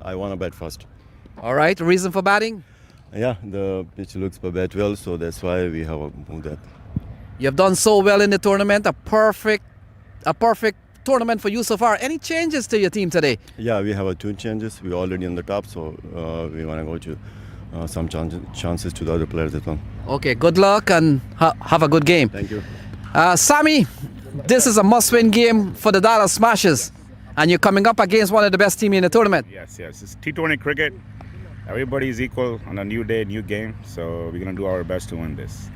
I want to bat first. All right, reason for batting? Yeah, the pitch looks per bat well, so that's why we have moved that. You have done so well in the tournament. A perfect tournament for you so far. Any changes to your team today? Yeah, we have two changes. We're already on the top, so we want to go to some chances to the other players as well. Okay, good luck and have a good game. Thank you. Sammy, this is a must-win game for the Dallas Smashers, and you're coming up against one of the best teams in the tournament. Yes. It's T20 cricket. Everybody is equal on a new day, new game. So we're going to do our best to win this.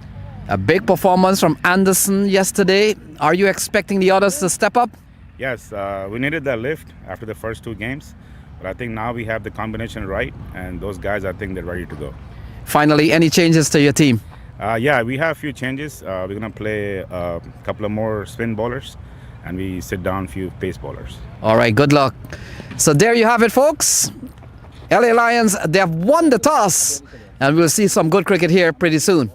A big performance from Anderson yesterday. Are you expecting the others to step up? Yes, we needed that lift after the first two games. But I think now we have the combination right. And those guys, I think they're ready to go. Finally, any changes to your team? Yeah, we have a few changes. We're going to play a couple of more spin bowlers. And we sit down a few pace bowlers. All right, good luck. So there you have it, folks. LA Lions, they have won the toss, and we'll see some good cricket here pretty soon.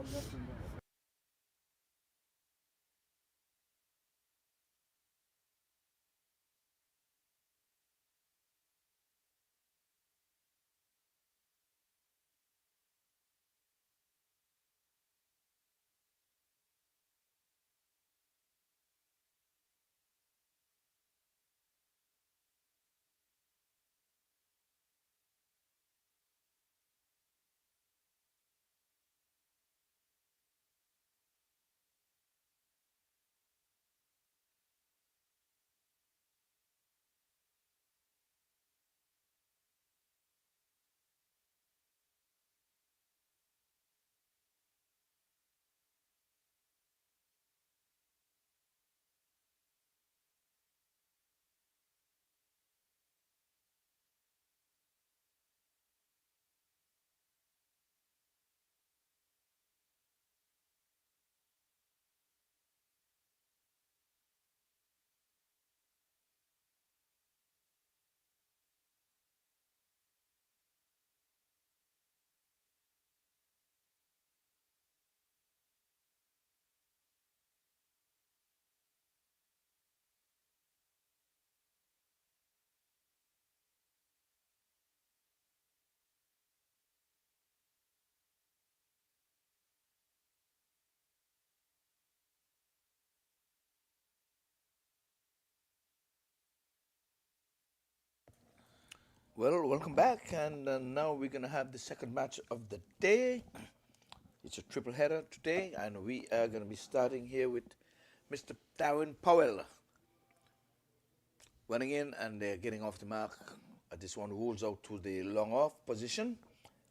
Well, welcome back, and now we're going to have the second match of the day. It's a triple header today, and we are going to be starting here with Mr. Darwin Powell running in, and they're getting off the mark. This one rules out to the long off position.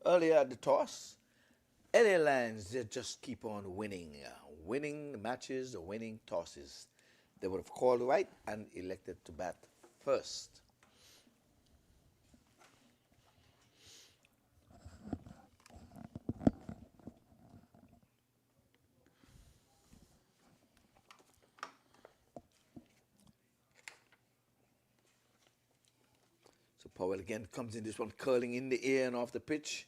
Earlier at the toss, LA Lions, they just keep on winning matches, winning tosses. They would have called right and elected to bat first. So Powell again comes in, this one curling in the air and off the pitch.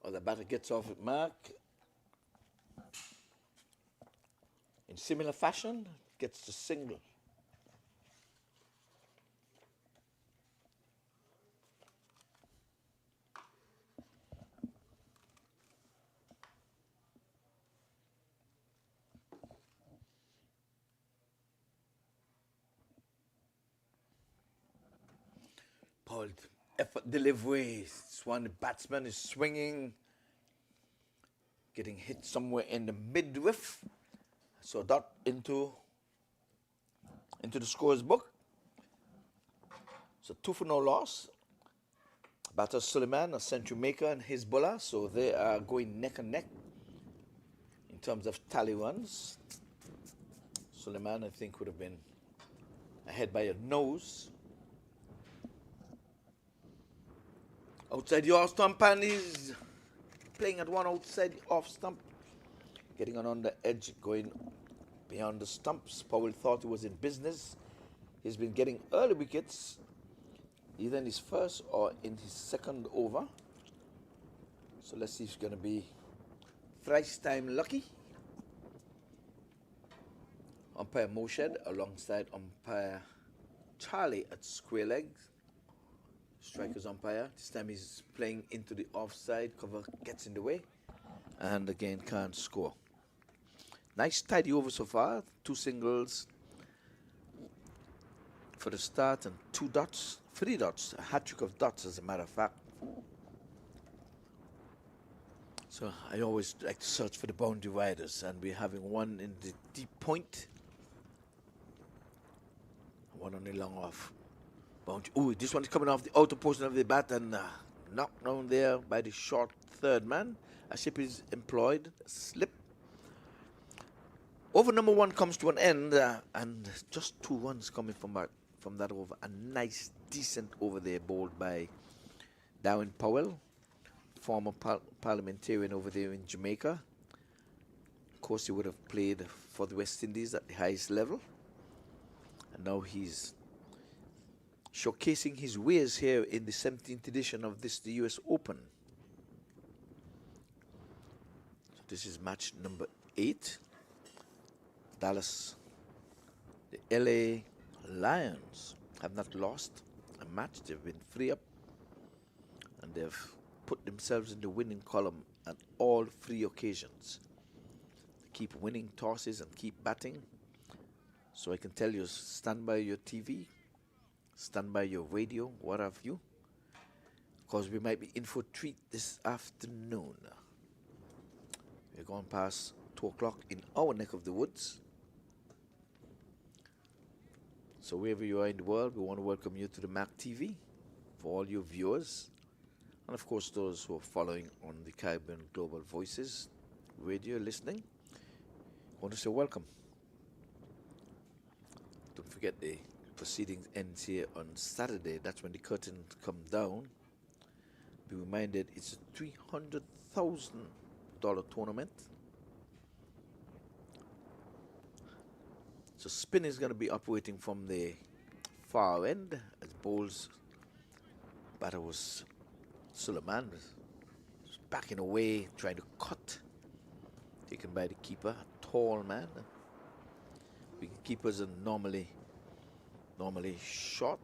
Or the batter gets off at mark. In similar fashion, gets the single. Powell, effort delivery. This one, the batsman is swinging, getting hit somewhere in the midriff. So that into the scorer's book. So 2 for no loss. Batter Suleiman, a century maker, and his bowler. So they are going neck and neck in terms of tally runs. Suleiman, I think, would have been ahead by a nose. Outside the off stump, and he's playing at one outside the off stump. Getting on the edge, going beyond the stumps. Powell thought he was in business. He's been getting early wickets, either in his first or in his second over. So let's see if he's going to be thrice time lucky. Umpire Moshed alongside umpire Charlie at square legs. Striker's umpire. This time he's playing into the offside. Cover gets in the way. And again can't score. Nice tidy over so far. 2 singles for the start and 2 dots. 3 dots. A hat trick of dots as a matter of fact. So I always like to search for the boundary riders, and we're having one in the deep point. One on the long off. Boundary. Ooh, this one is coming off the outer portion of the bat and knocked down there by the short third man. A ship is employed. A slip. Over number 1 comes to an end, and just 2 runs coming from that over. A nice, decent over there bowled by Darwin Powell, former parliamentarian over there in Jamaica. Of course, he would have played for the West Indies at the highest level. And now he's showcasing his wares here in the 17th edition of the US Open. So this is match number 8. Dallas, the LA Lions have not lost a match. They've been 3 up, and they've put themselves in the winning column at all 3 occasions. They keep winning tosses and keep batting. So I can tell you, stand by your TV, stand by your radio, what have you, because we might be in for a treat this afternoon. We're going past 2 o'clock in our neck of the woods. So wherever you are in the world, we want to welcome you to the MAC TV for all your viewers. And of course, those who are following on the Caribbean Global Voices radio listening, I want to say welcome. Don't forget the proceedings ends here on Saturday. That's when the curtain comes down. Be reminded it's a $300,000 tournament. So spin is going to be operating from the far end as bowls. Batter was Suleiman, was backing away, trying to cut. Taken by the keeper, a tall man. Wicket keepers are normally short.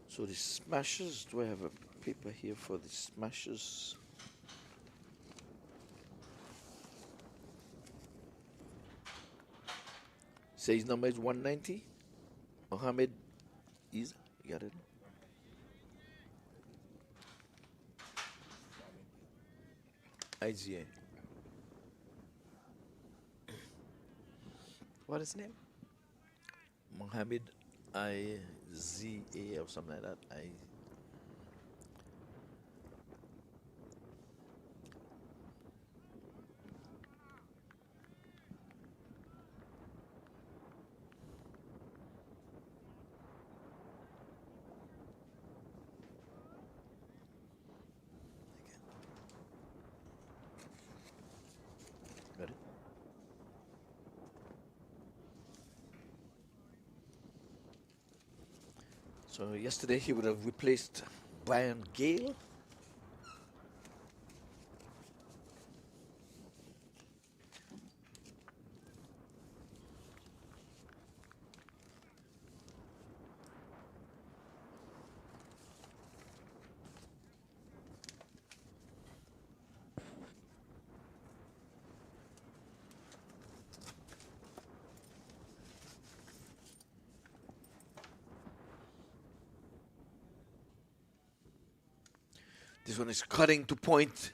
So the smashers, do I have a paper here for the smashers? Say his number is 190. Mohammed is, you got it? IGA. What is his name? Mohammed IZA or something like that. Got it? So yesterday he would have replaced Brian Gale. This one is cutting to point.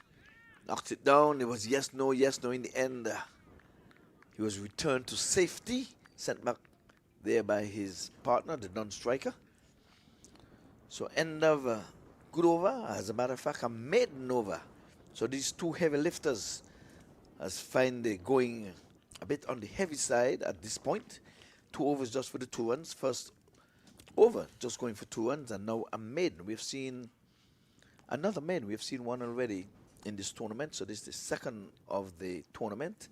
Knocked it down. It was yes, no, yes, no. In the end, he was returned to safety. Sent back there by his partner, the non-striker. So end of a good over. As a matter of fact, a maiden over. So these 2 heavy lifters has find they going a bit on the heavy side at this point. 2 overs just for the 2 runs. First over just going for 2 runs, and now a maiden. We've seen another maiden. We've seen one already in this tournament. So this is the second of the tournament.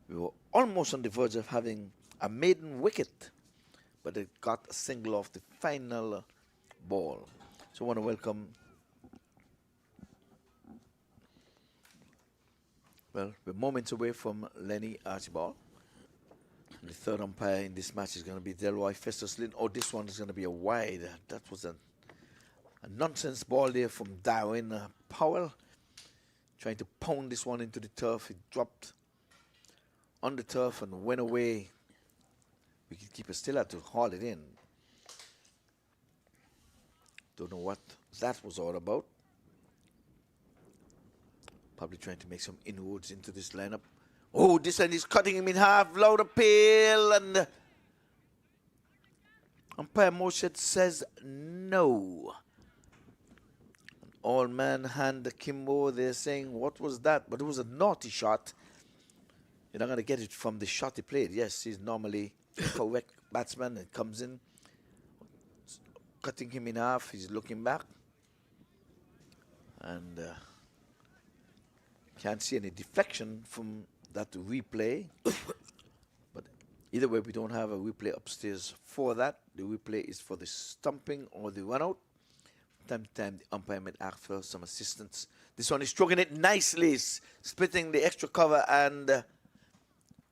We were almost on the verge of having a maiden wicket, but it got a single off the final ball. So I want to welcome, well, we're moments away from Lenny Archibald. The third umpire in this match is going to be Delroy Festus-Lynn. Oh, this one is going to be a wide. That was a nonsense ball there from Darwin Powell. Trying to pound this one into the turf. It dropped on the turf and went away. Wicketkeeper still had to haul it in. Don't know what that was all about. Probably trying to make some inroads into this lineup. Oh, this one is cutting him in half. Loud appeal, and umpire Moshet says no. All man hand Kimbo. They're saying, what was that? But it was a naughty shot. You're not going to get it from the shot he played. Yes, he's normally a correct batsman and comes in, cutting him in half. He's looking back. And can't see any deflection from that replay. But either way, we don't have a replay upstairs for that. The replay is for the stumping or the run out. Time to time, the umpire might ask for some assistance. This one is stroking it nicely, splitting the extra cover and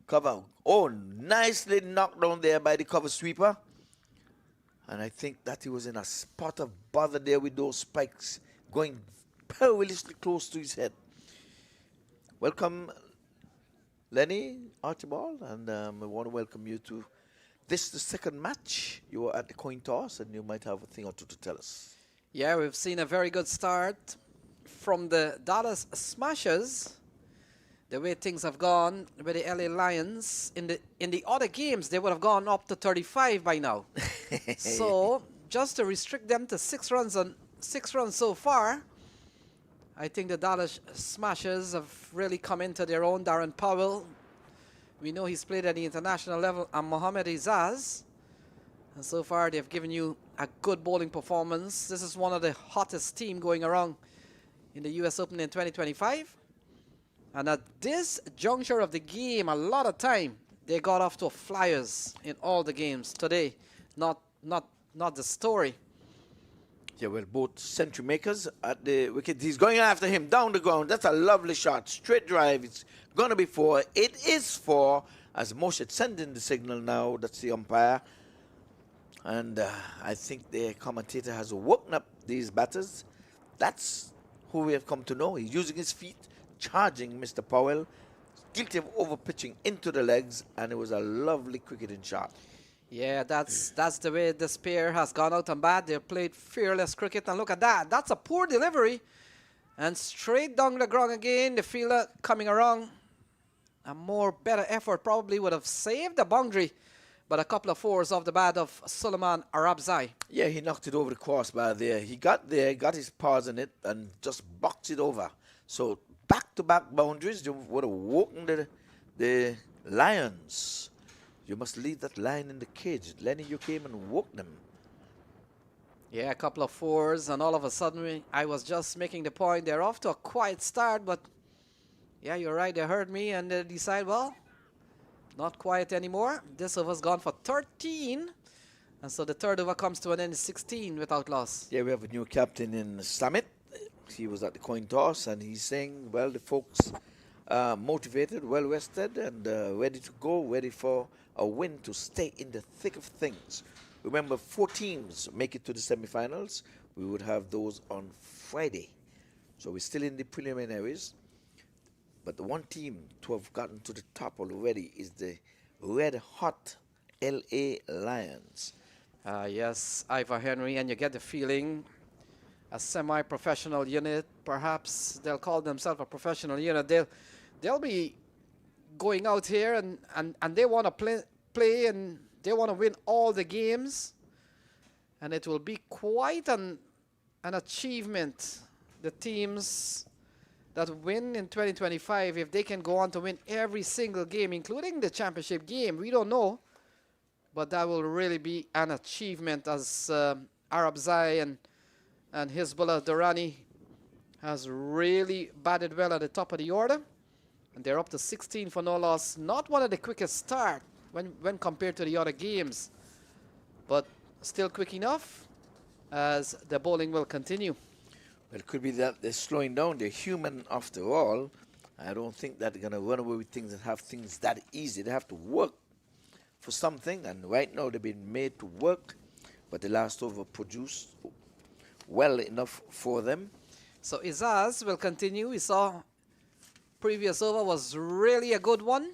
cover. Oh, nicely knocked down there by the cover sweeper. And I think that he was in a spot of bother there with those spikes going perilously close to his head. Welcome, Lenny Archibald, and I want to welcome you to this, the second match. You were at the coin toss, and you might have a thing or two to tell us. Yeah, we've seen a very good start from the Dallas Smashers. The way things have gone with the LA Lions, in the other games, they would have gone up to 35 by now. So just to restrict them to 6 runs so far, I think the Dallas Smashers have really come into their own. Darren Powell, we know he's played at the international level, and Mohamed Izaz. And so far, they've given you a good bowling performance. This is one of the hottest teams going around in the U.S. Open in 2025. And at this juncture of the game, a lot of time, they got off to flyers in all the games today. Not the story. Yeah, well, both century makers at the wicket. He's going after him down the ground. That's a lovely shot. Straight drive. It's going to be 4. It is 4. As Moshe sending the signal now. That's the umpire. And I think the commentator has woken up these batters. That's who we have come to know. He's using his feet, charging Mr. Powell. Guilty of overpitching into the legs. And it was a lovely cricketing shot. Yeah, that's the way this pair has gone out and bad. They've played fearless cricket, and look at that. That's a poor delivery. And straight down the ground again, the fielder coming around. A more better effort probably would have saved the boundary, but a couple of 4s off the bat of Suleiman Arabzai. Yeah, he knocked it over the crossbar there. He got there, got his paws in it, and just boxed it over. So back-to-back boundaries, you would have woken the Lions. You must leave that lion in the cage. Lenny, you came and woke them. Yeah, a couple of 4s, and all of a sudden, I was just making the point. They're off to a quiet start, but yeah, you're right. They heard me, and they decide, well, not quiet anymore. This over's gone for 13, and so the third over comes to an end 16 without loss. Yeah, we have a new captain in Summit. He was at the coin toss, and he's saying, well, the folks are motivated, well rested, and ready to go, ready for a win to stay in the thick of things. Remember, 4 teams make it to the semifinals. We would have those on Friday. So we're still in the preliminaries. But the one team to have gotten to the top already is the red-hot LA Lions. Yes, Ivor Henry, and you get the feeling a semi-professional unit, perhaps they'll call themselves a professional unit. They'll be going out here and they want to play and they want to win all the games, and it will be quite an achievement. The teams that win in 2025, if they can go on to win every single game, including the championship game, we don't know, but that will really be an achievement as Arabzai and Hizbullah Durrani has really batted well at the top of the order. And they're up to 16 for no loss. Not one of the quickest start when compared to the other games. But still quick enough as the bowling will continue. Well, it could be that they're slowing down. They're human after all. I don't think that they're going to run away with things and have things that easy. They have to work for something. And right now they've been made to work. But the last over produced well enough for them. So Izaz will continue. We saw previous over was really a good one.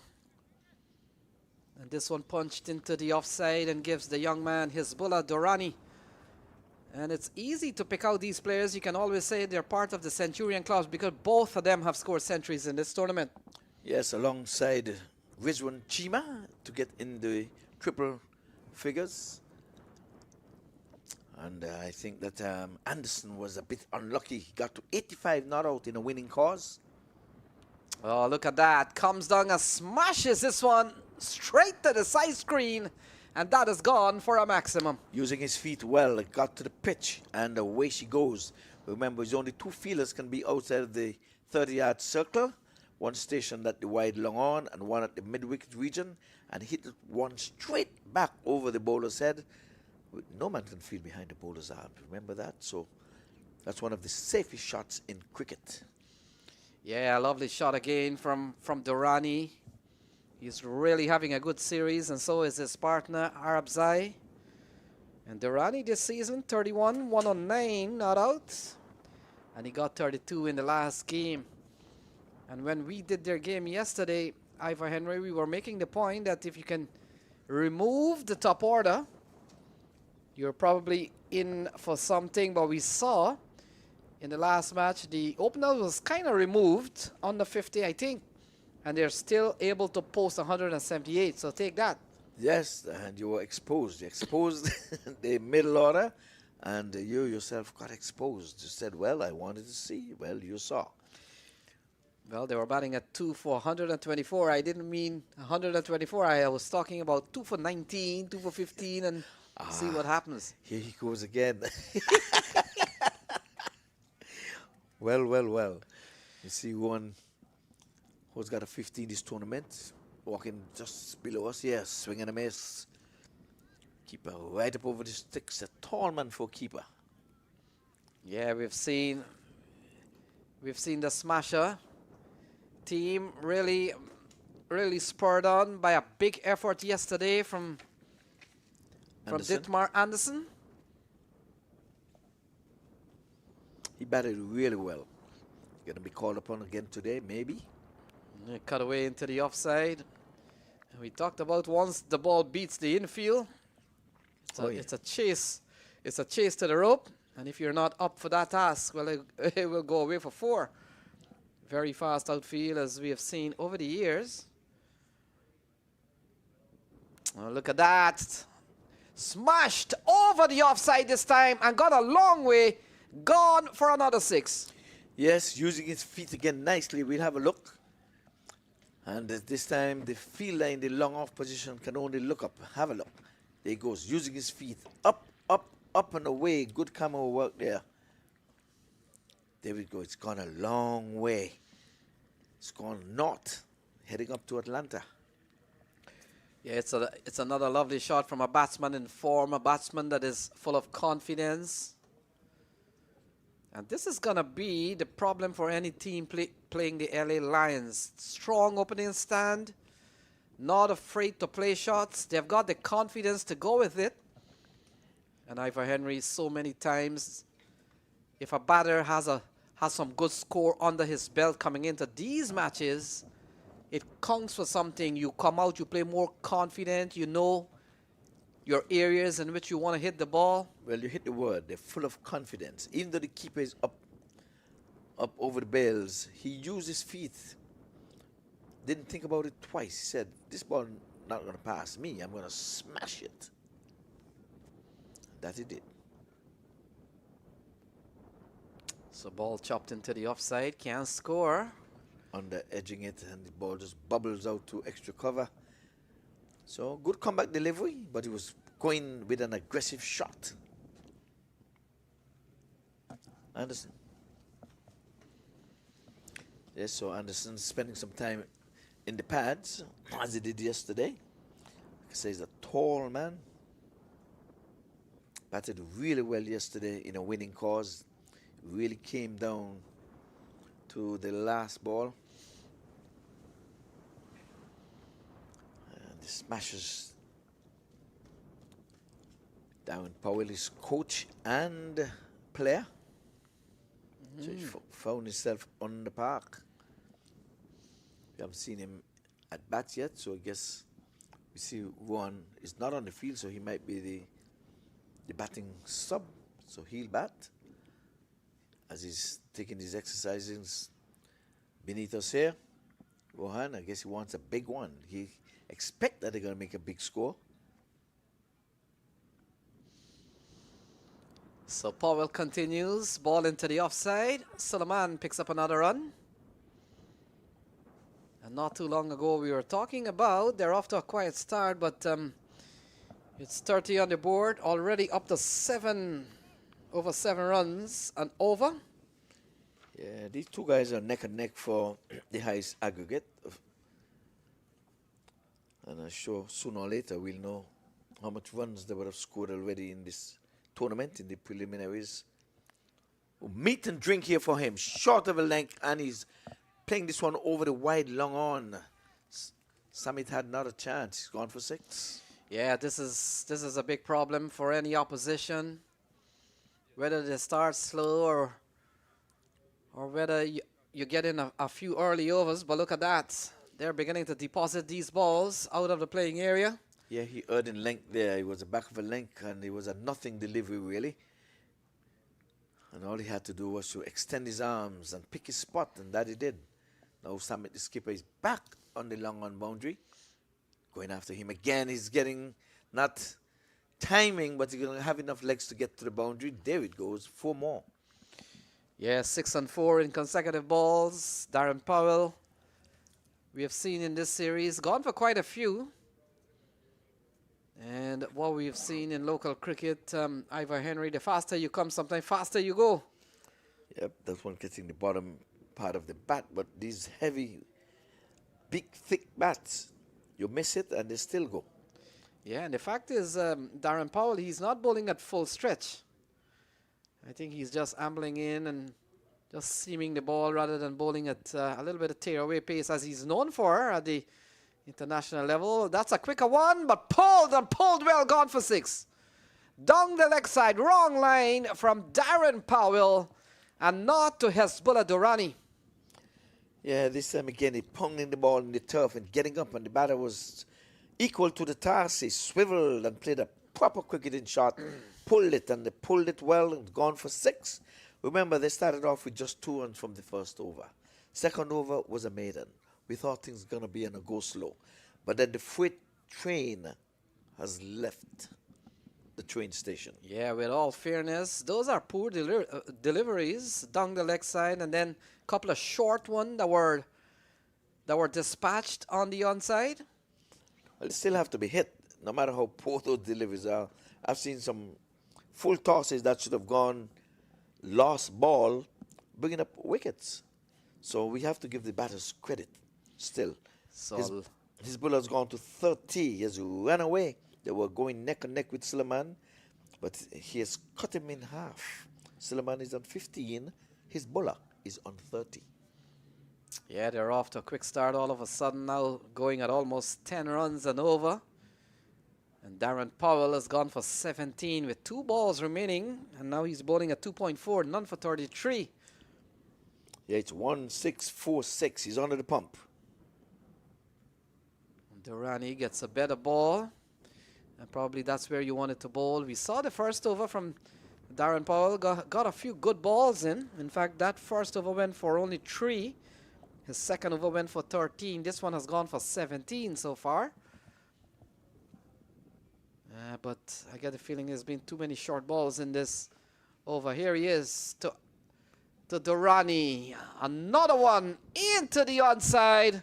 And this one punched into the offside and gives the young man his bowler, Durrani. And it's easy to pick out these players. You can always say they're part of the Centurion clubs because both of them have scored centuries in this tournament. Yes, alongside Rizwan Chima to get in the triple figures. And I think that Anderson was a bit unlucky. He got to 85 not out in a winning cause. Oh, look at that. Comes down and smashes this one straight to the side screen. And that is gone for a maximum. Using his feet well, it got to the pitch, and away she goes. Remember, there's only 2 fielders can be outside of the 30-yard circle. One stationed at the wide long on, and one at the mid-wicket region, and hit one straight back over the bowler's head. No man can field behind the bowler's arm. Remember that? So that's one of the safest shots in cricket. Yeah, lovely shot again from Durrani. He's really having a good series, and so is his partner, Arabzai. And Durrani this season, 31, 1 on 9, not out. And he got 32 in the last game. And when we did their game yesterday, Ivor Henry, we were making the point that if you can remove the top order, you're probably in for something. But we saw in the last match, the opener was kind of removed on the 50, I think. And they're still able to post 178, so take that. Yes, and you were exposed. You exposed the middle order, and you yourself got exposed. You said, well, I wanted to see. Well, you saw. Well, they were batting at 2 for 124. I didn't mean 124. I was talking about 2 for 19, 2 for 15, and see what happens. Here he goes again. Well. You see one who's got a 15 this tournament, walking just below us. Yes, swinging a miss. Keeper right up over the sticks. A tall man for keeper. Yeah, we've seen the smasher team really spurred on by a big effort yesterday from Dietmar Anderson. He batted really well. Going to be called upon again today, maybe. Cut away into the offside. And we talked about once the ball beats the infield, it's a chase. It's a chase to the rope. And if you're not up for that task, well, it will go away for 4. Very fast outfield, as we have seen over the years. Oh, look at that. Smashed over the offside this time and got a long way. Gone for another 6. Yes, using his feet again nicely. We'll have a look. And this time, the fielder in the long off position can only look up. Have a look. There he goes, using his feet. Up and away. Good camera work there. There we go. It's gone a long way. It's gone north, heading up to Atlanta. Yeah, it's another lovely shot from a batsman in form, a batsman that is full of confidence. And this is going to be the problem for any team playing the LA Lions. Strong opening stand, not afraid to play shots. They've got the confidence to go with it. And Ivor Henry, so many times, if a batter has some good score under his belt coming into these matches, it counts for something. You come out, you play more confident, you know your areas in which you want to hit the ball. Well, you hit the word. They're full of confidence. Even though the keeper is up over the bails, he used his feet. Didn't think about it twice. He said, this ball not going to pass me. I'm going to smash it. That he did. So ball chopped into the offside. Can't score. Under edging it, and the ball just bubbles out to extra cover. So good comeback delivery, but he was going with an aggressive shot. Anderson. Yes, so Anderson's spending some time in the pads, as he did yesterday. Like I say, he's a tall man. Batted really well yesterday in a winning cause. Really came down to the last ball. And the smashes. Darren Powell is coach and player. So he found himself on the park. We haven't seen him at bat yet, so I guess we see Juan is not on the field, so he might be the batting sub. So he'll bat as he's taking his exercises beneath us here. Rohan, I guess he wants a big one. He expect that they're going to make a big score. So Powell continues, ball into the offside. Suleiman picks up another run. And not too long ago we were talking about, they're off to a quiet start, but it's 30 on the board, already up to over 7 runs and over. Yeah, these two guys are neck and neck for the highest aggregate. And I'm sure sooner or later we'll know how much runs they would have scored already in this tournament, in the preliminaries. Meat and drink here for him. Short of a length, and he's playing this one over the wide long on. Samit had not a chance. He's gone for 6. Yeah, this is a big problem for any opposition. Whether they start slow or whether you get in a few early overs. But look at that. They're beginning to deposit these balls out of the playing area. Yeah, he earned in length there. He was a back of a length, and it was a nothing delivery, really. And all he had to do was to extend his arms and pick his spot, and that he did. Now Samit, the skipper, is back on the long on boundary. Going after him again. He's getting not timing, but he's going to have enough legs to get to the boundary. There it goes. 4 more. Yeah, 6 and 4 in consecutive balls. Darren Powell, we have seen in this series, gone for quite a few. And what we've seen in local cricket, Ivor Henry, the faster you come, sometimes faster you go. Yep, that one getting the bottom part of the bat, but these heavy, big, thick bats, you miss it and they still go. Yeah, and the fact is, Darren Powell, he's not bowling at full stretch. I think he's just ambling in and just seaming the ball rather than bowling at a little bit of tear-away pace as he's known for at the international level. That's a quicker one, but pulled well, gone for 6. Down the leg side, wrong line from Darren Powell and not to Hezbollah Durrani. Yeah, this time again, he pounding the ball in the turf and getting up, and the batter was equal to the task. He swiveled and played a proper cricketing shot, pulled it, and they pulled it well and gone for 6. Remember, they started off with just 2 runs from the first over. Second over was a maiden. We thought things were going to be on a go slow. But then the freight train has left the train station. Yeah, with all fairness, those are poor deliveries down the leg side, and then a couple of short ones that were dispatched on the onside. Well, they still have to be hit, no matter how poor those deliveries are. I've seen some full tosses that should have gone lost ball, bringing up wickets. So we have to give the batters credit still. So His bowler's gone to 30. He has run away. They were going neck and neck with Suleiman, but he has cut him in half. Suleiman is on 15. His bowler is on 30. yeah, they're off to a quick start all of a sudden now, going at almost 10 runs and over. And Darren Powell has gone for 17 with 2 balls remaining, and now he's bowling at 2.4, none for 33. Yeah, it's 1-6-4-6. He's under the pump. Durrani gets a better ball, and probably that's where you wanted to bowl. We saw the first over from Darren Powell, got a few good balls in. In fact, that first over went for only 3. His second over went for 13. This one has gone for 17 so far. But I get the feeling there's been too many short balls in this over. Here he is to Durrani. Another one into the onside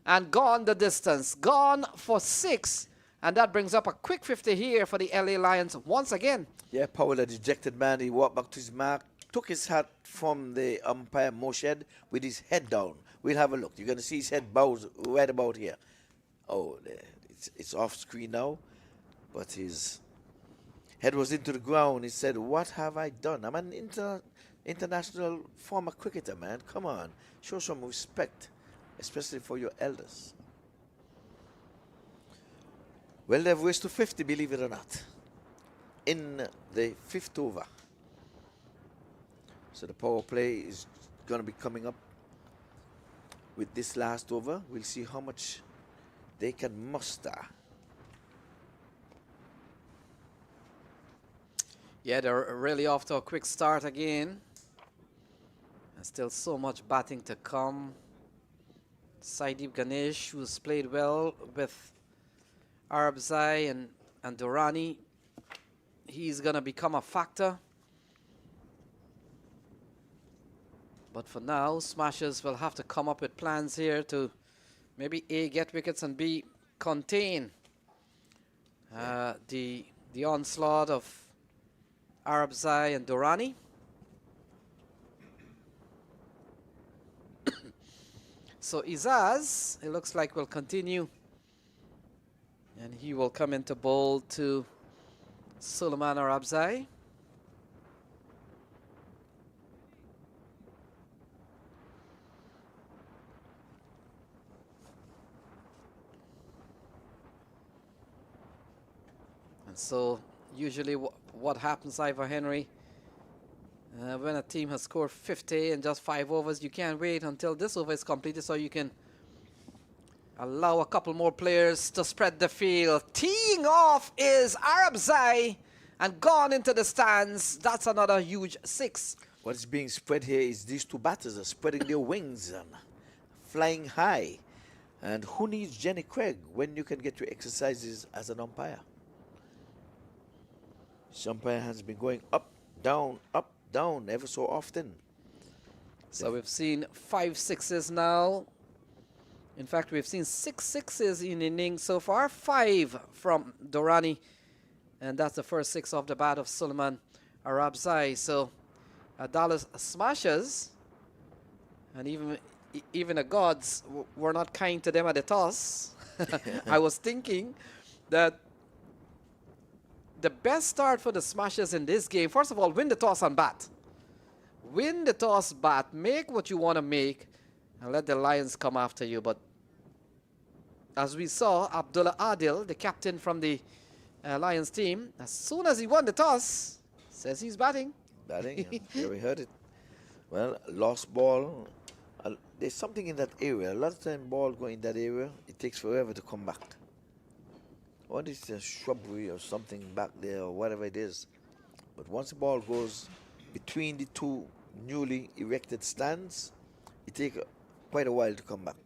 and gone the distance. Gone for 6. And that brings up a quick 50 here for the LA Lions once again. Yeah, Powell, a dejected man. He walked back to his mark, took his hat from the umpire Moshed with his head down. We'll have a look. You're going to see his head bows right about here. Oh, there. It's off screen now, but his head was into the ground. He said, "What have I done? I'm an international former cricketer, man. Come on, show some respect, especially for your elders." Well, they've raced to 50, believe it or not, in the 5th over. So the power play is going to be coming up with this last over. We'll see how much they can muster. Yeah, they're really off to a quick start again. And still so much batting to come. Saideep Ganesh, who's played well with Arabzai and Durrani, he's going to become a factor. But for now, Smashers will have to come up with plans here to maybe A, get wickets, and B, contain the onslaught of Arabzai and Durrani. So Izaz, it looks like, will continue. And he will come into bowl to Suleiman Arabzai. And so usually what happens, Ivor Henry, when a team has scored 50 in just 5 overs, you can't wait until this over is completed so you can allow a couple more players to spread the field. Teeing off is Arabzai and gone into the stands. That's another huge 6. What is being spread here is these two batters are spreading their wings and flying high. And who needs Jenny Craig when you can get your exercises as an umpire? This umpire has been going up, down, ever so often. So we've seen 5 sixes now. In fact, we've seen 6 sixes in innings so far, 5 from Durrani. And that's the first 6 off the bat of Suleiman Arabzai. So Dallas Smashers, and even the gods were not kind to them at the toss. I was thinking that the best start for the Smashers in this game, first of all, win the toss and bat. Win the toss, bat, make what you want to make, and let the Lions come after you. But as we saw, Abdullah Adil, the captain from the Lions team, as soon as he won the toss, says he's batting. Batting, yeah, we heard it. Well, lost ball. There's something in that area. A lot of time ball going in that area, it takes forever to come back. What is a shrubbery or something back there or whatever it is. But once the ball goes between the two newly erected stands, it takes quite a while to come back.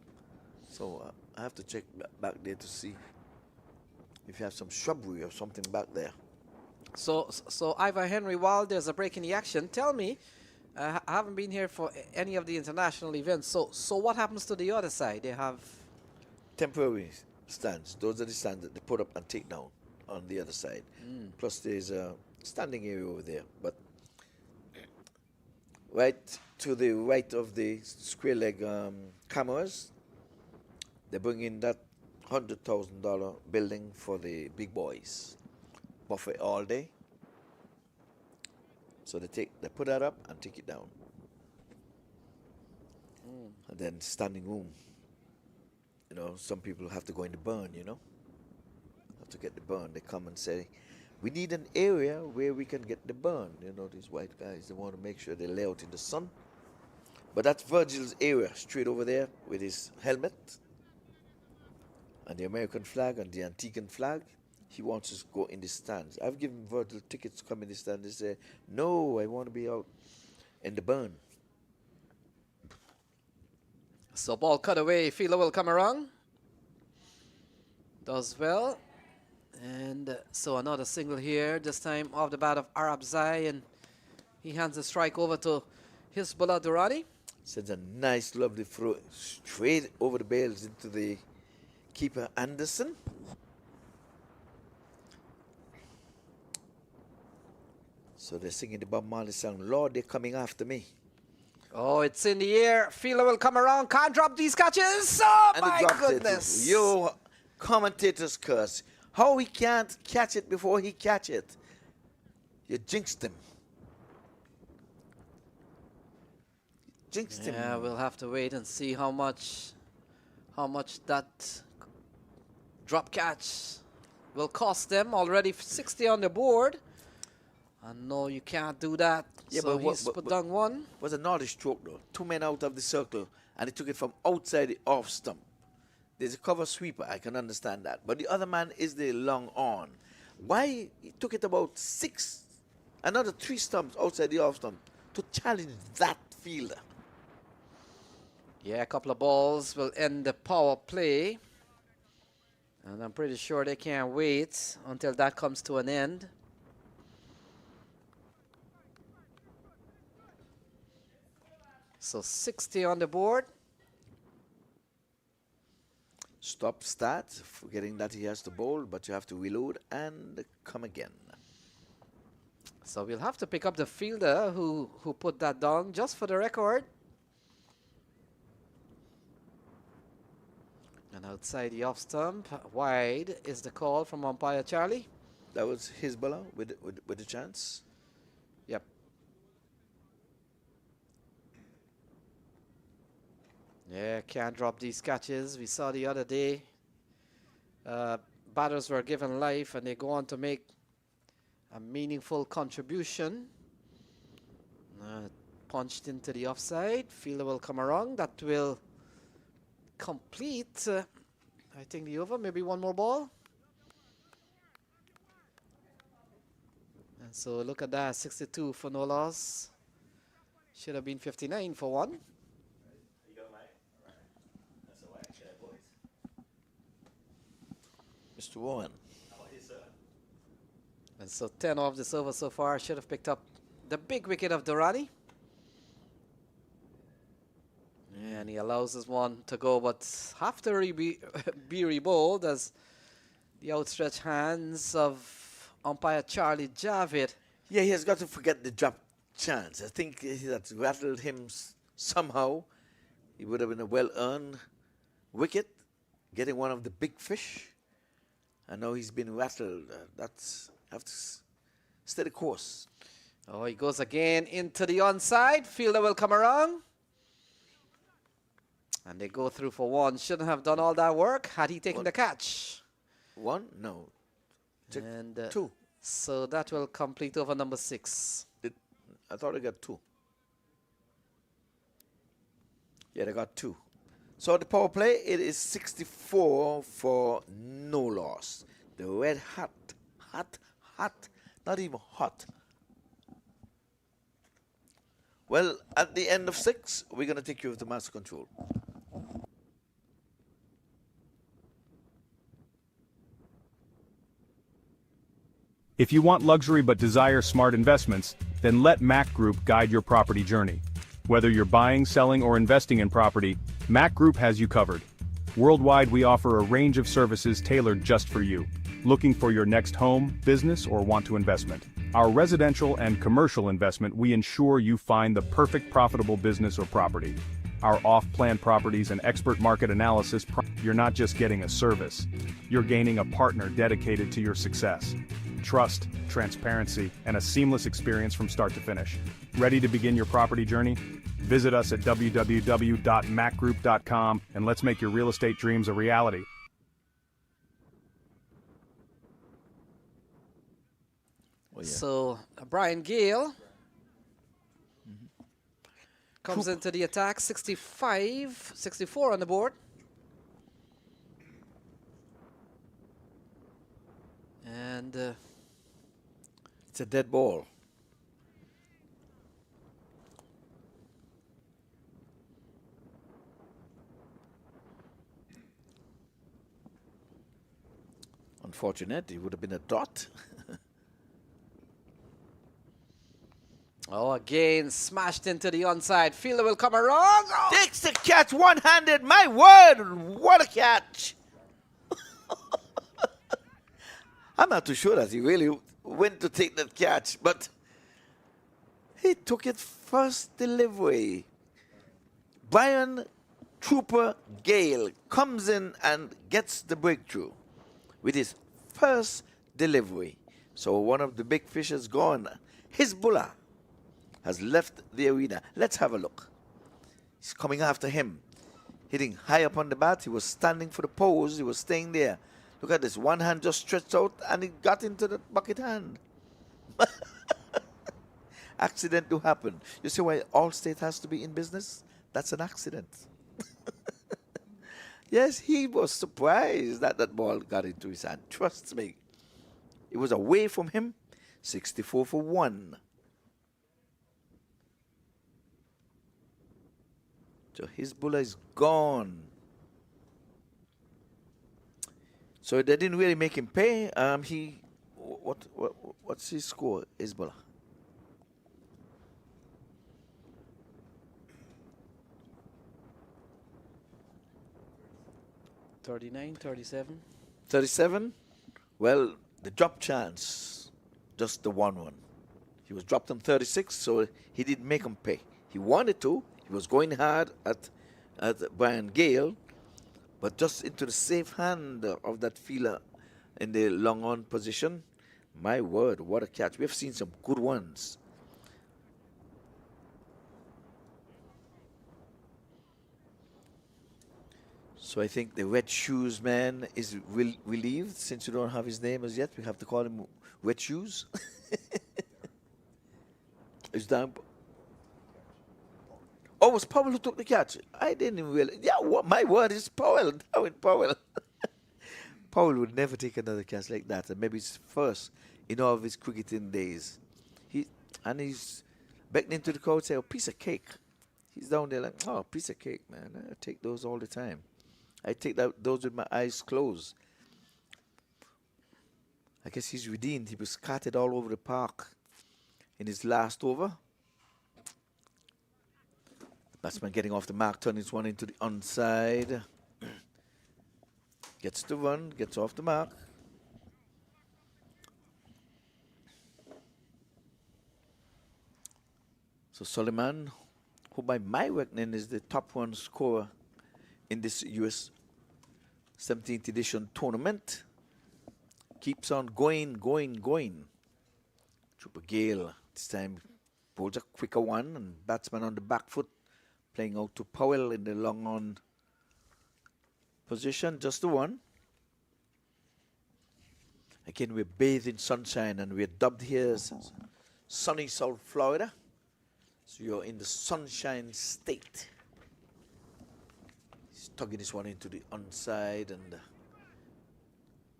So I have to check back there to see if you have some shrubbery or something back there. So Ivor Henry, while there's a break in the action, tell me, I haven't been here for any of the international events. So what happens to the other side? They have temporary stands. Those are the stands that they put up and take down on the other side. Plus there's a standing area over there. But right to the right of the square leg cameras, they bring in that $100,000 building for the big boys. Buffet all day. So they put that up and take it down. And then standing room. You know, some people have to go in the burn, you know. Have to get the burn. They come and say, we need an area where we can get the burn. You know, these white guys, they want to make sure they lay out in the sun. But that's Virgil's area, straight over there with his helmet and the American flag and the Antiguan flag. He wants us to go in the stands. I've given Virgil tickets to come in the stand. They say, no, I want to be out in the burn. So ball cut away, fielder will come around. Does well. And so another single here, this time off the bat of Arabzai, and he hands the strike over to Hizbullah Durrani. Sends a nice, lovely throw straight over the bails into the keeper Anderson. So they're singing the Bob Marley song, Lord, they're coming after me. Oh, it's in the air. Fielder will come around. Can't drop these catches. Oh, And he my dropped goodness. it. Yo, commentators curse. How he can't catch it before he catch it? You jinxed him. Jinxed him. Yeah, we'll have to wait and see how much that drop catch will cost them. Already 60 on the board. And no, you can't do that. Yeah, so but he's put down one. Was a naughty stroke though. 2 men out of the circle, and he took it from outside the off stump. There's a cover sweeper, I can understand that. But the other man is the long on. Why he took it about 6, another 3 stumps outside the off stump to challenge that fielder? Yeah, a couple of balls will end the power play. And I'm pretty sure they can't wait until that comes to an end. So 60 on the board. Stop, start, forgetting that he has to bowl, but you have to reload and come again. So we'll have to pick up the fielder who put that down, just for the record. And outside the off stump, wide is the call from umpire Charlie. That was his bowler with a chance. Yep. Yeah, can't drop these catches. We saw the other day, batters were given life and they go on to make a meaningful contribution. Punched into the offside. Fielder will come around. That will complete, I think, the over. Maybe one more ball. And so look at that, 62 for no loss. Should have been 59 for one. Mr. Warren. And so 10 off this over so far. Should have picked up the big wicket of Durrani. And he allows this one to go, but have to be rebowled as the outstretched hands of umpire Charlie Javid. Yeah, he has got to forget the drop chance. I think that rattled him somehow. He would have been a well-earned wicket, getting one of the big fish. And now he's been rattled. That's have to stay the course. Oh, he goes again into the onside. Fielder will come around. And they go through for one. Shouldn't have done all that work had he taken the catch. 1? No. And 2. so that will complete over number 6. I thought I got 2. Yeah, they got 2. So the power play, it is 64 for no loss. The red hot, not even hot. Well, at the end of 6, we're going to take you to master control. If you want luxury but desire smart investments, then let Mac Group guide your property journey. Whether you're buying, selling, or investing in property, Mac Group has you covered. Worldwide, we offer a range of services tailored just for you. Looking for your next home, business, or want to investment? Our residential and commercial investment, we ensure you find the perfect profitable business or property. Our off-plan properties and expert market analysis, you're not just getting a service. You're gaining a partner dedicated to your success. Trust, transparency, and a seamless experience from start to finish. Ready to begin your property journey? Visit us at www.macgroup.com and let's make your real estate dreams a reality. Oh, yeah. So Brian Gale comes into the attack. 64 on the board. And It's a dead ball. Unfortunate, it would have been a dot. oh, again, smashed into the onside. Fielder will come around. Oh, Takes the catch one-handed. My word, what a catch. I'm not too sure that he really went to take that catch, but he took it first delivery. Brian Trooper Gale comes in and gets the breakthrough with his first delivery. So one of the big fish is gone. His bowler has left the arena. Let's have a look. He's coming after him, hitting high up on the bat. He was standing for the pose. He was staying there. Look at this. One hand just stretched out and he got into the bucket hand. Accident do happen. You see why Allstate has to be in business? That's an accident. Yes, he was surprised that that ball got into his hand. Trust me. It was away from him. 64 for 1. So his bowler is gone. So they didn't really make him pay. What's his score? His bowler. 39, 37. 37. Well, the drop chance, just the 1-1. He was dropped on 36, so he didn't make him pay. He wanted to. He was going hard at Brian Gale, but just into the safe hand of that fielder in the long on position. My word, what a catch. We've seen some good ones. So I think the Wet Shoes man is relieved. Since you don't have his name as yet, we have to call him Wet Shoes. Is that? Oh, it was Powell who took the catch. I didn't even realize. Yeah, my word is Powell. Powell. Powell would never take another catch like that, and maybe it's first in all of his cricketing days. He's beckoning to the crowd, say, "Oh, piece of cake." He's down there like, "Oh, piece of cake, man. I take those all the time. I take those with my eyes closed." I guess he's redeemed. He was scattered all over the park in his last over. The batsman getting off the mark, turning his one into the onside. Gets the run, gets off the mark. So Suleiman, who by my reckoning is the top one scorer in this US 17th edition tournament, keeps on going. Trooper Gale this time bowls a quicker one, and batsman on the back foot playing out to Powell in the long on position, just the one. Again, we're bathed in sunshine, and we're dubbed here as sunny South Florida. So you're in the sunshine state. He's tugging this one into the onside, and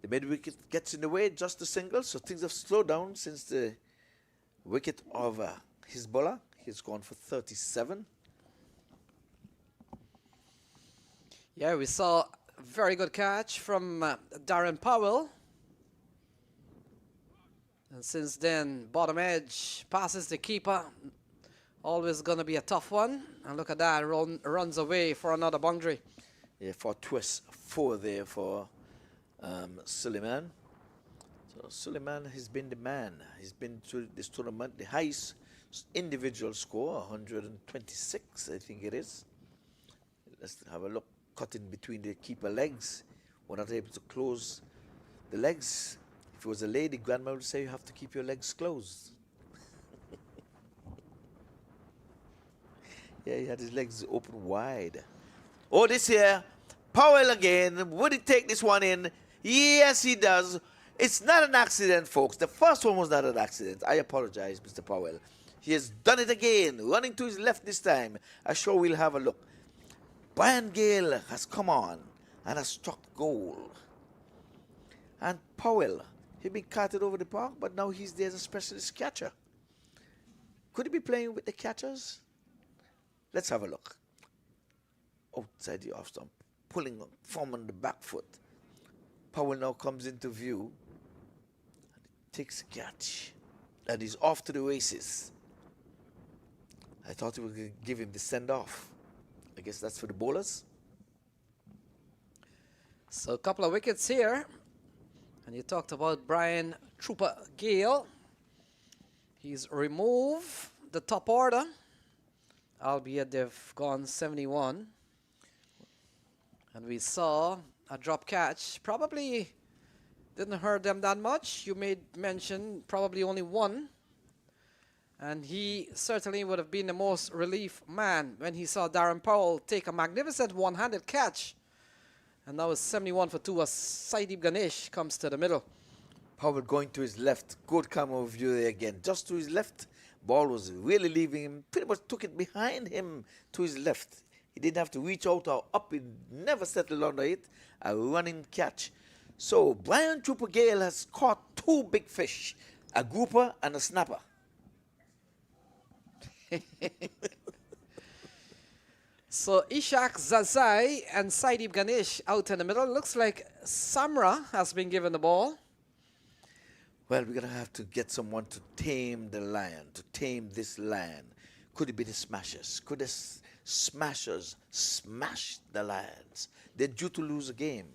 the mid wicket gets in the way, just a single. So things have slowed down since the wicket of his bowler. He's gone for 37. Yeah, we saw a very good catch from Darren Powell. And since then, bottom edge passes the keeper. Always going to be a tough one. And look at that, runs away for another boundary. Yeah, for twist 4 there for Suleiman. So Suleiman has been the man. He's been to this tournament, the highest individual score, 126, I think it is. Let's have a look. Cut in between the keeper legs. We're not able to close the legs. If it was a lady, grandma would say you have to keep your legs closed. Yeah, he had his legs open wide. Oh, this here, Powell again. Would he take this one in? Yes, he does. It's not an accident, folks. The first one was not an accident. I apologize, Mr. Powell. He has done it again, running to his left this time. I'm sure we'll have a look. Brian Gale has come on and has struck goal. And Powell, he'd been carted over the park, but now he's there as a specialist catcher. Could he be playing with the catchers? Let's have a look. Outside the off stump, pulling form on the back foot. Powell now comes into view and takes a catch. And he's off to the races. I thought we were going to give him the send-off. I guess that's for the bowlers. So a couple of wickets here. And you talked about Brian Trooper Gale. He's removed the top order. albeit they've gone 71. And we saw a drop catch. Probably didn't hurt them that much. You made mention probably only one. And he certainly would have been the most relief man when he saw Darren Powell take a magnificent one-handed catch. And that was 71 for 2 as Saidib Ganesh comes to the middle. Powell going to his left. Good camera view there again. Just to his left. Ball was really leaving him. Pretty much took it behind him to his left. He didn't have to reach out or up. He never settled under it. A running catch. So Brian Trooper Gale has caught 2 big fish. A grouper and a snapper. So Ishak Zazai and Saidib Ganesh out in the middle. Looks like Samra has been given the ball. Well, we're going to have to get someone to tame the lion, to tame this lion. Could it be the Smashers? Could the Smashers smash the Lions? They're due to lose a game.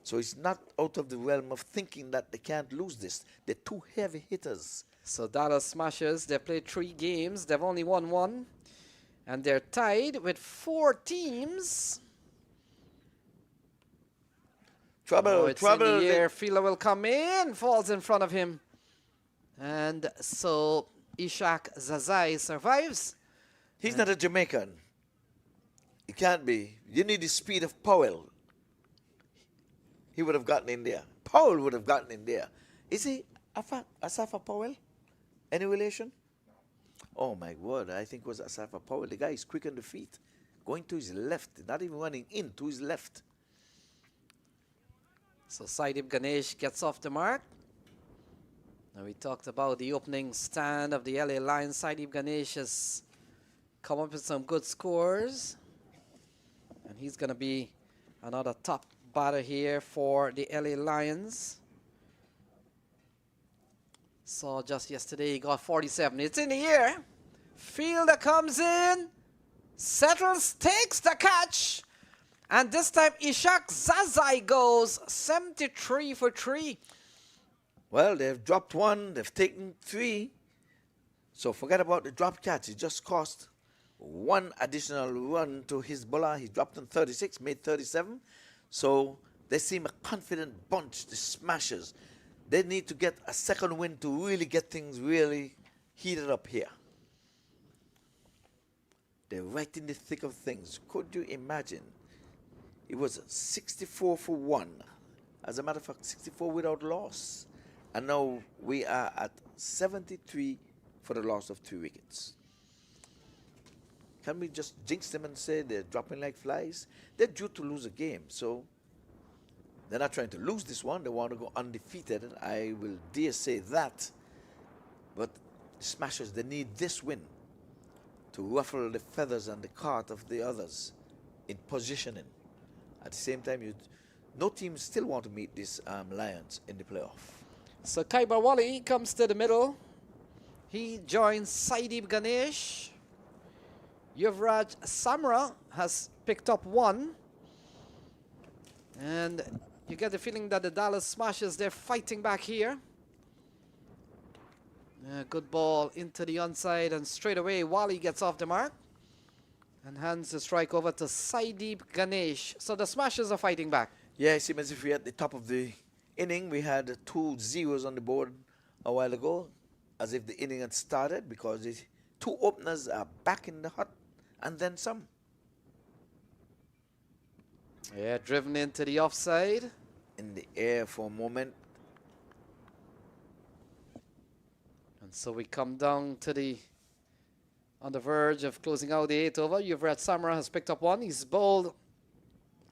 So it's not out of the realm of thinking that they can't lose this. They're 2 heavy hitters. So Dallas Smashers, they've played 3 games. They've only won 1. And they're tied with 4 teams. Trouble, It's trouble. in the air. Fielder will come in, falls in front of him. And so Ishak Zazai survives. He's not a Jamaican. He can't be. You need the speed of Powell. He would have gotten in there. Powell would have gotten in there. Is he Asafa Powell? Any relation? Oh my word, I think it was Asafa Powell. The guy is quick on the feet. Going to his left, not even running in, to his left. So Saidib Ganesh gets off the mark. Now we talked about the opening stand of the LA Lions. Saidib Ganesh has come up with some good scores. And he's going to be another top batter here for the LA Lions. Saw just yesterday he got 47. It's in the air. Fielder comes in, settles, takes the catch. And this time Ishak Zazai goes 73 for 3. Well, they've dropped 1, they've taken 3. So forget about the drop catch. It just cost 1 additional run to his bowler. He dropped on 36, made 37. So they seem a confident bunch, the Smashers. They need to get a second win to really get things really heated up here. They're right in the thick of things. Could you imagine? It was 64 for 1. As a matter of fact, 64 without loss. And now we are at 73 for the loss of 2 wickets. Can we just jinx them and say they're dropping like flies? They're due to lose a game, so they're not trying to lose this one. They want to go undefeated. I will dare say that. But the Smashers, they need this win to ruffle the feathers and the cart of the others in positioning. At the same time, no team still want to meet these Lions in the playoff. So Kaiba Wali comes to the middle. He joins Saidib Ganesh. Yuvraj Samra has picked up 1. And you get the feeling that the Dallas Smashers, they're fighting back here. Good ball into the onside, and straight away Wali gets off the mark and hands the strike over to Saidib Ganesh. So the Smashers are fighting back. Yeah, it seems as if we're at the top of the inning. We had 2 zeros on the board a while ago, as if the inning had started, because the 2 openers are back in the hut and then some. Yeah, driven into the offside. In the air for a moment. And so we come down to on the verge of closing out the 8th over. Yuvraj Samra has picked up 1. He's bowled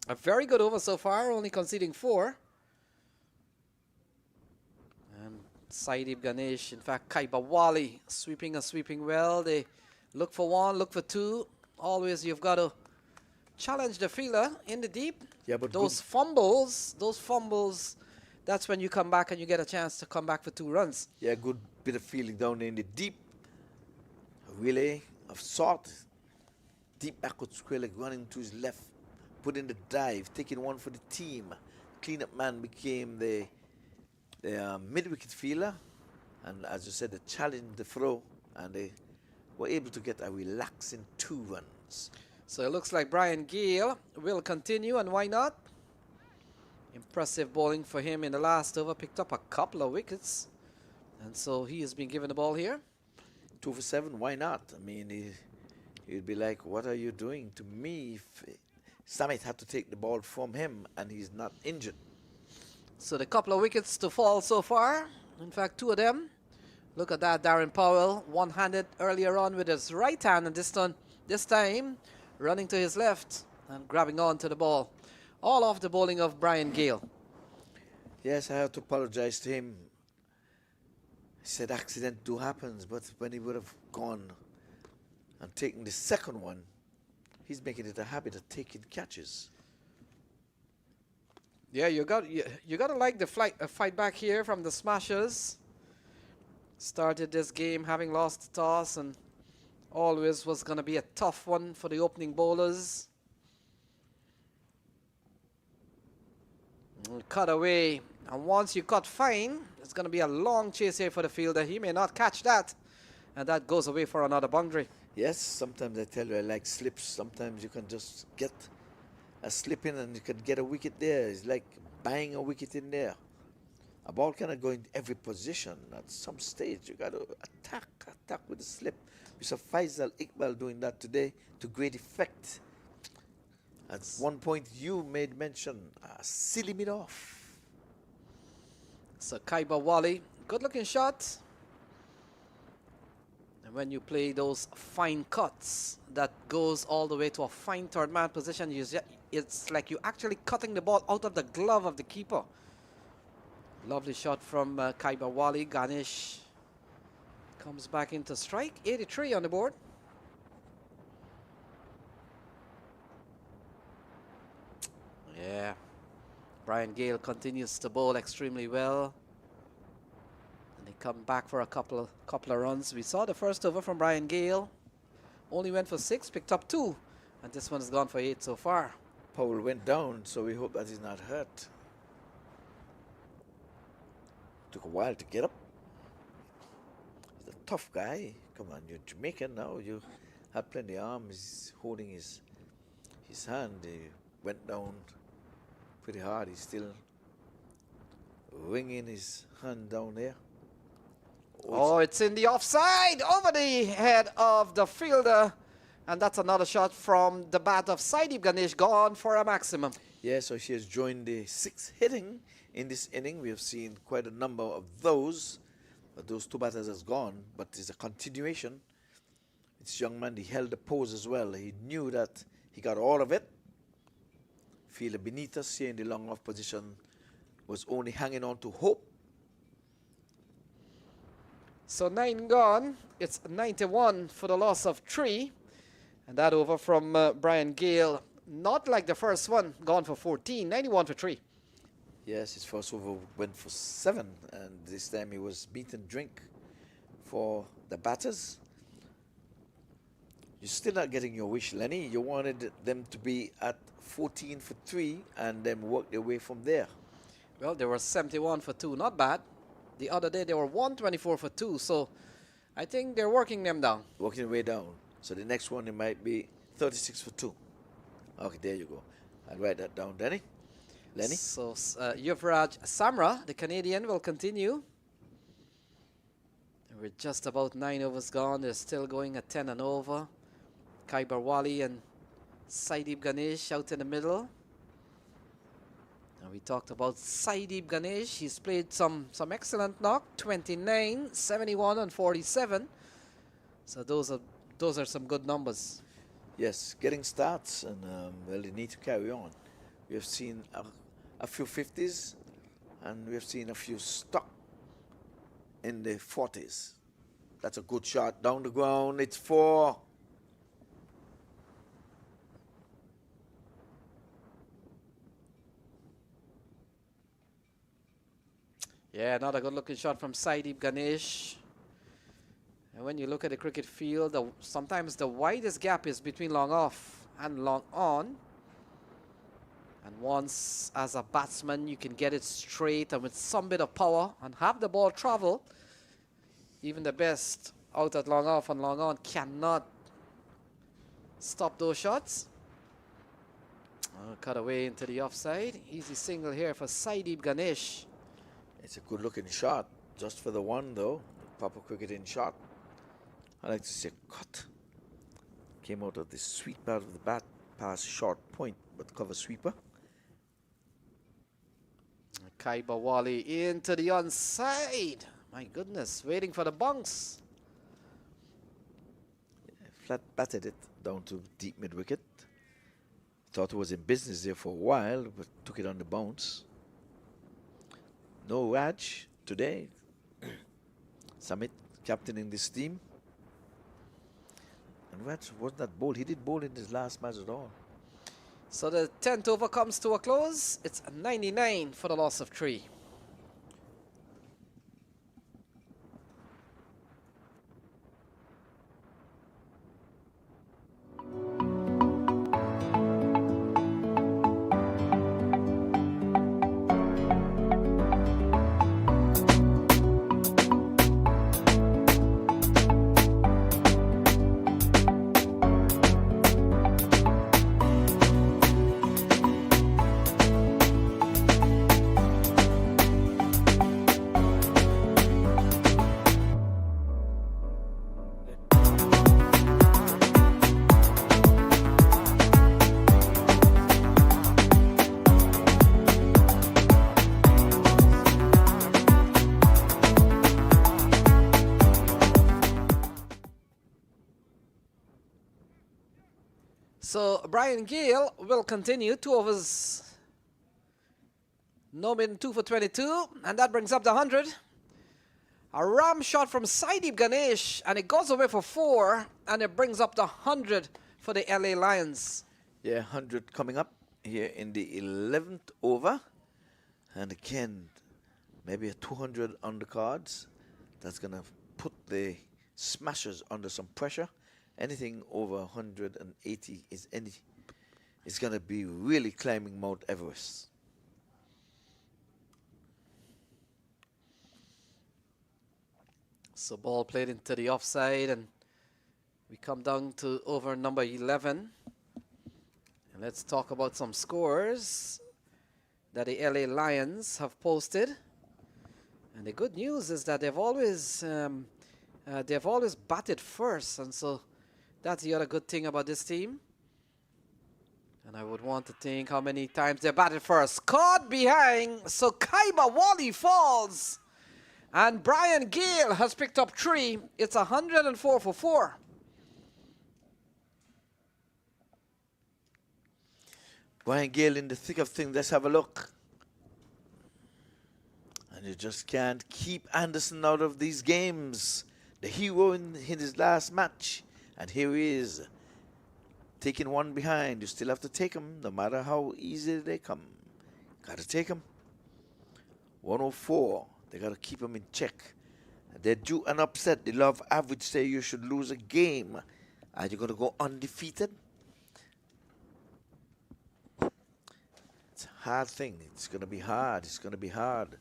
a very good over so far, only conceding 4. And Saidib Ganesh, in fact, Kaiba Wali sweeping well. They look for 1, look for 2. Always you've got to challenge the fielder in the deep. Yeah, but those fumbles, that's when you come back and you get a chance to come back for 2 runs. Yeah, good bit of feeling down in the deep. A relay of sort. Deep backward square leg running to his left. Put in the dive, taking 1 for the team. Cleanup man became the mid-wicket fielder. And as you said, they challenged the throw and they were able to get a relaxing 2 runs. So it looks like Brian Gale will continue, and why not? Impressive bowling for him in the last over, picked up a couple of wickets. And so he has been given the ball here. 2 for 7, why not? I mean, he'd be like, what are you doing to me? If Samit had to take the ball from him and he's not injured. So the couple of wickets to fall so far. In fact, 2 of them. Look at that, Darren Powell, one-handed earlier on with his right hand, and this time running to his left and grabbing on to the ball. All off the bowling of Brian Gale. Yes, I have to apologize to him. He said accident do happens, but when he would have gone and taken the second one, he's making it a habit of taking catches. Yeah, you got to like the fight back here from the Smashers. Started this game having lost the toss, and always was going to be a tough one for the opening bowlers. Cut away, and once you cut fine, it's going to be a long chase here for the fielder. He may not catch that, and that goes away for another boundary. Yes, sometimes I tell you I like slips. Sometimes you can just get a slip in and you can get a wicket there. It's like buying a wicket in there. A ball cannot go in every position. At some stage, you got to attack with a slip. We saw Faisal Iqbal doing that today to great effect. At one point, you made mention, silly mid off. So Kaiba Wally, good looking shot. And when you play those fine cuts, that goes all the way to a fine third man position, it's like you're actually cutting the ball out of the glove of the keeper. Lovely shot from Kaiba Wally. Ganesh comes back into strike. 83 on the board. Yeah, Brian Gale continues to bowl extremely well, and they come back for a couple of runs. We saw the first over from Brian Gale, only went for 6, picked up 2, and this one has gone for 8 so far. Powell went down, so we hope that he's not hurt. Took a while to get up. He's a tough guy. Come on, you're Jamaican now. You have plenty of arms. He's holding his hand. He went down pretty hard. He's still wringing his hand down there. Oh, it's in the offside, over the head of the fielder. And that's another shot from the bat of Saidib Ganesh, gone for a maximum. Yeah, so she has joined the 6th hitting in this inning. We have seen quite a number of those. But those 2 batters has gone, but it's a continuation. This young man, he held the pose as well. He knew that he got all of it. Fielder beneath us here in the long off position was only hanging on to hope. So 9 gone. It's 91 for the loss of 3. And that over from Brian Gale, not like the first one, gone for 14, 91 for 3. Yes, his first over went for 7, and this time he was meat and drink for the batters. You're still not getting your wish, Lenny. You wanted them to be at 14 for 3 and then work their way from there. Well, they were 71 for 2, not bad. The other day they were 124 for 2, so I think they're working them down. Working their way down. So the next one, it might be 36 for 2. Okay, there you go. I'll write that down, Lenny. So Yuvraj Samra, the Canadian, will continue. And we're just about 9 overs gone. They're still going at 10 and over. Kaibar Wali and Saidib Ganesh out in the middle. And we talked about Saidib Ganesh. He's played some excellent knock. 29, 71 and 47. So those are some good numbers. Yes, getting starts, and well, they need to carry on. We have seen a few 50s, and we have seen a few stuck in the 40s. That's a good shot down the ground. It's 4. Yeah, another good looking shot from Saidib Ganesh. And when you look at the cricket field, sometimes the widest gap is between long off and long on. And once, as a batsman, you can get it straight and with some bit of power and have the ball travel, even the best out at long off and long on cannot stop those shots. Cut away into the offside. Easy single here for Saidib Ganesh. It's a good looking shot. Just for the one though. Proper cricketing shot. I like to say cut. Came out of the sweep out of the bat past short point, but cover sweeper. Kaiba Wali into the onside. My goodness, waiting for the bounce. Flat batted it down to deep mid wicket. Thought it was in business there for a while, but took it on the bounce. No Raj today. Samit captaining this team. And Raj wasn't that bold. He did bowl in his last match at all. So the 10th over comes to a close. It's 99 for the loss of 3. So Brian Gale will continue 2 overs. No mid 2 for 22, and that brings up the 100. A ram shot from Saidib Ganesh, and it goes away for 4, and it brings up the 100 for the LA Lions. Yeah, 100 coming up here in the 11th over. And again, maybe a 200 on the cards. That's going to put the Smashers under some pressure. Anything over 180 is going to be really climbing Mount Everest. So ball played into the offside, and we come down to over number 11. And let's talk about some scores that the LA Lions have posted. And the good news is that they've always batted first, and so that's the other good thing about this team. And I would want to think how many times they batted first. Caught behind, so Kaiba Wali falls. And Brian Gale has picked up 3. It's 104 for 4. Brian Gale in the thick of things. Let's have a look. And you just can't keep Anderson out of these games. The hero in his last match. And here he is, taking one behind. You still have to take him, no matter how easy they come. Got to take him. 104. They got to keep him in check. They're due an upset. The love average say you should lose a game. Are you going to go undefeated? It's a hard thing. It's going to be hard. It's going to be hard.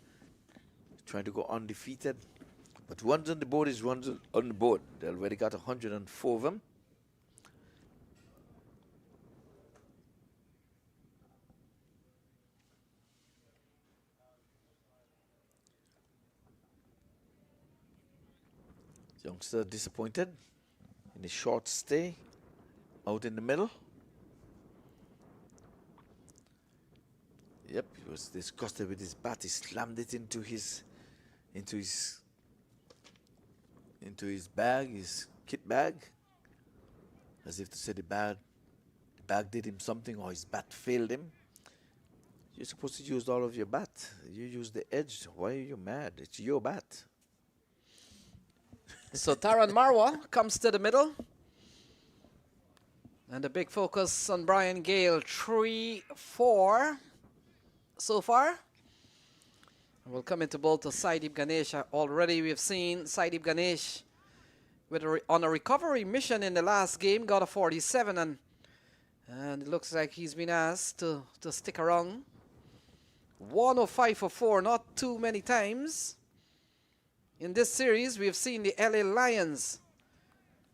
Trying to go undefeated. But runs on the board is runs on the board. They already got 104 of them. Youngster disappointed in his short stay out in the middle. Yep, he was disgusted with his bat. He slammed it into his bag, his kit bag, as if to say the bag did him something or his bat failed him. You're supposed to use all of your bat. You use the edge. Why are you mad? It's your bat. So Taran Marwa comes to the middle. And the big focus on Brian Gale, 3-4 so far. We'll come into bowl to Saidib Ganesh. Already we've seen Saidib Ganesh with on a recovery mission in the last game, got a 47, and it looks like he's been asked to stick around. 105 for 4, not too many times. In this series, we've seen the LA Lions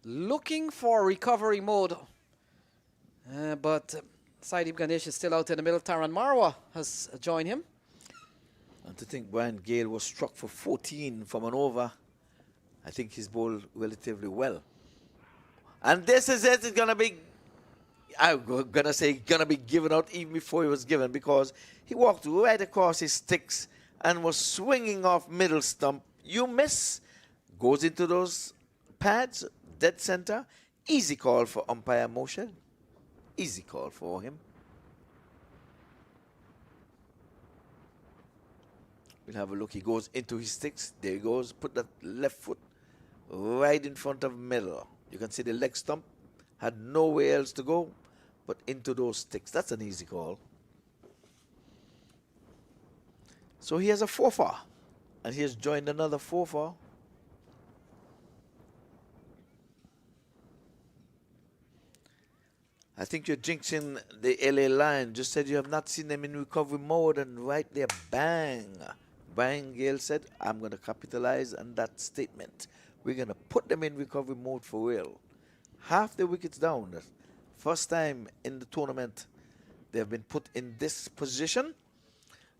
looking for recovery mode. But Saeed Ganesh is still out in the middle. Taran Marwa has joined him. And to think Brian Gale was struck for 14 from an over, I think he's bowled relatively well. And this is it. It's going to be, I'm going to say, going to be given out even before he was given, because he walked right across his sticks and was swinging off middle stump. You miss, goes into those pads, dead center. Easy call for umpire motion. Easy call for him. We'll have a look. He goes into his sticks. There he goes. Put that left foot right in front of middle. You can see the leg stump. Had nowhere else to go but into those sticks. That's an easy call. So he has a 4-4. And he has joined another 4-4. I think you're jinxing the LA Lions. Just said you have not seen them in recovery mode, and right there, bang. Brian Gale said, I'm going to capitalize on that statement. We're going to put them in recovery mode for real. Half the wickets down. First time in the tournament they have been put in this position.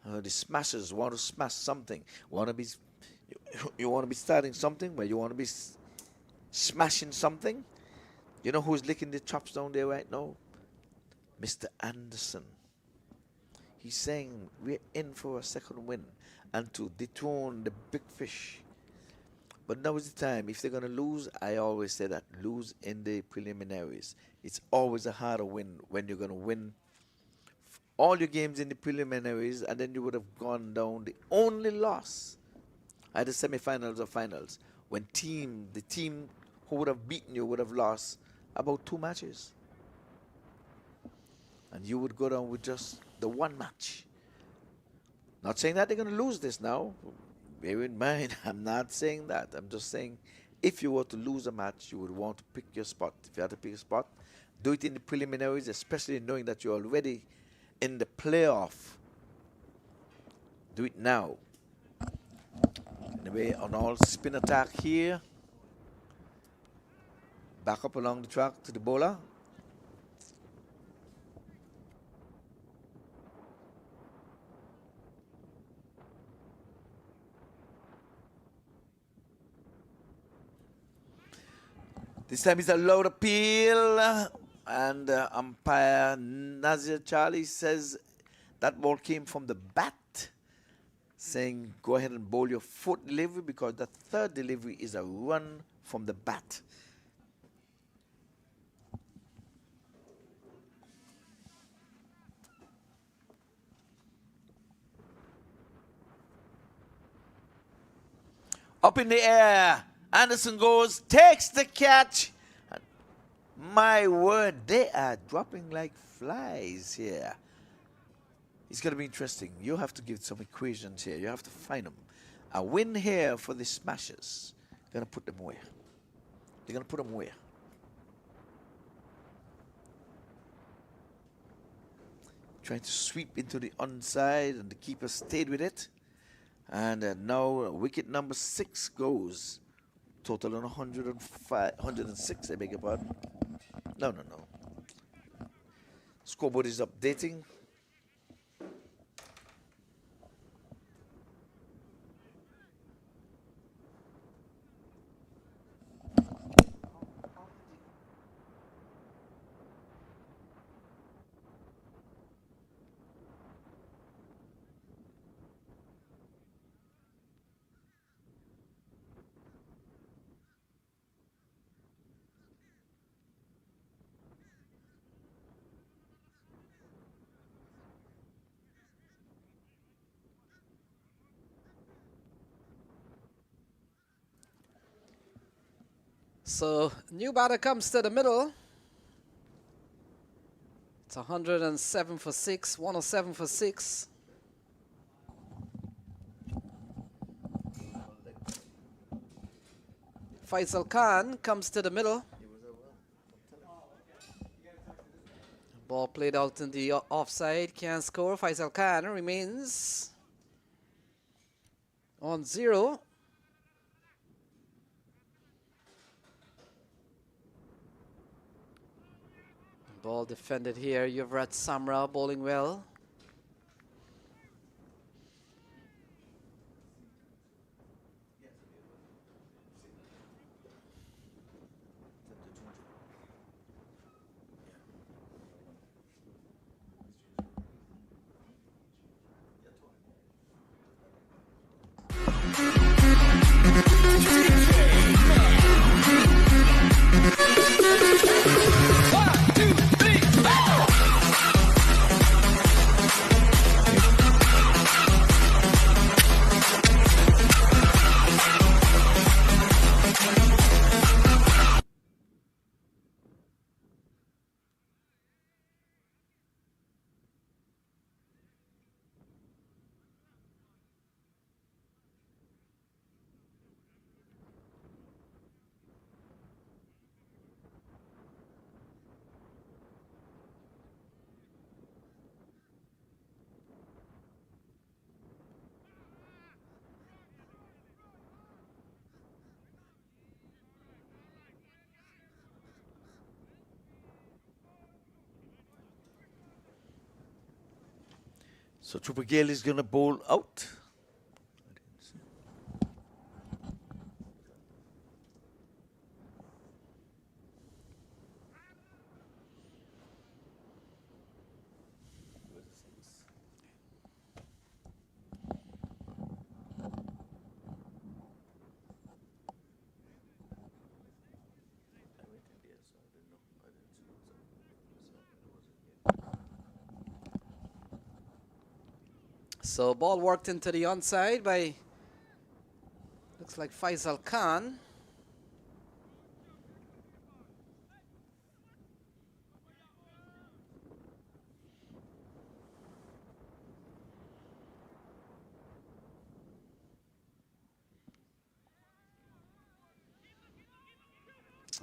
The smashers want to smash something. You want to be starting something where you want to be smashing something. You know who's licking the chops down there right now? Mr. Anderson. He's saying we're in for a second win and to dethrone the big fish. But now is the time. If they're going to lose, I always say that, lose in the preliminaries. It's always a harder win when you're going to win all your games in the preliminaries, and then you would have gone down. The only loss at the semifinals or finals when the team who would have beaten you would have lost about 2 matches. And you would go down with just the 1 match. Not saying that they're going to lose this now. Bear in mind, I'm not saying that. I'm just saying if you were to lose a match, you would want to pick your spot. If you had to pick a spot, do it in the preliminaries, especially knowing that you're already in the playoff. Do it now. Anyway, on all spin attack here. Back up along the track to the bowler. This time it's a loud appeal, and umpire Nazir Charlie says that ball came from the bat, saying go ahead and bowl your 4th delivery because the 3rd delivery is a run from the bat. Up in the air. Anderson goes, takes the catch. My word, they are dropping like flies here. It's going to be interesting. You have to give some equations here. You have to find them. A win here for the Smashers. Going to put them where? They're going to put them where? Trying to sweep into the onside, and the keeper stayed with it. And now wicket number 6 goes. Total on 106, I beg your pardon. No. Scoreboard is updating. So, new batter comes to the middle. It's 107 for 6, 107 for 6. Faisal Khan comes to the middle. Ball played out in the offside, can't score. Faisal Khan remains on 0. Ball defended here. Yuvrat Samra bowling well. So Trooper Gale is going to bowl out. So ball worked into the onside by, looks like Faisal Khan.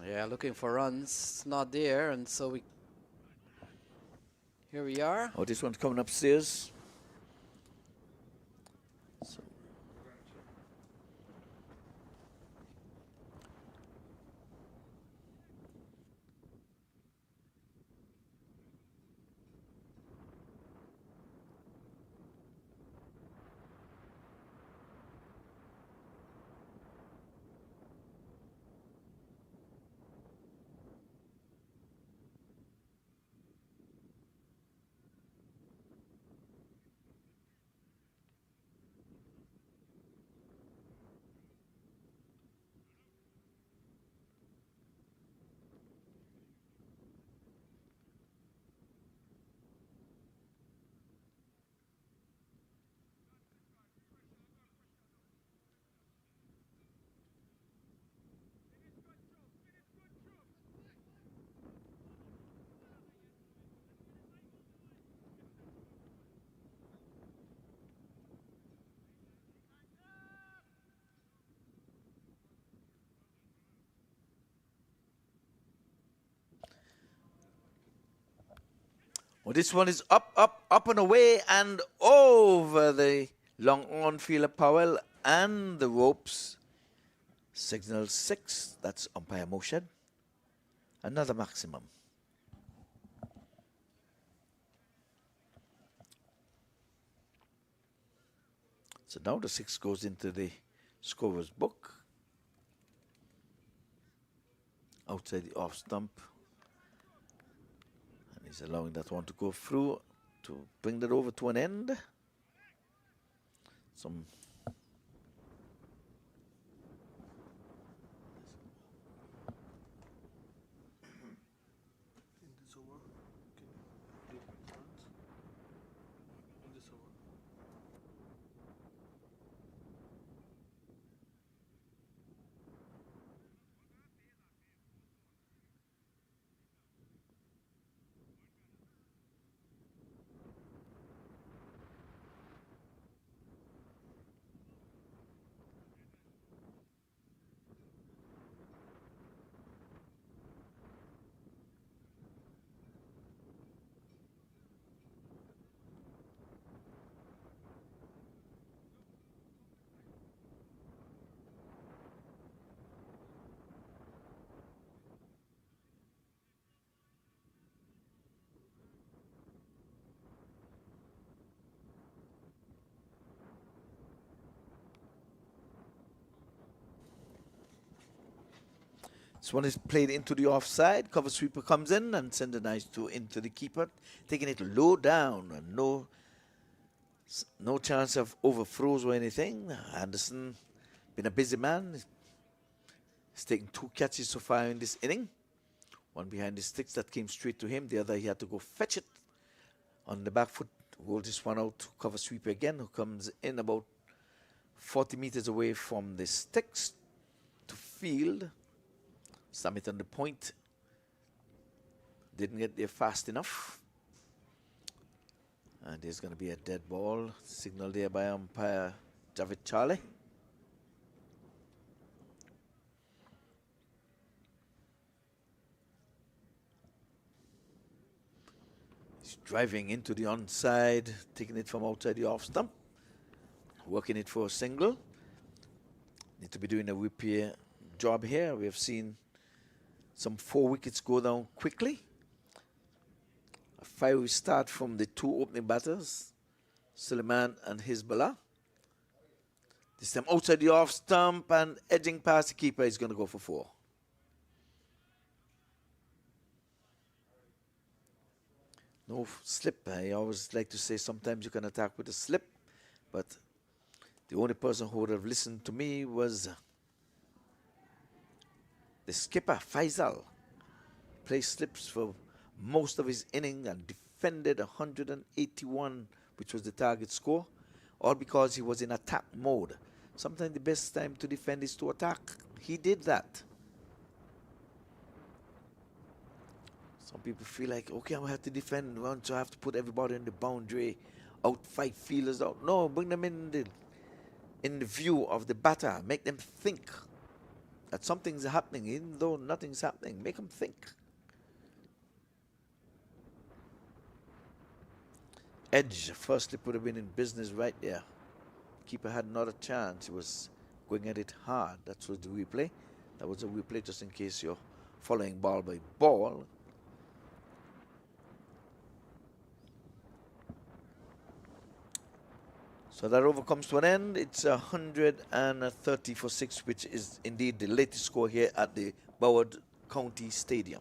Yeah, looking for runs, not there, and so here we are. Oh, this one's coming upstairs. So well, this one is up, up, up and away and over the long on fielder Powell and the ropes. Signal 6, that's umpire motion. Another maximum. So now the 6 goes into the scorer's book. Outside the off stump. And he's allowing that one to go through to bring that over to an end. Some This one is played into the offside. Cover sweeper comes in and sends a nice two into the keeper, taking it low down. And no chance of overthrows or anything. Anderson, been a busy man. He's taken 2 catches so far in this inning. One behind the sticks that came straight to him. The other, he had to go fetch it on the back foot. Roll this one out to cover sweeper again, who comes in about 40 meters away from the sticks to field. Summit on the point. Didn't get there fast enough. And there's going to be a dead ball. Signal there by umpire Javid Charlie. He's driving into the onside, taking it from outside the off stump, working it for a single. Need to be doing a repair job here. We have seen some 4 wickets go down quickly. A fiery start from the 2 opening batters, Suleiman and Hezbollah. This time outside the off stump and edging past the keeper is going to go for 4. No slip. I always like to say sometimes you can attack with a slip, but the only person who would have listened to me was the skipper, Faisal. Played slips for most of his inning and defended 181, which was the target score, all because he was in attack mode. Sometimes the best time to defend is to attack. He did that. Some people feel like, okay, I'm going to have to defend once, I have to put everybody in the boundary, out 5 fielders out. No, bring them in the view of the batter. Make them think that something's happening, even though nothing's happening. Make them think. Edge, firstly, put him in business right there. Keeper had not a chance. He was going at it hard. That was the replay. That was a replay just in case you're following ball by ball. So that over comes to an end. It's 130 for 6, which is indeed the latest score here at the Broward County Stadium.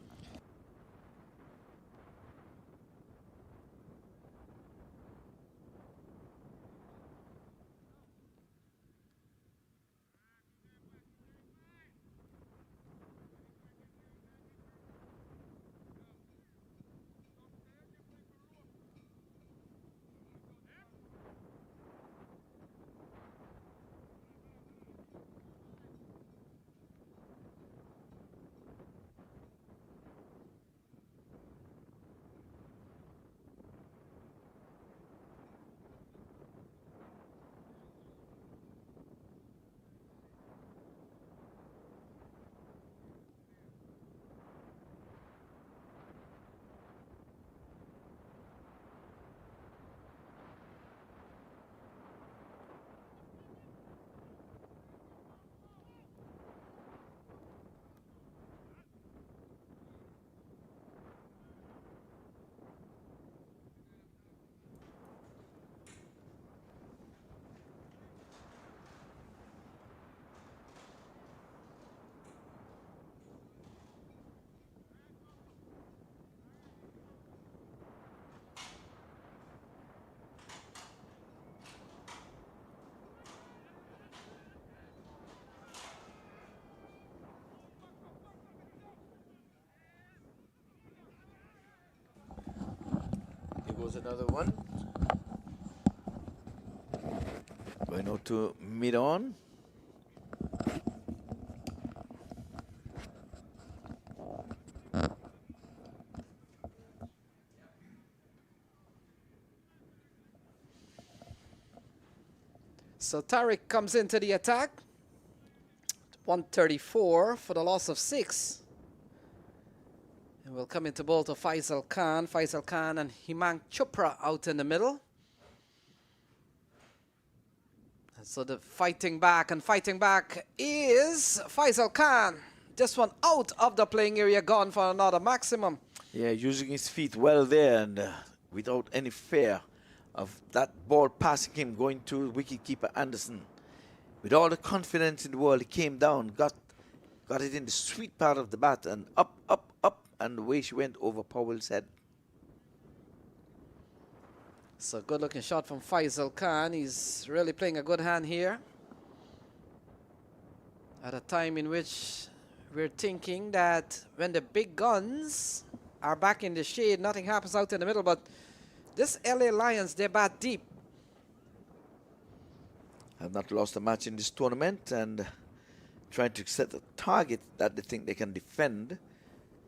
Goes another one. Going out to mid-on. So Tariq comes into the attack. 134 for the loss of 6. And we'll come into bowl to Faisal Khan and Himang Chopra out in the middle. And so the fighting back is Faisal Khan. This one out of the playing area, gone for another maximum. Yeah, using his feet well there and without any fear of that ball passing him, going to wicketkeeper Anderson. With all the confidence in the world, he came down, got got it in the sweet part of the bat and up, up, up, and the way she went over Powell's head. So good looking shot from Faisal Khan. He's really playing a good hand here. At a time in which we're thinking that when the big guns are back in the shade, nothing happens out in the middle, but this LA Lions, they bat deep. Have not lost a match in this tournament and trying to set a target that they think they can defend.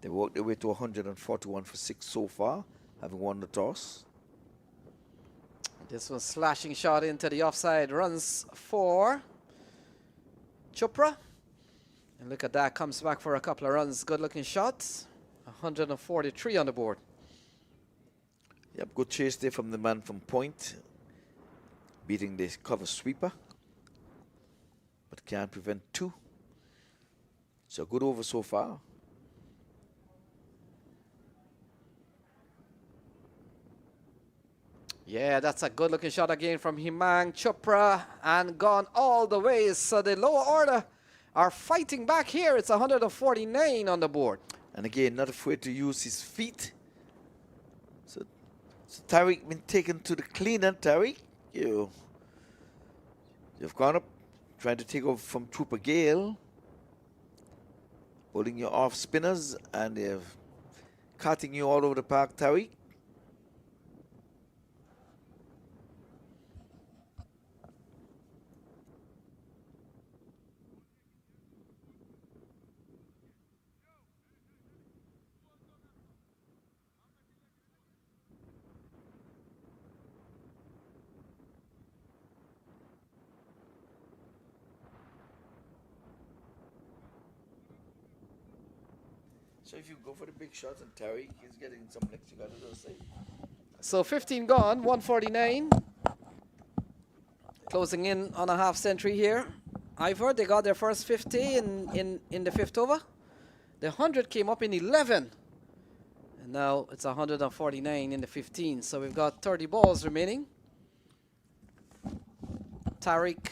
They worked their way to 141 for 6 so far, having won the toss. This was slashing shot into the offside, runs for Chopra. And look at that, comes back for a couple of runs. Good looking shots. 143 on the board. Yep, good chase there from the man from point, beating the cover sweeper, but can't prevent 2. So good over so far. Yeah, that's a good looking shot again from Himang Chopra and gone all the way. So the lower order are fighting back here. It's 149 on the board. And again, not afraid to use his feet. So Tariq been taken to the cleaner. Tariq, you've gone up, trying to take over from Trooper Gale, bowling your off spinners, and they're cutting you all over the park, Tariq. So if you go for the big shots and Tariq is getting some licks, you got to do the same. So 15 gone, 149. Closing in on a half century here. Ivor, they got their first 50 in the 5th over. The 100 came up in 11. And now it's 149 in the 15. So we've got 30 balls remaining. Tariq,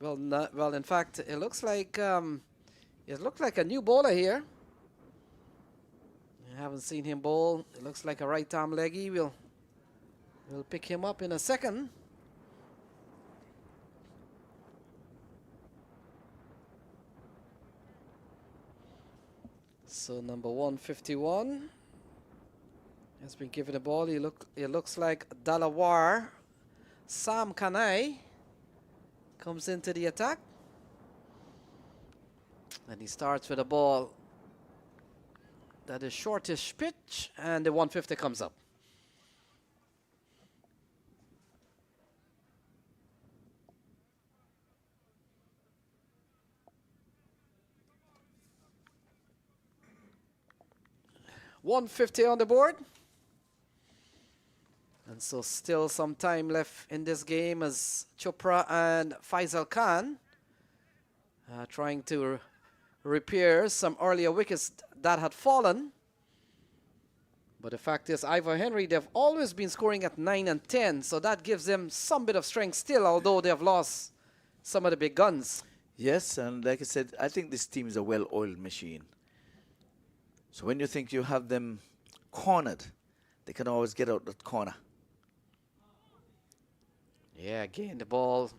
well, in fact, it looks like a new bowler here. I haven't seen him bowl. It looks like a right arm leggy. We'll pick him up in a second. So number 151 has been given the ball. It looks like Dalawar Sam Kanai comes into the attack. And he starts with a ball that is shortish pitch, and the 150 comes up. $150 on the board. And so still some time left in this game as Chopra and Faisal Khan trying to repair some earlier wickets that had fallen. But the fact is, Ivor Henry, they've always been scoring at 9 and 10, so that gives them some bit of strength still, although they have lost some of the big guns. Yes, and like I said, I think this team is a well-oiled machine. So when you think you have them cornered, they can always get out that corner. Yeah, again, the ball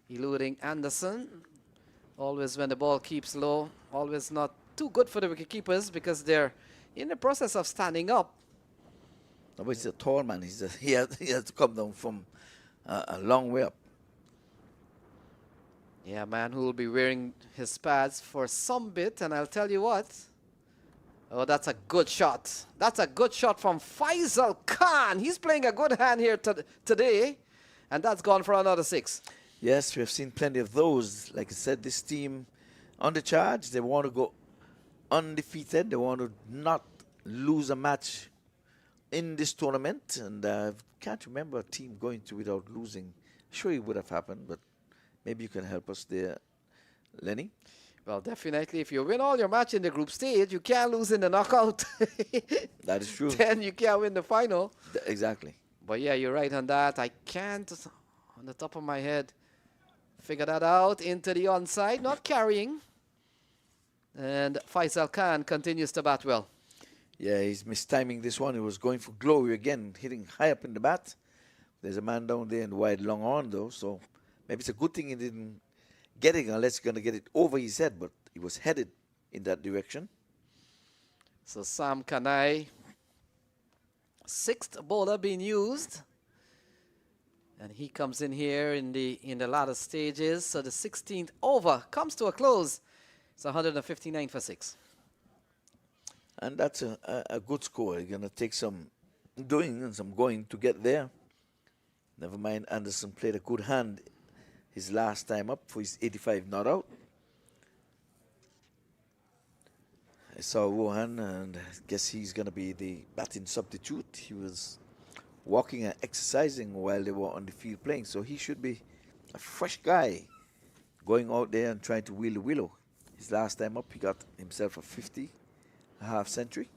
eluding Anderson. Always when the ball keeps low, always not too good for the wicket keepers because they're in the process of standing up. No, but he's a tall man. He has to come down from a long way up. Yeah, man who will be wearing his pads for some bit, and I'll tell you what. Oh, that's a good shot. That's a good shot from Faisal Khan. He's playing a good hand here today, and that's gone for another 6. Yes, we have seen plenty of those. Like I said, this team on the charge, they want to go undefeated. They want to not lose a match in this tournament. And I can't remember a team going to without losing. Sure it would have happened, but maybe you can help us there, Lenny. Well, definitely, if you win all your match in the group stage, you can't lose in the knockout. That is true. Then you can't win the final. Exactly. But yeah, you're right on that. I can't, on the top of my head, figure that out. Into the onside, not carrying. And Faisal Khan continues to bat well. Yeah, he's mistiming this one. He was going for glory again, hitting high up in the bat. There's a man down there in the wide long on, though, so maybe it's a good thing he didn't get it unless he's going to get it over his head, but he was headed in that direction. So Sam Kanai, sixth bowler being used. And he comes in here in the latter stages. So the 16th over comes to a close. It's 159 for 6. And that's a good score. You're going to take some doing and some going to get there. Never mind, Anderson played a good hand his last time up for his 85 not out. I saw Rohan, and I guess he's going to be the batting substitute. He was walking and exercising while they were on the field playing, so he should be a fresh guy going out there and trying to wheel the willow. His last time up, he got himself a 50, a half century.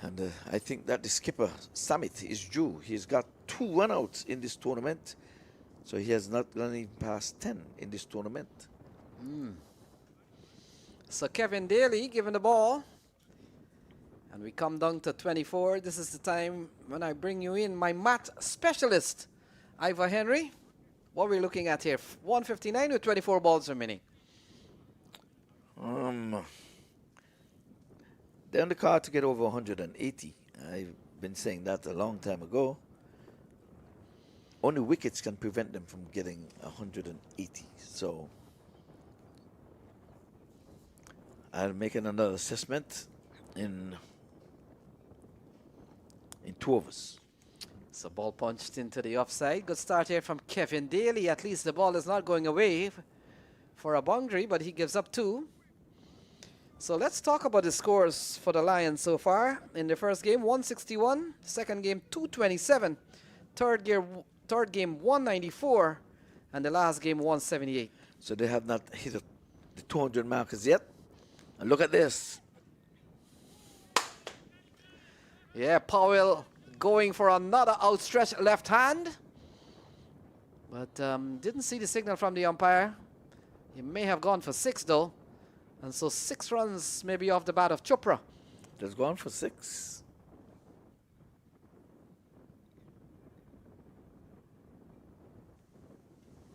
And I think that the skipper, Samit, is due. He's got 2 runouts in this tournament, so he has not gone in past 10 in this tournament. So Kevin Daly given the ball. And we come down to 24. This is the time when I bring you in my math specialist, Ivor Henry. What are we looking at here? 159 with 24 balls remaining. They're on the card to get over 180. I've been saying that a long time ago. Only wickets can prevent them from getting 180. So I'll make another assessment in 2 overs. So ball punched into the offside. Good start here from Kevin Daly. At least the ball is not going away for a boundary, but he gives up 2. So let's talk about the scores for the Lions so far. In the first game, 161. Second game, 227. Third game, 194. And the last game, 178. So they have not hit the 200 markers yet. And look at this. Yeah, Powell going for another outstretched left hand. But didn't see the signal from the umpire. He may have gone for 6 though. And so 6 runs maybe off the bat of Chopra. Just gone for 6.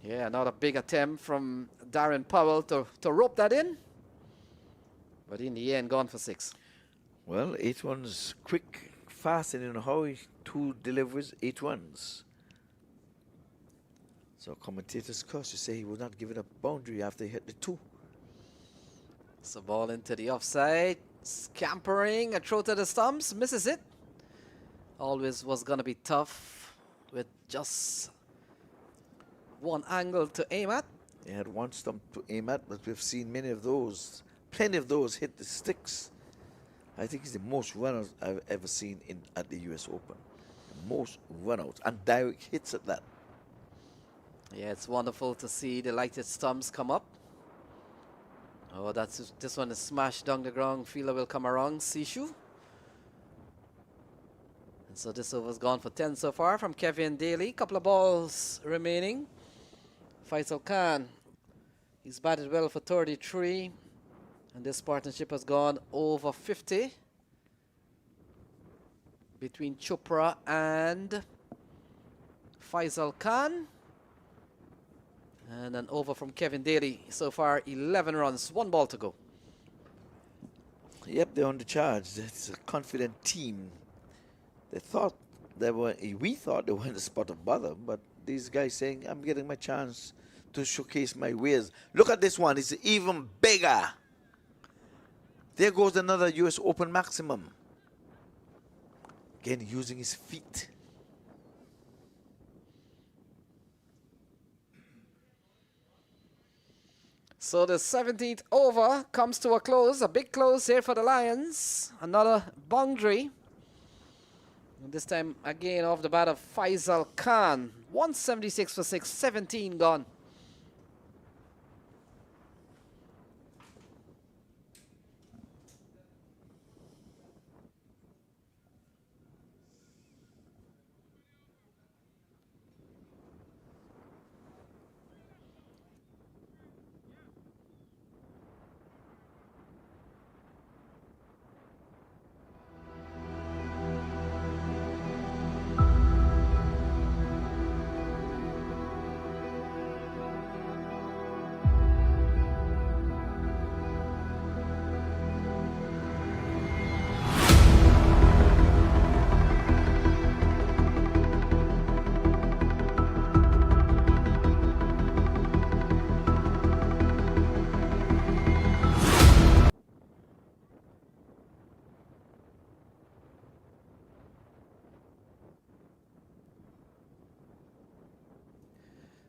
Yeah, another big attempt from Darren Powell to rope that in. But in the end, gone for 6. Well, 8 runs quick, fast, and in a hurry. 2 deliveries, 8 runs. So commentators curse to say he would not give it a boundary after he hit the 2. So ball into the offside. Scampering, a throw to the stumps, misses it. Always was going to be tough with just one angle to aim at. He had 1 stump to aim at, but we've seen many of those, plenty of those hit the sticks. I think he's the most runners I've ever seen at the US Open. Most runouts and direct hits at that. Yeah, it's wonderful to see the lighted stumps come up. Oh, this one is smashed down the ground. Fielder will come around. Sishu. And so this over's gone for 10 so far from Kevin Daly. Couple of balls remaining. Faisal Khan, he's batted well for 33. And this partnership has gone over 50 between Chopra and Faisal Khan. And an over from Kevin Daly. So far, 11 runs, 1 ball to go. Yep, they're on the charge. It's a confident team. We thought they were in the spot of bother, but these guys saying, I'm getting my chance to showcase my wares. Look at this one. It's even bigger. There goes another US Open maximum. Again, using his feet. So the 17th over comes to a close. A big close here for the Lions. Another boundary. And this time again off the bat of Faisal Khan. 176 for 6, 17 gone.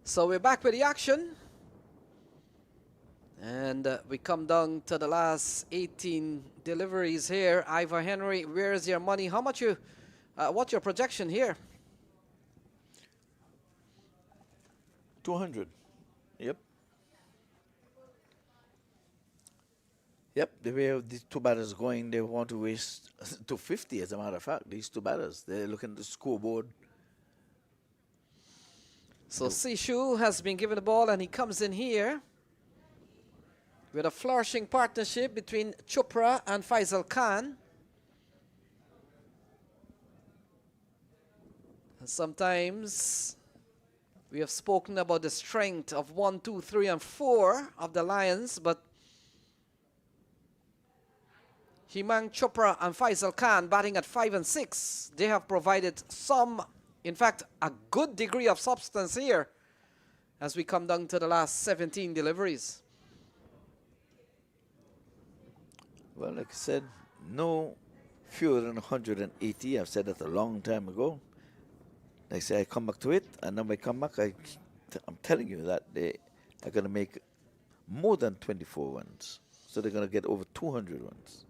So we're back with the action. And we come down to the last 18 deliveries here. Ivor Henry, where's your money? How much you, what's your projection here? 200. Yep. Yep, the way these two batters going, they want to waste 250 as a matter of fact. These two batters, they're looking at the scoreboard. So Sishu has been given the ball and he comes in here with a flourishing partnership between Chopra and Faisal Khan. And sometimes we have spoken about the strength of 1, 2, 3, and 4 of the Lions, but Himang Chopra and Faisal Khan batting at 5 and 6. They have provided some, in fact, a good degree of substance here as we come down to the last 17 deliveries. Well, like I said, no fewer than 180. I've said that a long time ago. Like I say, I come back to it, and then when I come back, I'm telling you that they are going to make more than 24 runs. So they're going to get over 200 runs.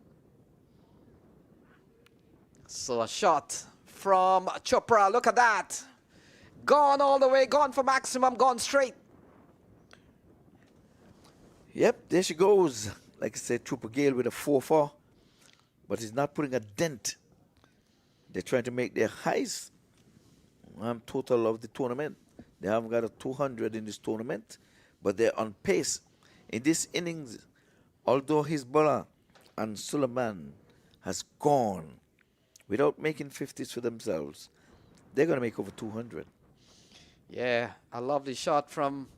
So a shot from Chopra, look at that. Gone all the way, gone for maximum, gone straight. Yep, there she goes. Like I said, Trooper Gale with a 4-4, but he's not putting a dent. They're trying to make their highest total of the tournament. They haven't got a 200 in this tournament, but they're on pace. In this innings, although Hezbollah and Suleiman has gone without making 50s for themselves, they're going to make over 200. Yeah, a lovely shot from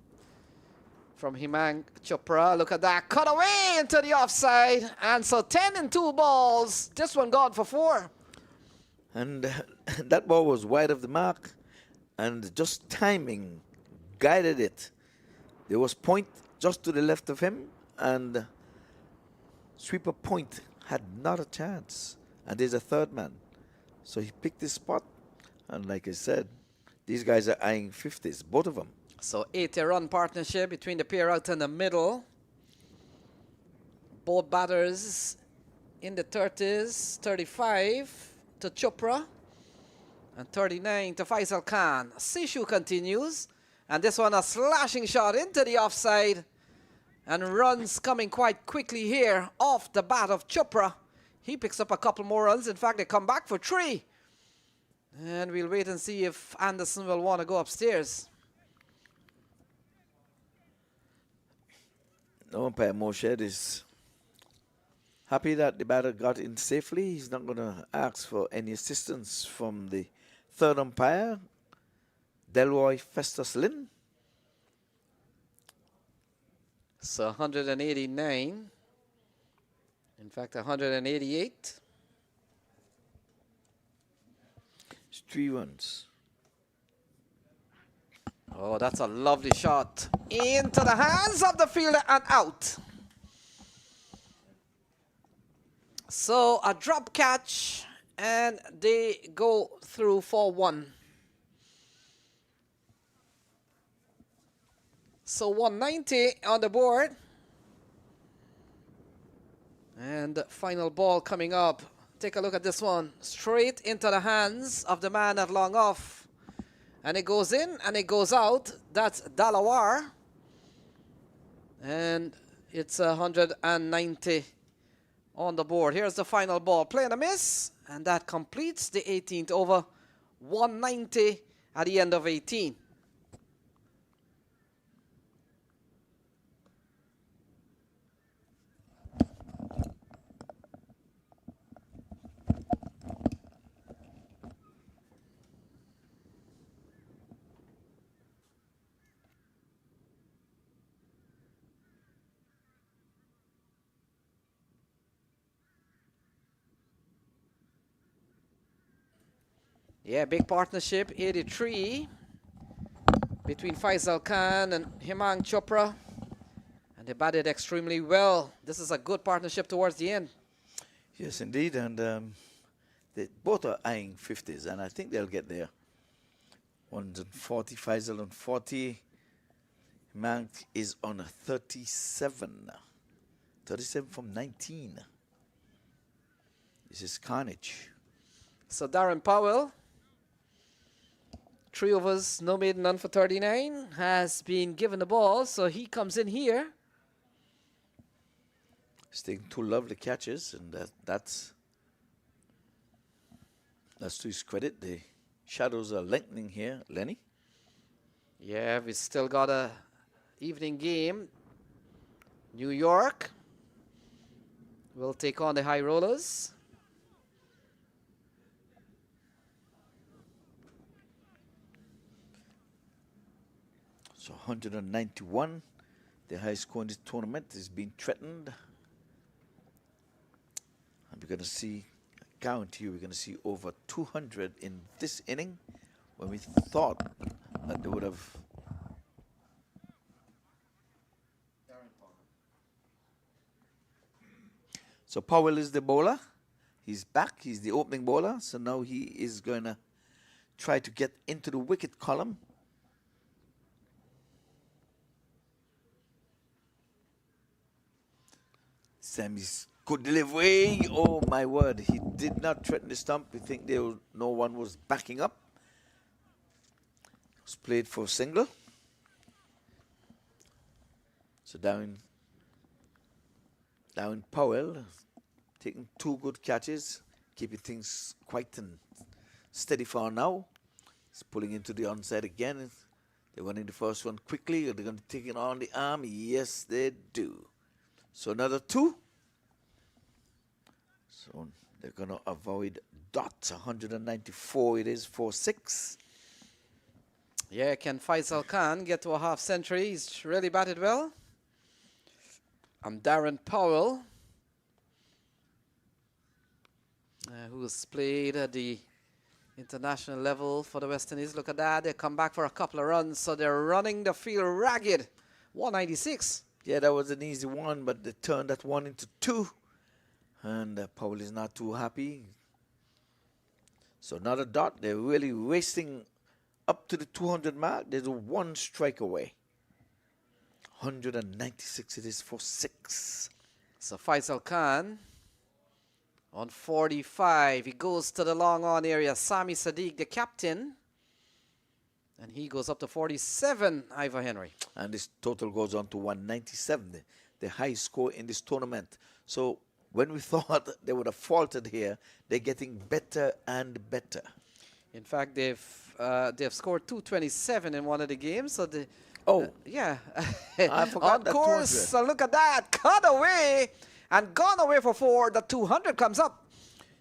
Himang Chopra. Look at that. Cut away into the offside. And so 10 and 2 balls. This one gone for 4. And that ball was wide of the mark. And just timing guided it. There was Point just to the left of him. And sweeper Point had not a chance. And there's a third man. So he picked his spot. And like I said, these guys are eyeing 50s, both of them. So 80-run partnership between the pair out in the middle. Both batters in the 30s, 35 to Chopra and 39 to Faisal Khan. Sishu continues, and this one a slashing shot into the offside, and runs coming quite quickly here off the bat of Chopra. He picks up a couple more runs. In fact, they come back for 3. And we'll wait and see if Anderson will want to go upstairs. No umpire Moshed is happy that the batter got in safely. He's not going to ask for any assistance from the third umpire, Delroy Festus Lynn. So 189. In fact, 188. It's 3 runs. Oh, that's a lovely shot. Into the hands of the fielder and out. So a drop catch, and they go through for 1. So 190 on the board. And the final ball coming up. Take a look at this one. Straight into the hands of the man at long off. And it goes in and it goes out. That's Dalawar. And it's 190 on the board. Here's the final ball. Play and a miss. And that completes the 18th over. 190 at the end of 18. Yeah, big partnership, 83, between Faisal Khan and Himang Chopra. And they batted extremely well. This is a good partnership towards the end. Yes, indeed. And they both are eyeing 50s, and I think they'll get there. 140, Faisal on 40, Himang is on a 37. 37 from 19. This is carnage. So Darren Powell, 3 overs, no maiden, none for 39, has been given the ball, so he comes in here. He's taking 2 lovely catches, and that's to his credit. The shadows are lengthening here, Lenny. Yeah, we still got a evening game. New York will take on the High Rollers. So 191, the highest score in this tournament, is being threatened. And we're going to see, I guarantee you, we're going to see over 200 in this inning, when we thought that they would have. So Powell is the bowler. He's back. He's the opening bowler. So now he is going to try to get into the wicket column. Sammy's good delivery. Oh my word. He did not threaten the stump. We think no one was backing up. It was played for a single. So Darren Powell taking 2 good catches, keeping things quite and steady for now. He's pulling into the onside again. They're winning the first one quickly. Are they going to take it on the arm? Yes, they do. So another 2. So they're going to avoid dot. 194 it is for 6. Yeah, can Faisal Khan get to a half century? He's really batted well. And Darren Powell, who's played at the international level for the West Indies. Look at that. They come back for a couple of runs, so they're running the field ragged. 196. Yeah, that was an easy one, but they turned that one into 2. And Powell is not too happy. So another dot. They're really racing up to the 200 mark. There's 1 strike away. 196 it is for 6. So Faisal Khan on 45. He goes to the long on area. Sami Sadiq, the captain. And he goes up to 47, Ivor Henry. And this total goes on to 197, the highest score in this tournament. So when we thought they would have faltered here, they're getting better and better. In fact, they've scored 227 in one of the games. So the yeah, I forgot on that course. 200. Look at that, cut away and gone away for 4. The 200 comes up.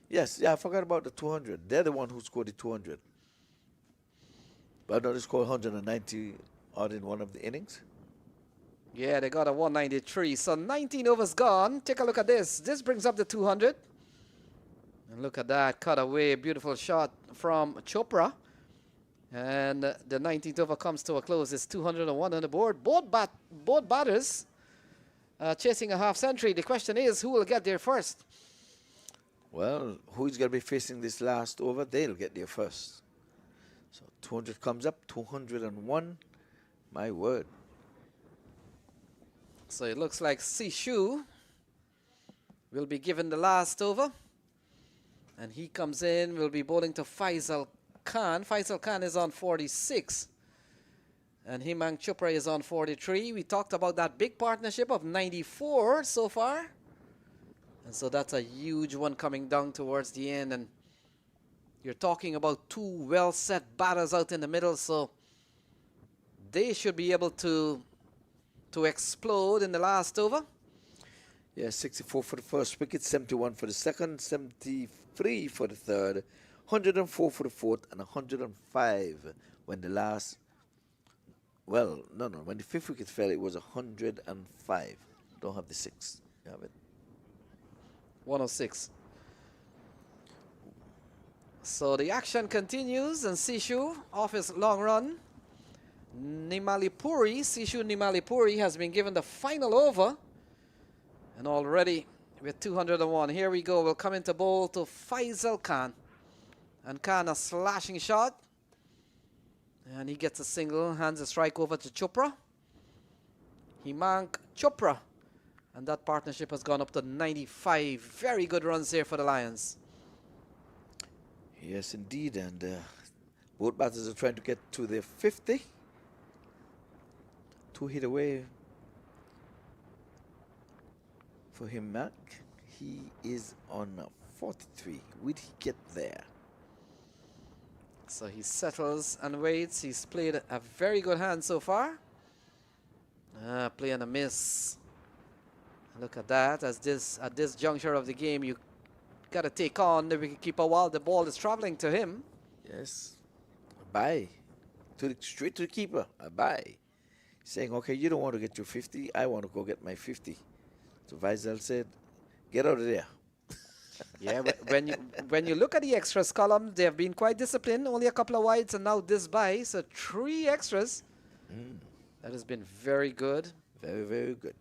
Yes, yeah, I forgot about the 200. They're the one who scored the 200. But I know they scored 190 odd in one of the innings. Yeah, they got a 193. So 19 overs gone. Take a look at this. This brings up the 200. And look at that, cut away, beautiful shot from Chopra. And the 19th over comes to a close. It's 201 on the board. Both batters chasing a half century. The question is, who will get there first? Well, who's going to be facing this last over? They'll get there first. So 200 comes up, 201. My word. So it looks like Sishu will be given the last over. And he comes in, will be bowling to Faisal Khan. Faisal Khan is on 46. And Himang Chopra is on 43. We talked about that big partnership of 94 so far. And so that's a huge one coming down towards the end. And you're talking about 2 well-set batters out in the middle. So they should be able to explode in the last over. Yeah, 64 for the first wicket, 71 for the second, 73 for the third, 104 for the fourth, and 105 when the last, when the 5th wicket fell, it was 105. Don't have the 6. You have it. 106. So the action continues, and Sishu off his long run. Sishu Nimalipuri has been given the final over. And already with 201, here we go. We'll come into bowl to Faisal Khan. And Khan a slashing shot. And he gets a single, hands a strike over to Chopra. Himank Chopra. And that partnership has gone up to 95. Very good runs here for the Lions. Yes, indeed. And both batters are trying to get to their 50. 2 hit away for him, Mac. He is on 43. Would he get there? So he settles and waits. He's played a very good hand so far. Play and a miss. Look at that. At this juncture of the game, you got to take on the wicketkeeper while the ball is traveling to him. Yes. A bye. Straight to the keeper. A bye. Saying, okay, you don't want to get your 50. I want to go get my 50. So Faisal said, get out of there. Yeah, when you look at the extras column, they have been quite disciplined. Only a couple of wides and now this bye. So 3 extras. That has been very good. Very, very good.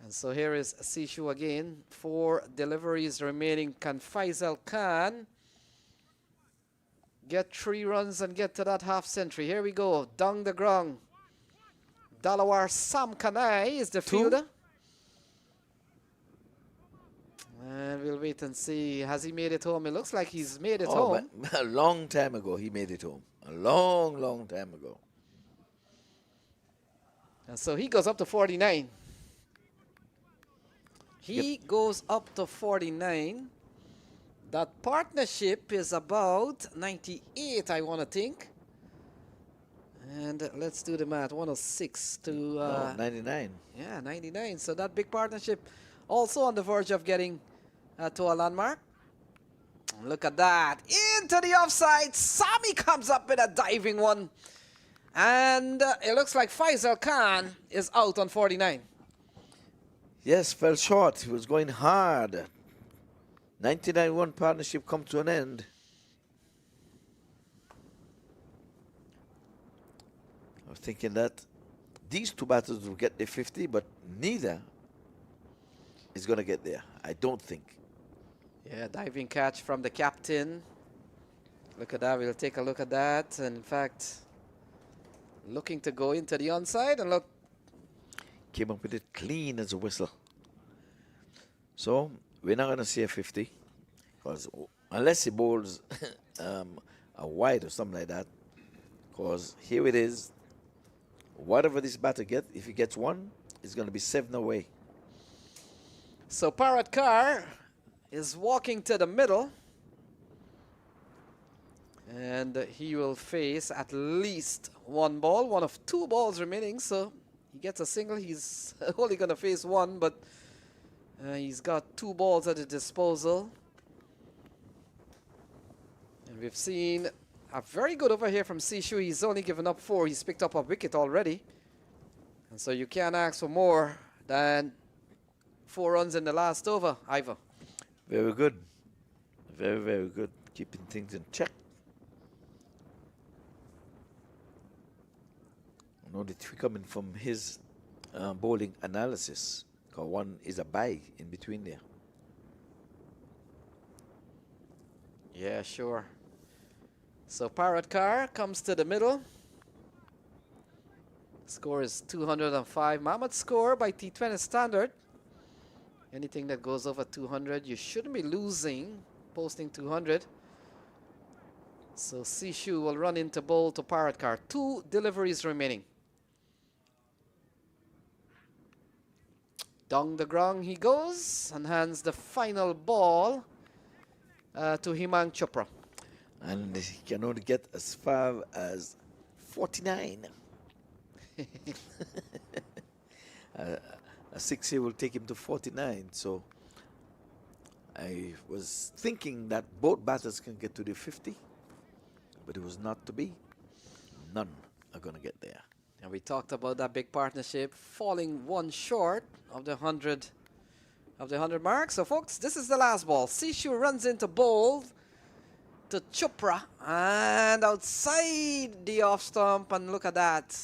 And so here is Sishu again. 4 deliveries remaining. Can Faisal Khan get 3 runs and get to that half century? Here we go. Down the ground. Dalawar Sam Kanai is the fielder. And we'll wait and see. Has he made it home? It looks like he's made it home. A long time ago, he made it home. A long, long time ago. And so he goes up to 49. He goes up to 49. That partnership is about 98, I want to think. And let's do the math. 106 to... 99. Yeah, 99. So that big partnership also on the verge of getting to a landmark. Look at that. Into the offside. Sami comes up with a diving one. And it looks like Faisal Khan is out on 49. Yes, fell short. He was going hard. 99-1 partnership come to an end. I was thinking that these 2 batters will get their 50, but neither is going to get there. I don't think. Yeah, diving catch from the captain. Look at that. We'll take a look at that. And in fact, looking to go into the onside and look. Came up with it clean as a whistle. So we're not going to see a 50. Because unless he bowls a wide or something like that. Because here it is. Whatever this batter gets, if he gets 1, it's going to be 7 away. So Parrot Carr is walking to the middle. And he will face at least 1 ball, 1 of 2 balls remaining. So he gets a single. He's only going to face 1, but he's got 2 balls at his disposal. And we've seen a very good over here from Sishu. He's only given up 4. He's picked up a wicket already. And so you can't ask for more than 4 runs in the last over, Ivor. Very good. Very, very good. Keeping things in check. I know the 3 coming from his bowling analysis. Because 1 is a bye in between there. Yeah, sure. So Parrot Carr comes to the middle. Score is 205. Mammoth score by T20 standard. Anything that goes over 200, you shouldn't be losing, posting 200. So Sishu will run into bowl to Parrot Carr. 2 deliveries remaining. Down the ground he goes and hands the final ball to Himank Chopra. And he can only get as far as 49. A 60 will take him to 49. So I was thinking that both batters can get to the 50, but it was not to be. None are going to get there. And we talked about that big partnership falling 1 short of the 100 mark. So folks, this is the last ball. Sishu runs into bowl to Chopra and outside the off stump, and look at that.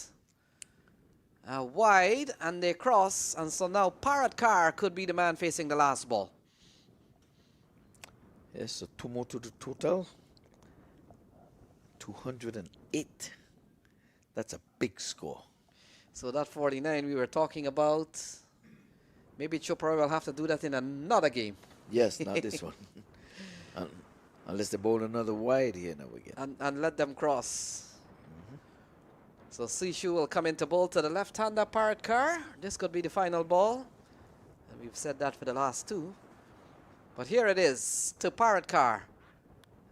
Wide, and they cross, and so now Parrot Carr could be the man facing the last ball. Yes, so 2 more to the total. 208. That's a big score. So that 49 we were talking about, maybe Chopra will have to do that in another game. Yes, not this one. Unless they bowl another wide here now again. And let them cross. So Sishu will come into bowl to the left-hander Parrot Car. This could be the final ball. And we've said that for the last two. But here it is to Parrot Car.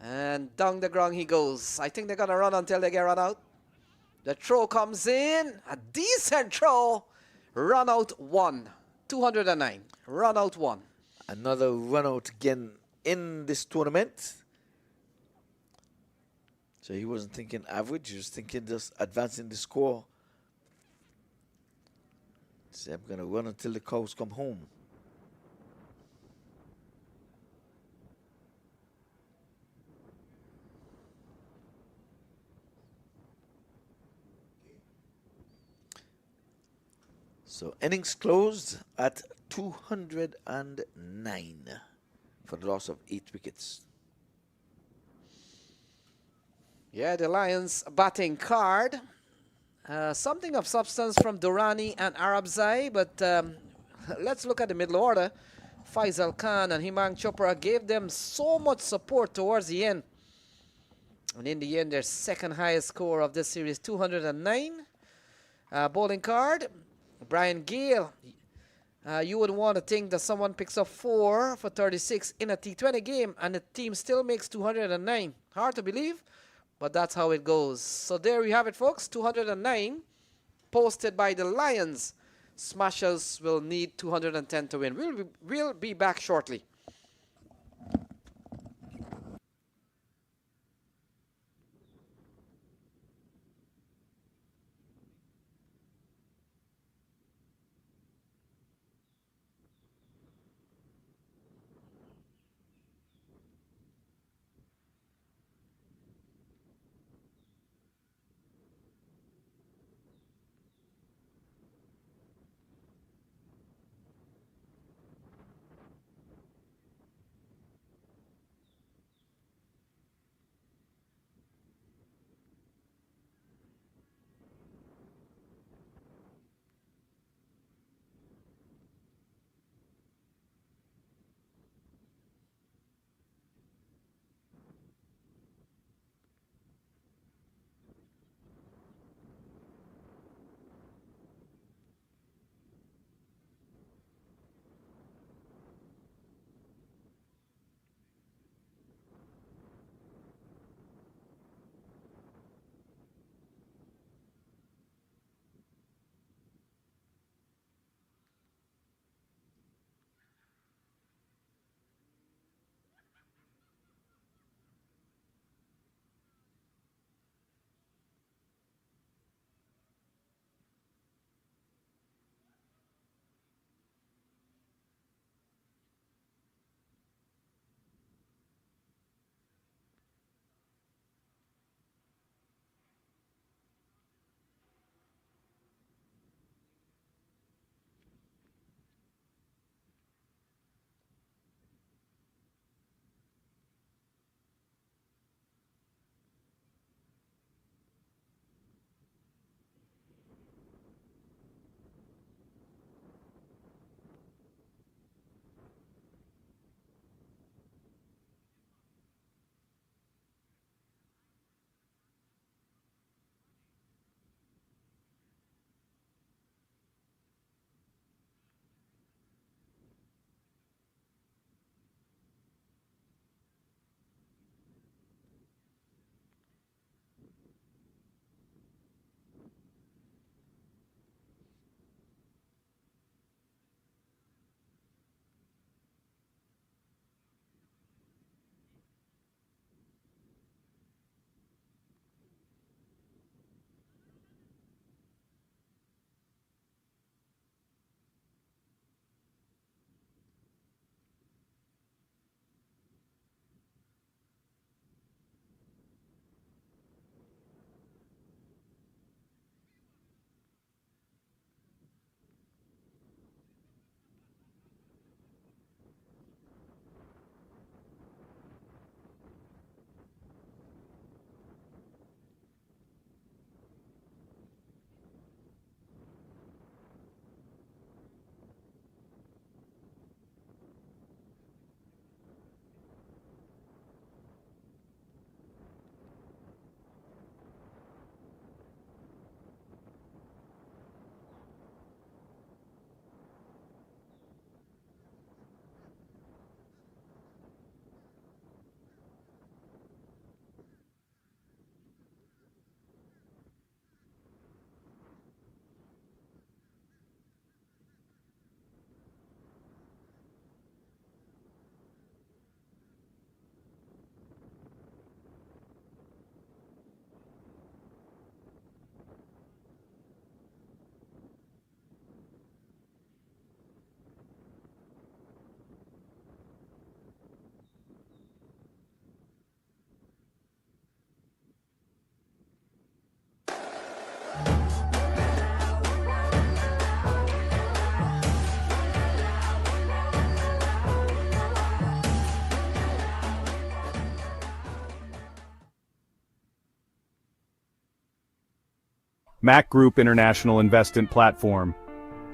And down the ground he goes. I think they're going to run until they get run out. The throw comes in. A decent throw. Run out 1. 209. Run out 1. Another run out again in this tournament. So he wasn't thinking average, he was thinking just advancing the score. So I'm going to run until the cows come home. So innings closed at 209 for the loss of 8 wickets. Yeah, the Lions batting card. Something of substance from Durrani and Arabzai, but let's look at the middle order. Faisal Khan and Himang Chopra gave them so much support towards the end. And in the end, their second highest score of this series, 209. Bowling card, Brian Gale. You would want to think that someone picks up 4 for 36 in a T20 game, and the team still makes 209. Hard to believe, but that's how it goes. So there we have it, folks. 209 posted by the Lions. Smashers will need 210 to win. We'll be back shortly. Mac Group International Investment Platform.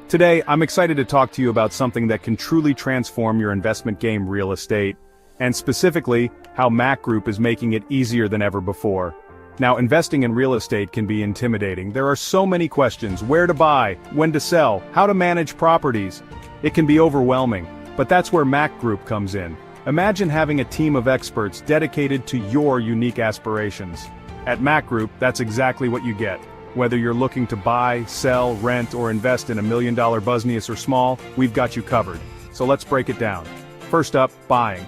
Today, I'm excited to talk to you about something that can truly transform your investment game, real estate, and specifically, how Mac Group is making it easier than ever before. Now, investing in real estate can be intimidating. There are so many questions: where to buy, when to sell, how to manage properties. It can be overwhelming, but that's where Mac Group comes in. Imagine having a team of experts dedicated to your unique aspirations. At Mac Group, that's exactly what you get. Whether you're looking to buy, sell, rent, or invest in $1 million business or small, we've got you covered. So let's break it down. First up, buying.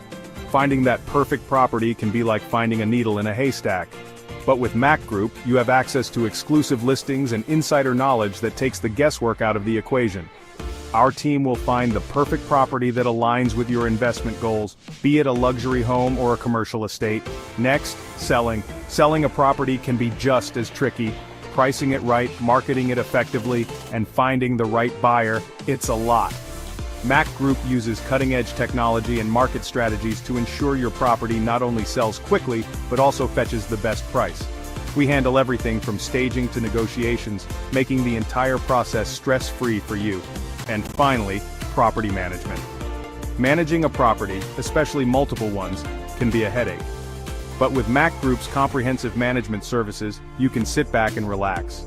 Finding that perfect property can be like finding a needle in a haystack. But with Mac Group, you have access to exclusive listings and insider knowledge that takes the guesswork out of the equation. Our team will find the perfect property that aligns with your investment goals, be it a luxury home or a commercial estate. Next, selling. Selling a property can be just as tricky. Pricing it right, marketing it effectively, and finding the right buyer, it's a lot. Mac Group uses cutting-edge technology and market strategies to ensure your property not only sells quickly, but also fetches the best price. We handle everything from staging to negotiations, making the entire process stress-free for you. And finally, property management. Managing a property, especially multiple ones, can be a headache. But with Mac Group's comprehensive management services, you can sit back and relax.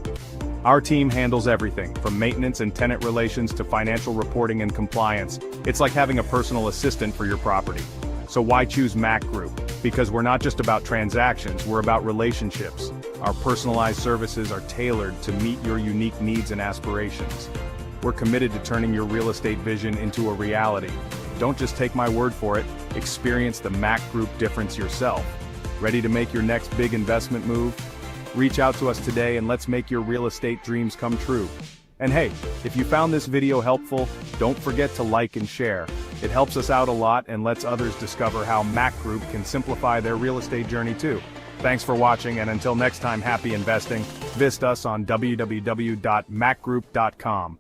Our team handles everything, from maintenance and tenant relations to financial reporting and compliance. It's like having a personal assistant for your property. So why choose Mac Group? Because we're not just about transactions, we're about relationships. Our personalized services are tailored to meet your unique needs and aspirations. We're committed to turning your real estate vision into a reality. Don't just take my word for it, experience the Mac Group difference yourself. Ready to make your next big investment move? Reach out to us today and let's make your real estate dreams come true. And hey, if you found this video helpful, don't forget to like and share. It helps us out a lot and lets others discover how Mac Group can simplify their real estate journey too. Thanks for watching, and until next time, happy investing. Visit us on www.macgroup.com.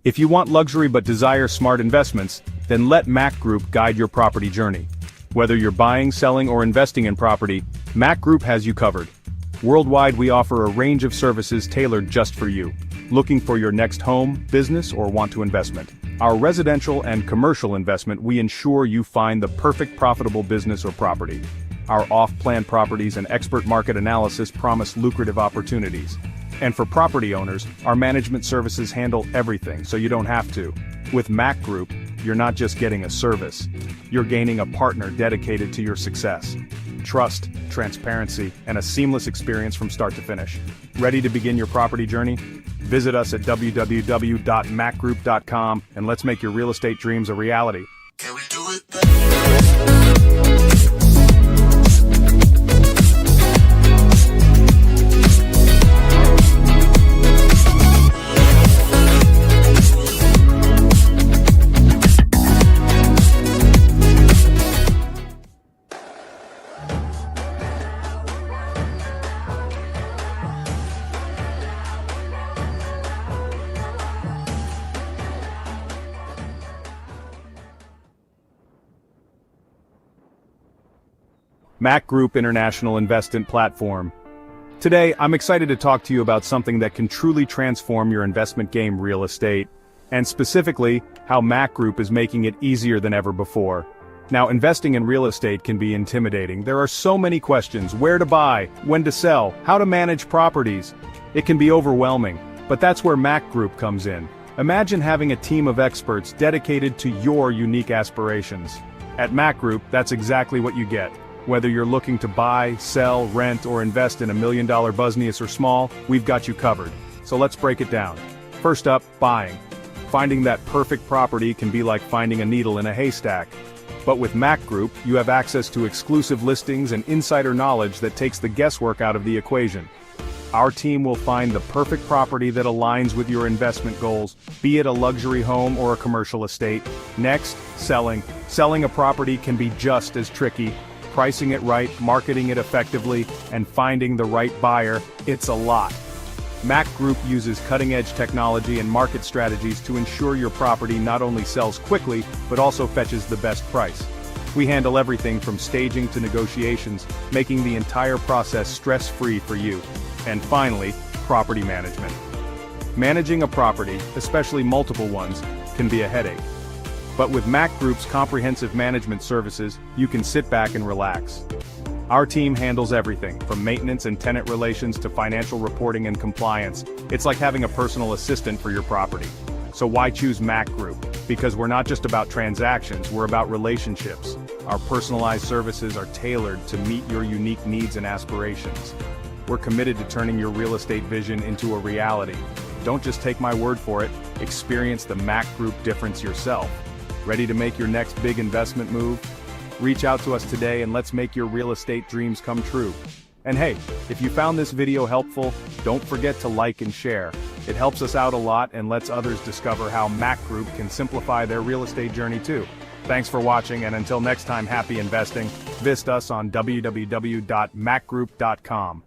If you want luxury but desire smart investments, then let Mac Group guide your property journey. Whether you're buying, selling, or investing in property, Mac Group has you covered. Worldwide, we offer a range of services tailored just for you. Looking for your next home, business, or want to investment? Our residential and commercial investment, we ensure you find the perfect profitable business or property. Our off-plan properties and expert market analysis promise lucrative opportunities. And for property owners, our management services handle everything, so you don't have to. With Mac Group, you're not just getting a service, you're gaining a partner dedicated to your success. Trust, transparency, and a seamless experience from start to finish. Ready to begin your property journey? Visit us at www.macgroup.com and let's make your real estate dreams a reality. Can we do it? Mac Group International Investment Platform. Today, I'm excited to talk to you about something that can truly transform your investment game, real estate, and specifically, how Mac Group is making it easier than ever before. Now, investing in real estate can be intimidating. There are so many questions: where to buy, when to sell, how to manage properties. It can be overwhelming, but that's where Mac Group comes in. Imagine having a team of experts dedicated to your unique aspirations. At Mac Group, that's exactly what you get. Whether you're looking to buy, sell, rent, or invest in $1 million business or small, we've got you covered. So let's break it down. First up, buying. Finding that perfect property can be like finding a needle in a haystack. But with Mac Group, you have access to exclusive listings and insider knowledge that takes the guesswork out of the equation. Our team will find the perfect property that aligns with your investment goals, be it a luxury home or a commercial estate. Next, selling. Selling a property can be just as tricky. Pricing it right, marketing it effectively, and finding the right buyer, it's a lot. Mac Group uses cutting-edge technology and market strategies to ensure your property not only sells quickly, but also fetches the best price. We handle everything from staging to negotiations, making the entire process stress-free for you. And finally, property management. Managing a property, especially multiple ones, can be a headache. But with Mac Group's comprehensive management services, you can sit back and relax. Our team handles everything, from maintenance and tenant relations to financial reporting and compliance. It's like having a personal assistant for your property. So why choose Mac Group? Because we're not just about transactions, we're about relationships. Our personalized services are tailored to meet your unique needs and aspirations. We're committed to turning your real estate vision into a reality. Don't just take my word for it, experience the Mac Group difference yourself. Ready to make your next big investment move? Reach out to us today and let's make your real estate dreams come true. And hey, if you found this video helpful, don't forget to like and share. It helps us out a lot and lets others discover how Mac Group can simplify their real estate journey too. Thanks for watching, and until next time, happy investing. Visit us on www.macgroup.com.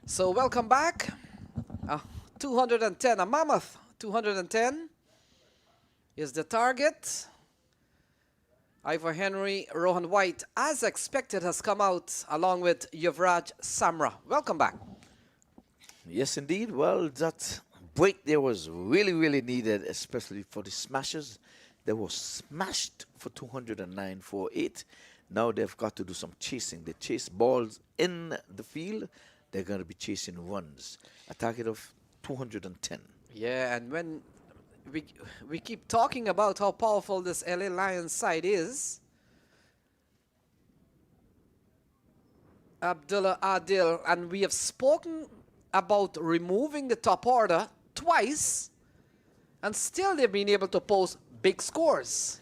So welcome back. 210, a mammoth 210 is the target. Ivor Henry, Rohan White, as expected, has come out along with Yuvraj Samra. Welcome back. Yes, indeed. Well, that break there was really, really needed, especially for the smashers. They were smashed for 209 for 8. Now they've got to do some chasing. They chase balls in the field. They're going to be chasing runs. A target of 210. Yeah, and when we keep talking about how powerful this LA Lions side is, Abdullah Adil, and we have spoken about removing the top order twice, and still they've been able to post big scores.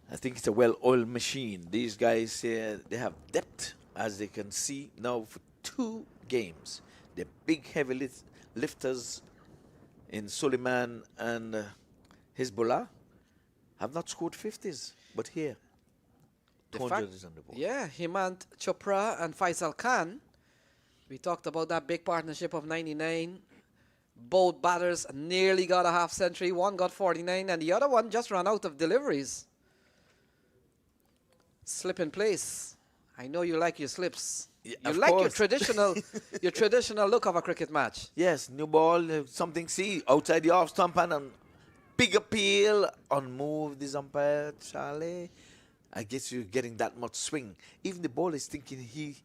I think it's a well-oiled machine. These guys, they have depth, as they can see now for 2 games. The big heavy lifters in Suleiman and Hezbollah have not scored 50s, but here, 200 is on the board. Yeah, Himant Chopra and Faisal Khan. We talked about that big partnership of 99. Both batters nearly got a half century. One got 49, and the other one just ran out of deliveries. Slip in place. I know you like your slips. Yeah, you of like your course. your traditional look of a cricket match. Yes, new ball, something see outside the off stump and big appeal, unmove this umpire, Charlie. I guess you're getting that much swing. Even the ball is thinking he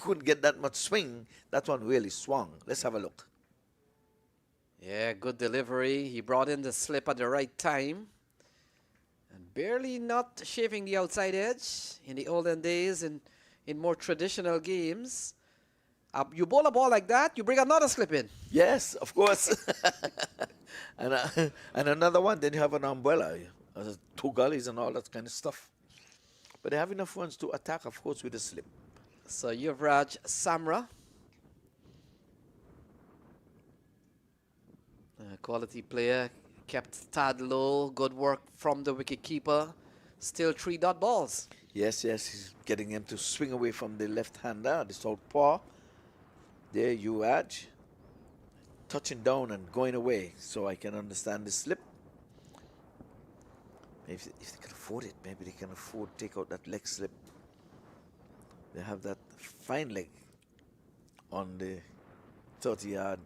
couldn't get that much swing. That one really swung. Let's have a look. Yeah, good delivery. He brought in the slip at the right time. And barely not shaving the outside edge. In the olden days, in more traditional games, you bowl a ball like that, you bring another slip in. Yes, of course. and another one, then you have an umbrella, 2 gullies and all that kind of stuff. But they have enough runs to attack, of course, with a slip. So Yuvraj Samra, quality player, kept tad low. Good work from the wicketkeeper Still 3 dot balls. Yes, he's getting him to swing away from the left-hander, the southpaw. There you edge. Touching down and going away, so I can understand the slip. If they can afford it, maybe they can afford to take out that leg slip. They have that fine leg on the 30-yard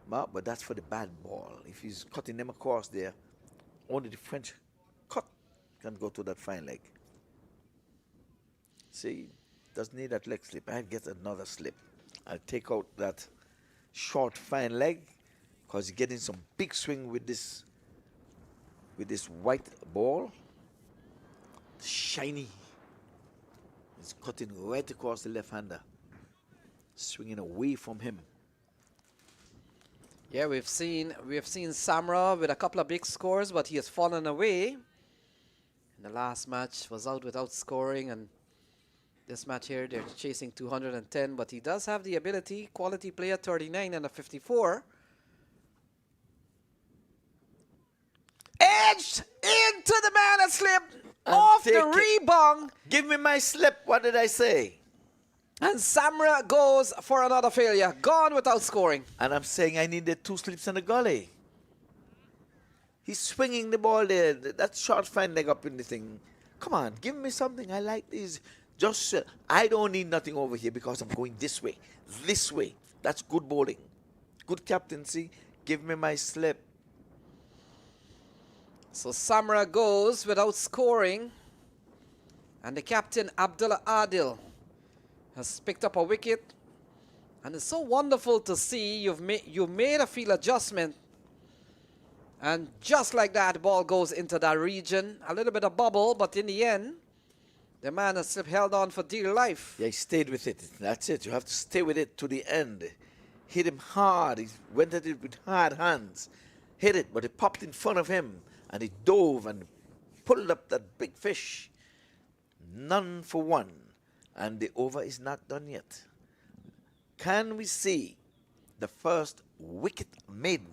mark, but that's for the bad ball. If he's cutting them across there, only the French cut can go to that fine leg. See, doesn't need that leg slip. I'll get another slip. I'll take out that short fine leg because he's getting some big swing with this white ball. Shiny. It's cutting right across the left-hander, swinging away from him. Yeah, we've seen Samra with a couple of big scores, but he has fallen away. In the last match was out without scoring, and this match here they're chasing 210, but he does have the ability. Quality player, 39 and a 54. Edged into the man and slipped off the rebound. Give me my slip. What did I say? And Samra goes for another failure. Gone without scoring. And I'm saying I needed 2 slips in the gully. He's swinging the ball there. That short fine leg up in the thing. Come on, give me something. I like these. Just, I don't need nothing over here because I'm going this way. This way. That's good bowling. Good captaincy. Give me my slip. So Samra goes without scoring. And the captain, Abdullah Adil, has picked up a wicket. And it's so wonderful to see you've made a field adjustment. And just like that, the ball goes into that region. A little bit of bubble, but in the end, the man has held on for dear life. Yeah, he stayed with it. That's it. You have to stay with it to the end. Hit him hard. He went at it with hard hands. Hit it, but it popped in front of him. And he dove and pulled up that big fish. None for 1. And the over is not done yet. Can we see the first wicket maiden?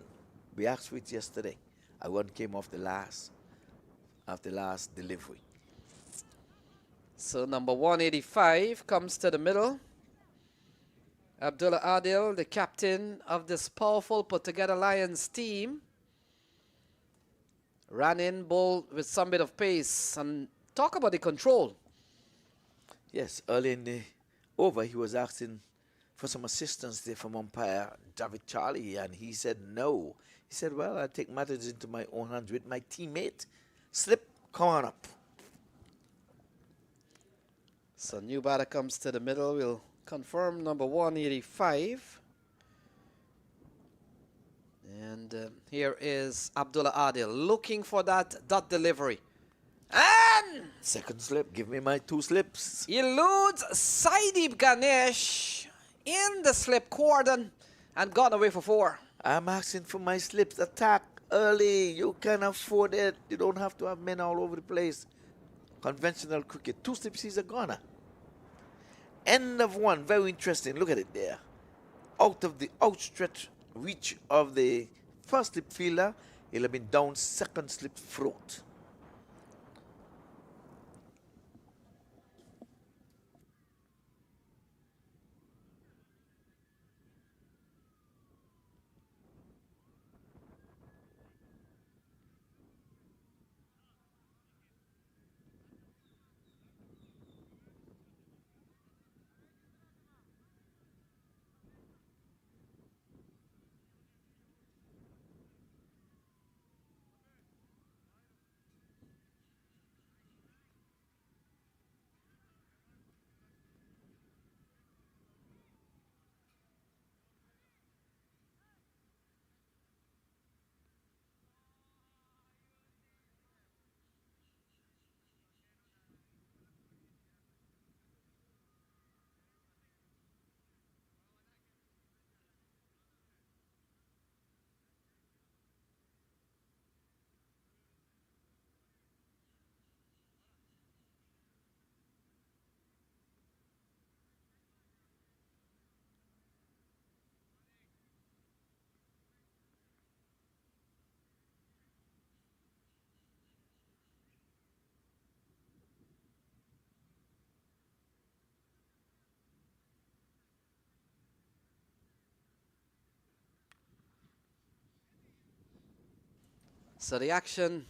We asked for it yesterday. One came off the last delivery. So number 185 comes to the middle. Abdullah Adil, the captain of this powerful put-together Lions team, ran in, bowled with some bit of pace. And talk about the control. Yes, early in the over, he was asking for some assistance there from umpire David Charlie, and he said no. He said, well, I'll take matters into my own hands with my teammate. Slip, come on up. So new batter comes to the middle. We'll confirm number 185. And here is Abdullah Adil looking for that dot delivery. And Second slip, give me my 2 slips. eludes Saidib Ganesh in the slip cordon and gone away for 4. I'm asking for my slips. Attack early. You can afford it. You don't have to have men all over the place. Conventional cricket. 2 slips, he's a goner. End of 1. Very interesting. Look at it there. Out of the outstretched reach of the first slip fielder, he'll have been down second slip throat. So the action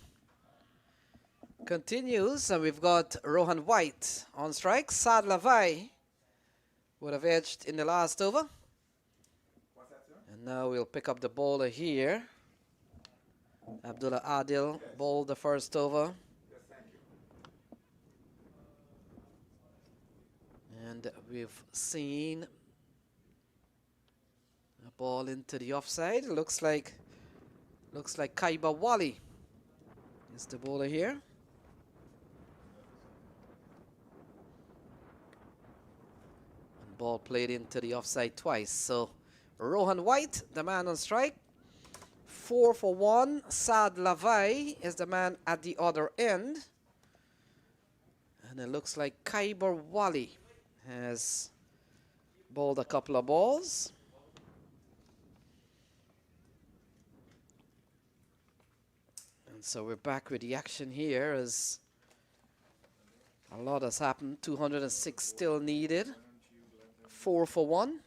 continues, and we've got Rohan White on strike. Sad Lavai would have edged in the last over. And now we'll pick up the bowler here. Abdullah Adil bowled the first over. And we've seen a ball into the offside. Looks like Kaiba Wali is the bowler here. And ball played into the offside twice. So Rohan White, the man on strike. 4 for 1. Saad Lavai is the man at the other end. And it looks like Kaiber Wali has bowled a couple of balls. And so we're back with the action here as a lot has happened. 206 still needed. 4 for 1.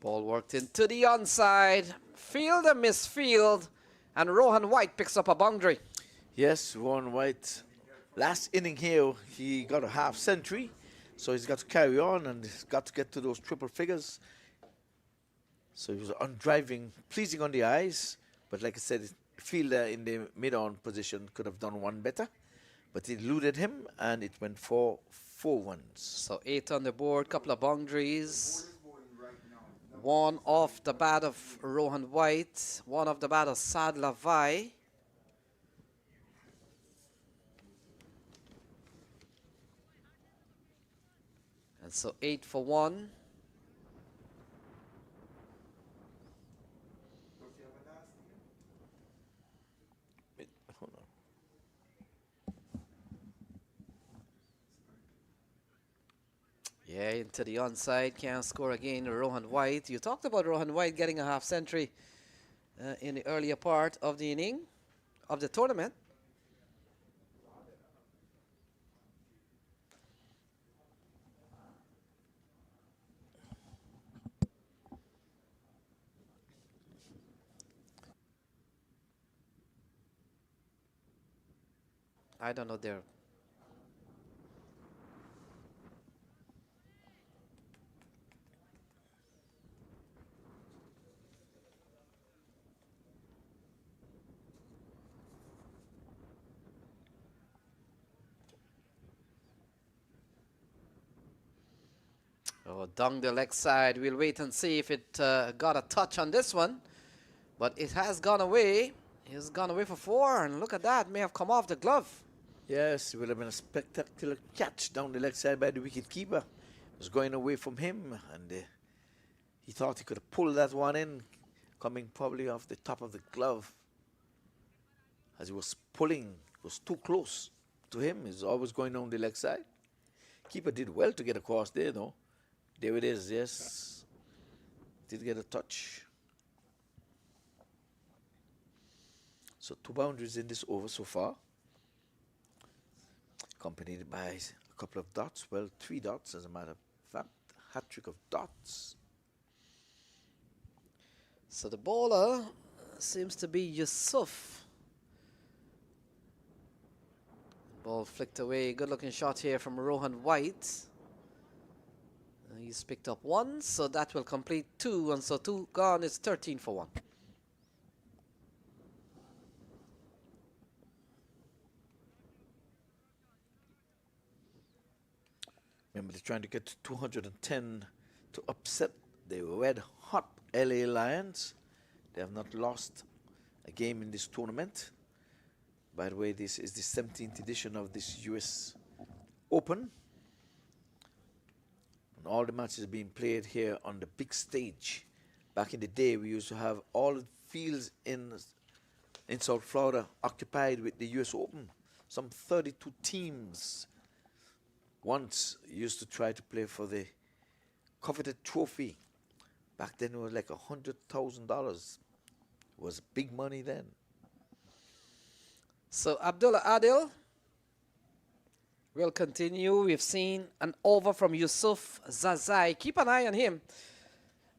Ball worked into the onside. Field and misfield. And Rohan White picks up a boundary. Yes, Rohan White. Last inning here, he got a half century. So he's got to carry on and he's got to get to those triple figures. So he was on driving, pleasing on the eyes. But like I said, his fielder in the mid-on position could have done one better. But it eluded him and it went for 4 runs. So 8 on the board, couple of boundaries. One off the bat of Rohan White, one off the bat of Saad Lavai. And so 8 for 1. Wait, hold on. Yeah, into the onside, can't score again. Rohan White. You talked about Rohan White getting a half century in the earlier part of the inning, of the tournament. I don't know there. Oh, down the leg side. We'll wait and see if it got a touch on this one. But it has gone away. It's gone away for 4. And look at that. May have come off the glove. Yes, it would have been a spectacular catch down the leg side by the wicket keeper. It was going away from him, and he thought he could have pulled that one in, coming probably off the top of the glove. As he was pulling, it was too close to him. He's always going down the leg side. Keeper did well to get across there, though. There it is, yes. Did get a touch. So 2 boundaries in this over so far. Accompanied by a couple of dots. Well, 3 dots as a matter of fact. Hat-trick of dots. So the bowler seems to be Yusuf. Ball flicked away. Good looking shot here from Rohan White. He's picked up 1, so that will complete 2. And so 2 gone is 13 for 1. Remember, they're trying to get to 210 to upset the red-hot LA Lions. They have not lost a game in this tournament. By the way, this is the 17th edition of this US Open. And all the matches are being played here on the big stage. Back in the day, we used to have all the fields in South Florida occupied with the US Open. Some 32 teams once used to try to play for the coveted trophy. Back then it was like $100,000. It was big money then. So Abdullah Adil will continue. We've seen an over from Yusuf Zazai. Keep an eye on him,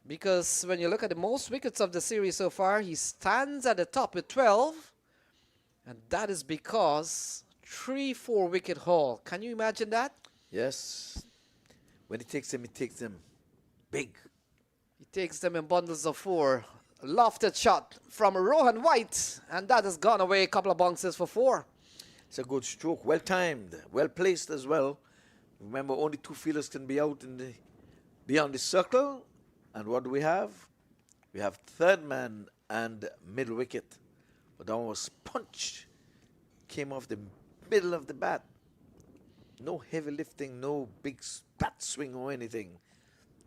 because when you look at the most wickets of the series so far, he stands at the top with 12. And that is because 3-4 wicket haul. Can you imagine that? Yes. When he takes them big. He takes them in bundles of 4. Lofted shot from Rohan White, and that has gone away. A couple of bounces for 4. It's a good stroke. Well timed. Well placed as well. Remember, only 2 fielders can be out in the beyond the circle. And what do we have? We have third man and middle wicket. But that one was punched. Came off the middle of the bat. No heavy lifting, no big bat swing or anything.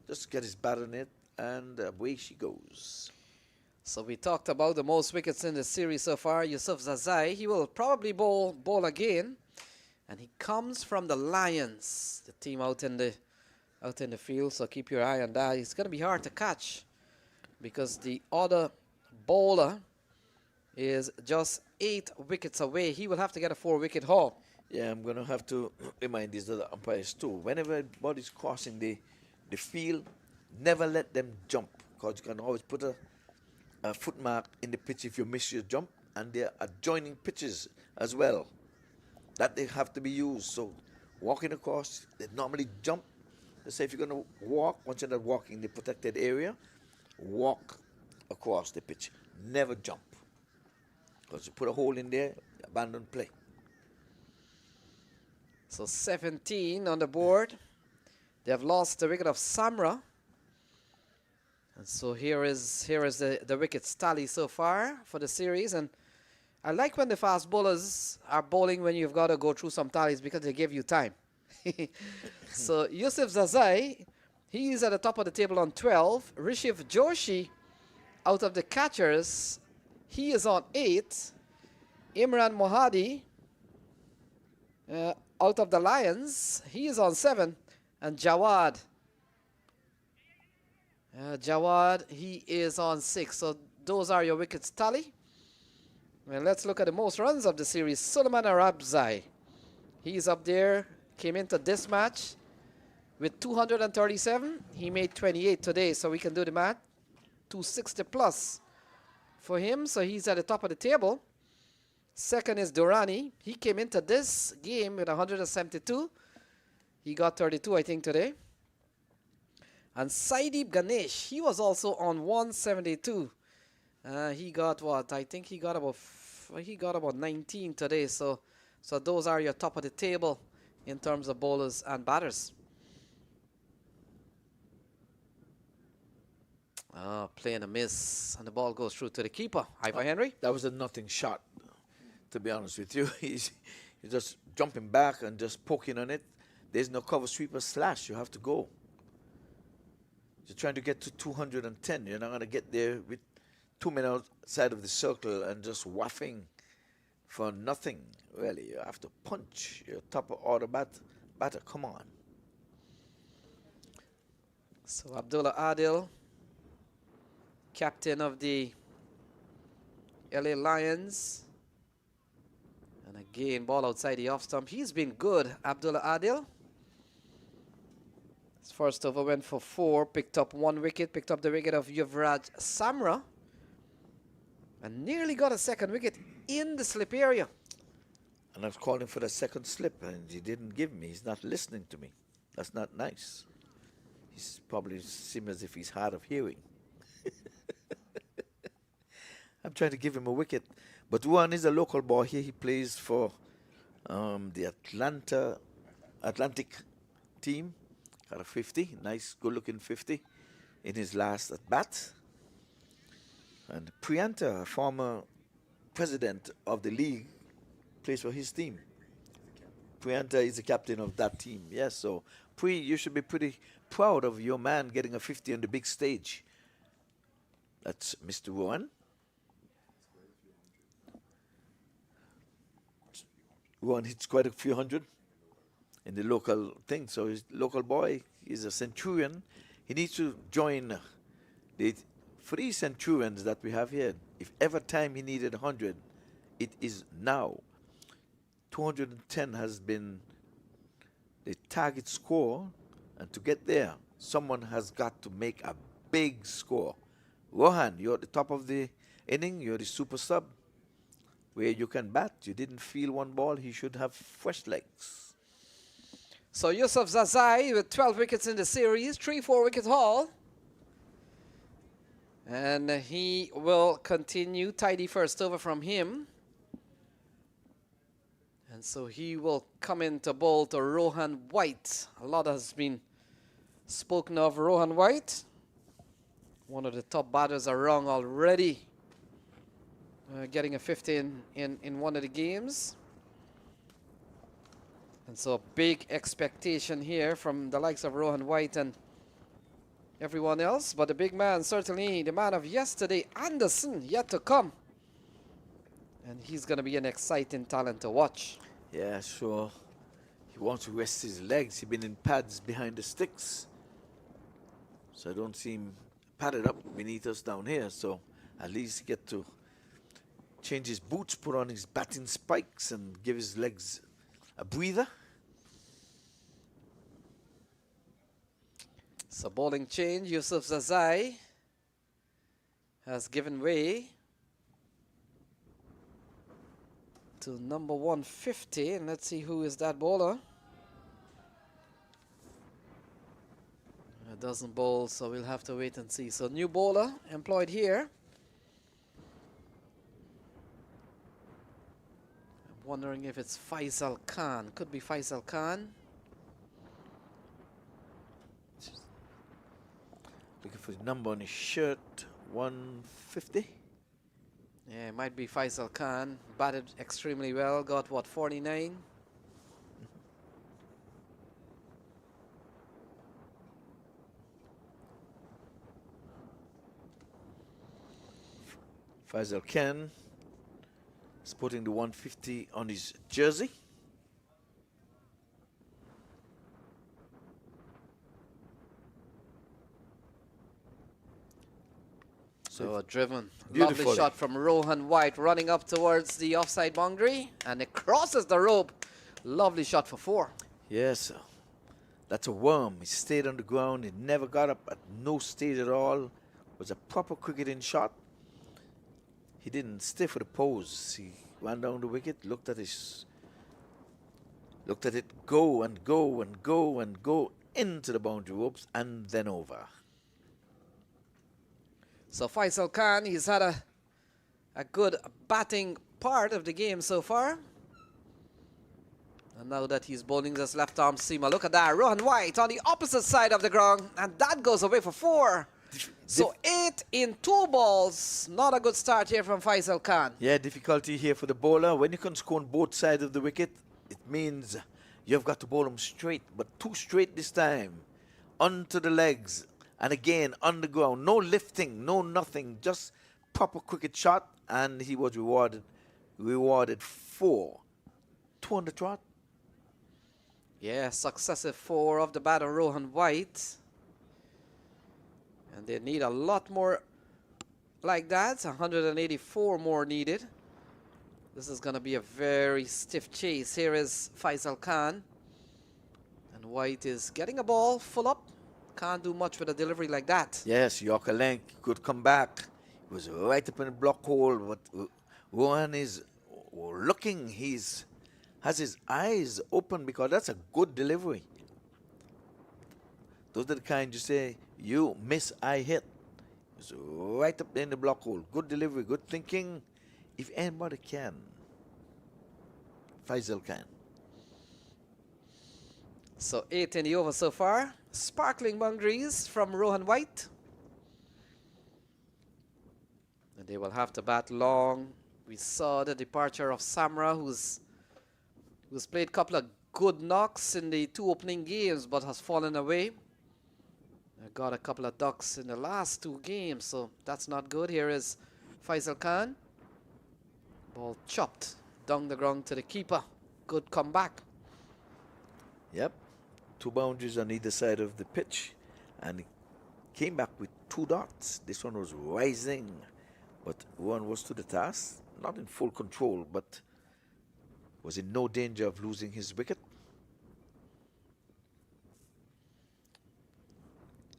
Just get his bat on it, and away she goes. So we talked about the most wickets in the series so far. Yusuf Zazai, he will probably bowl again. And he comes from the Lions, the team out in the field. So keep your eye on that. It's going to be hard to catch, because the other bowler is just 8 wickets away. He will have to get a 4-wicket haul. Yeah, I'm going to have to remind these other umpires too. Whenever body's crossing the field, never let them jump, because you can always put a foot mark in the pitch if you miss your jump, and there are adjoining pitches as well that they have to be used. So walking across, they normally jump. Let's say if you're going to walk, once you're not walking in the protected area, walk across the pitch. Never jump, because you put a hole in there, abandon play. So 17 on the board. They have lost the wicket of Samra. And so here is the wickets tally so far for the series. And I like when the fast bowlers are bowling when you've got to go through some tallies, because they give you time. So Yusuf Zazai, he is at the top of the table on 12. Rishiv Joshi, out of the catchers, he is on 8. Imran Mohadi, out of the Lions, he is on 7. And Jawad, he is on 6. So those are your wickets tally. Well, let's look at the most runs of the series. Suleiman Arabzai, he's up there, came into this match with 237. He made 28 today, so we can do the math. 260 plus for him, so he's at the top of the table. Second is Durrani. He came into this game with 172. He got 32, I think, today. And Saideep Ganesh, he was also on 172. He got what? I think he got about 19 today. So those are your top of the table in terms of bowlers and batters. Playing a miss, and the ball goes through to the keeper, Ivor Henry. That was a nothing shot, to be honest with you. He's just jumping back and just poking on it. There's no cover sweeper slash. You have to go. You're trying to get to 210. You're not going to get there with 2 men outside of the circle and just whaffing for nothing, really. You have to punch your top of order batter. Come on. So Abdullah Adil, captain of the LA Lions. And again, ball outside the off stump. He's been good, Abdullah Adil. His first over went for 4, picked up 1 wicket, picked up the wicket of Yuvraj Samra, and nearly got a 2nd wicket in the slip area. And I was calling for the 2nd slip, and he didn't give me. He's not listening to me. That's not nice. He's probably seems as if he's hard of hearing. I'm trying to give him a wicket. But Juan is a local boy here. He plays for the Atlantic team. Got a 50, nice, good-looking 50 in his last at bat. And Prianta, former president of the league, plays for his team. Prianta is the captain of that team. Yes, so Pri, you should be pretty proud of your man getting a 50 on the big stage. That's Mr. Juan. Juan hits quite a few hundred in the local thing. So his local boy is a Centurion. He needs to join the 3 Centurions that we have here. If ever time he needed 100, it is now. 210 has been the target score, and to get there, someone has got to make a big score. Rohan, you're at the top of the inning. You're the super sub. Where you can bat. You didn't feel one ball. He should have fresh legs. So Yusuf Zazai with 12 wickets in the series, 3-4 wicket haul. And he will continue. Tidy first over from him. And so he will come in to bowl to Rohan White. A lot has been spoken of Rohan White. One of the top batters around already. Getting a 50 in one of the games. And so a big expectation here from the likes of Rohan White and everyone else. But the big man, certainly the man of yesterday, Anderson, yet to come. And he's going to be an exciting talent to watch. Yeah, sure. He wants to rest his legs. He's been in pads behind the sticks. So I don't see him padded up beneath us down here. So at least get to change his boots, put on his batting spikes, and give his legs a breather. So bowling change, Yusuf Zazai has given way to number 150, and let's see who is that bowler. It doesn't bowl, so we'll have to wait and see. So new bowler employed here. I'm wondering if it's Faisal Khan. Could be Faisal Khan. Looking for the number on his shirt, 150. Yeah, it might be Faisal Khan. Batted extremely well. Got what, 49? Faisal Khan is putting the 150 on his jersey. So a driven, Beautifully. lovely shot from Rohan White, running up towards the offside boundary, and it crosses the rope. Lovely shot for 4. Yes, that's a worm. He stayed on the ground. He never got up at no stage at all. It was a proper cricketing shot. He didn't stay for the pose. He ran down the wicket, looked at it go and go and go and go into the boundary ropes and then over. So Faisal Khan, he's had a good batting part of the game so far. And now that he's bowling this left arm seamer, look at that. Rohan White on the opposite side of the ground, and that goes away for 4. So 8 in 2 balls. Not a good start here from Faisal Khan. Yeah, difficulty here for the bowler. When you can score on both sides of the wicket, it means you've got to bowl them straight, but too straight this time. Onto the legs. And again, on the ground, no lifting, no nothing, just proper cricket shot, and he was rewarded 4. 2 on the trot. Yeah, successive 4 of the batter Rohan White. And they need a lot more like that, 184 more needed. This is going to be a very stiff chase. Here is Faisal Khan. And White is getting a ball full up. Can't do much with a delivery like that. Yes, Yorker length could come back. He was right up in the block hole, but Rohan is looking. Has his eyes open because that's a good delivery. Those are the kind you say, you miss, I hit. It's right up in the block hole. Good delivery, good thinking. If anybody can, Faisal can. So 8 in the over so far. Sparkling boundaries from Rohan White. And they will have to bat long. We saw the departure of Samra, who's played a couple of good knocks in the 2 opening games, but has fallen away. Got a couple of ducks in the last 2 games, so that's not good. Here is Faisal Khan. Ball chopped down the ground to the keeper. Good comeback. Yep. 2 boundaries on either side of the pitch, and he came back with 2 dots. This one was rising, but one was to the task, not in full control, but was in no danger of losing his wicket.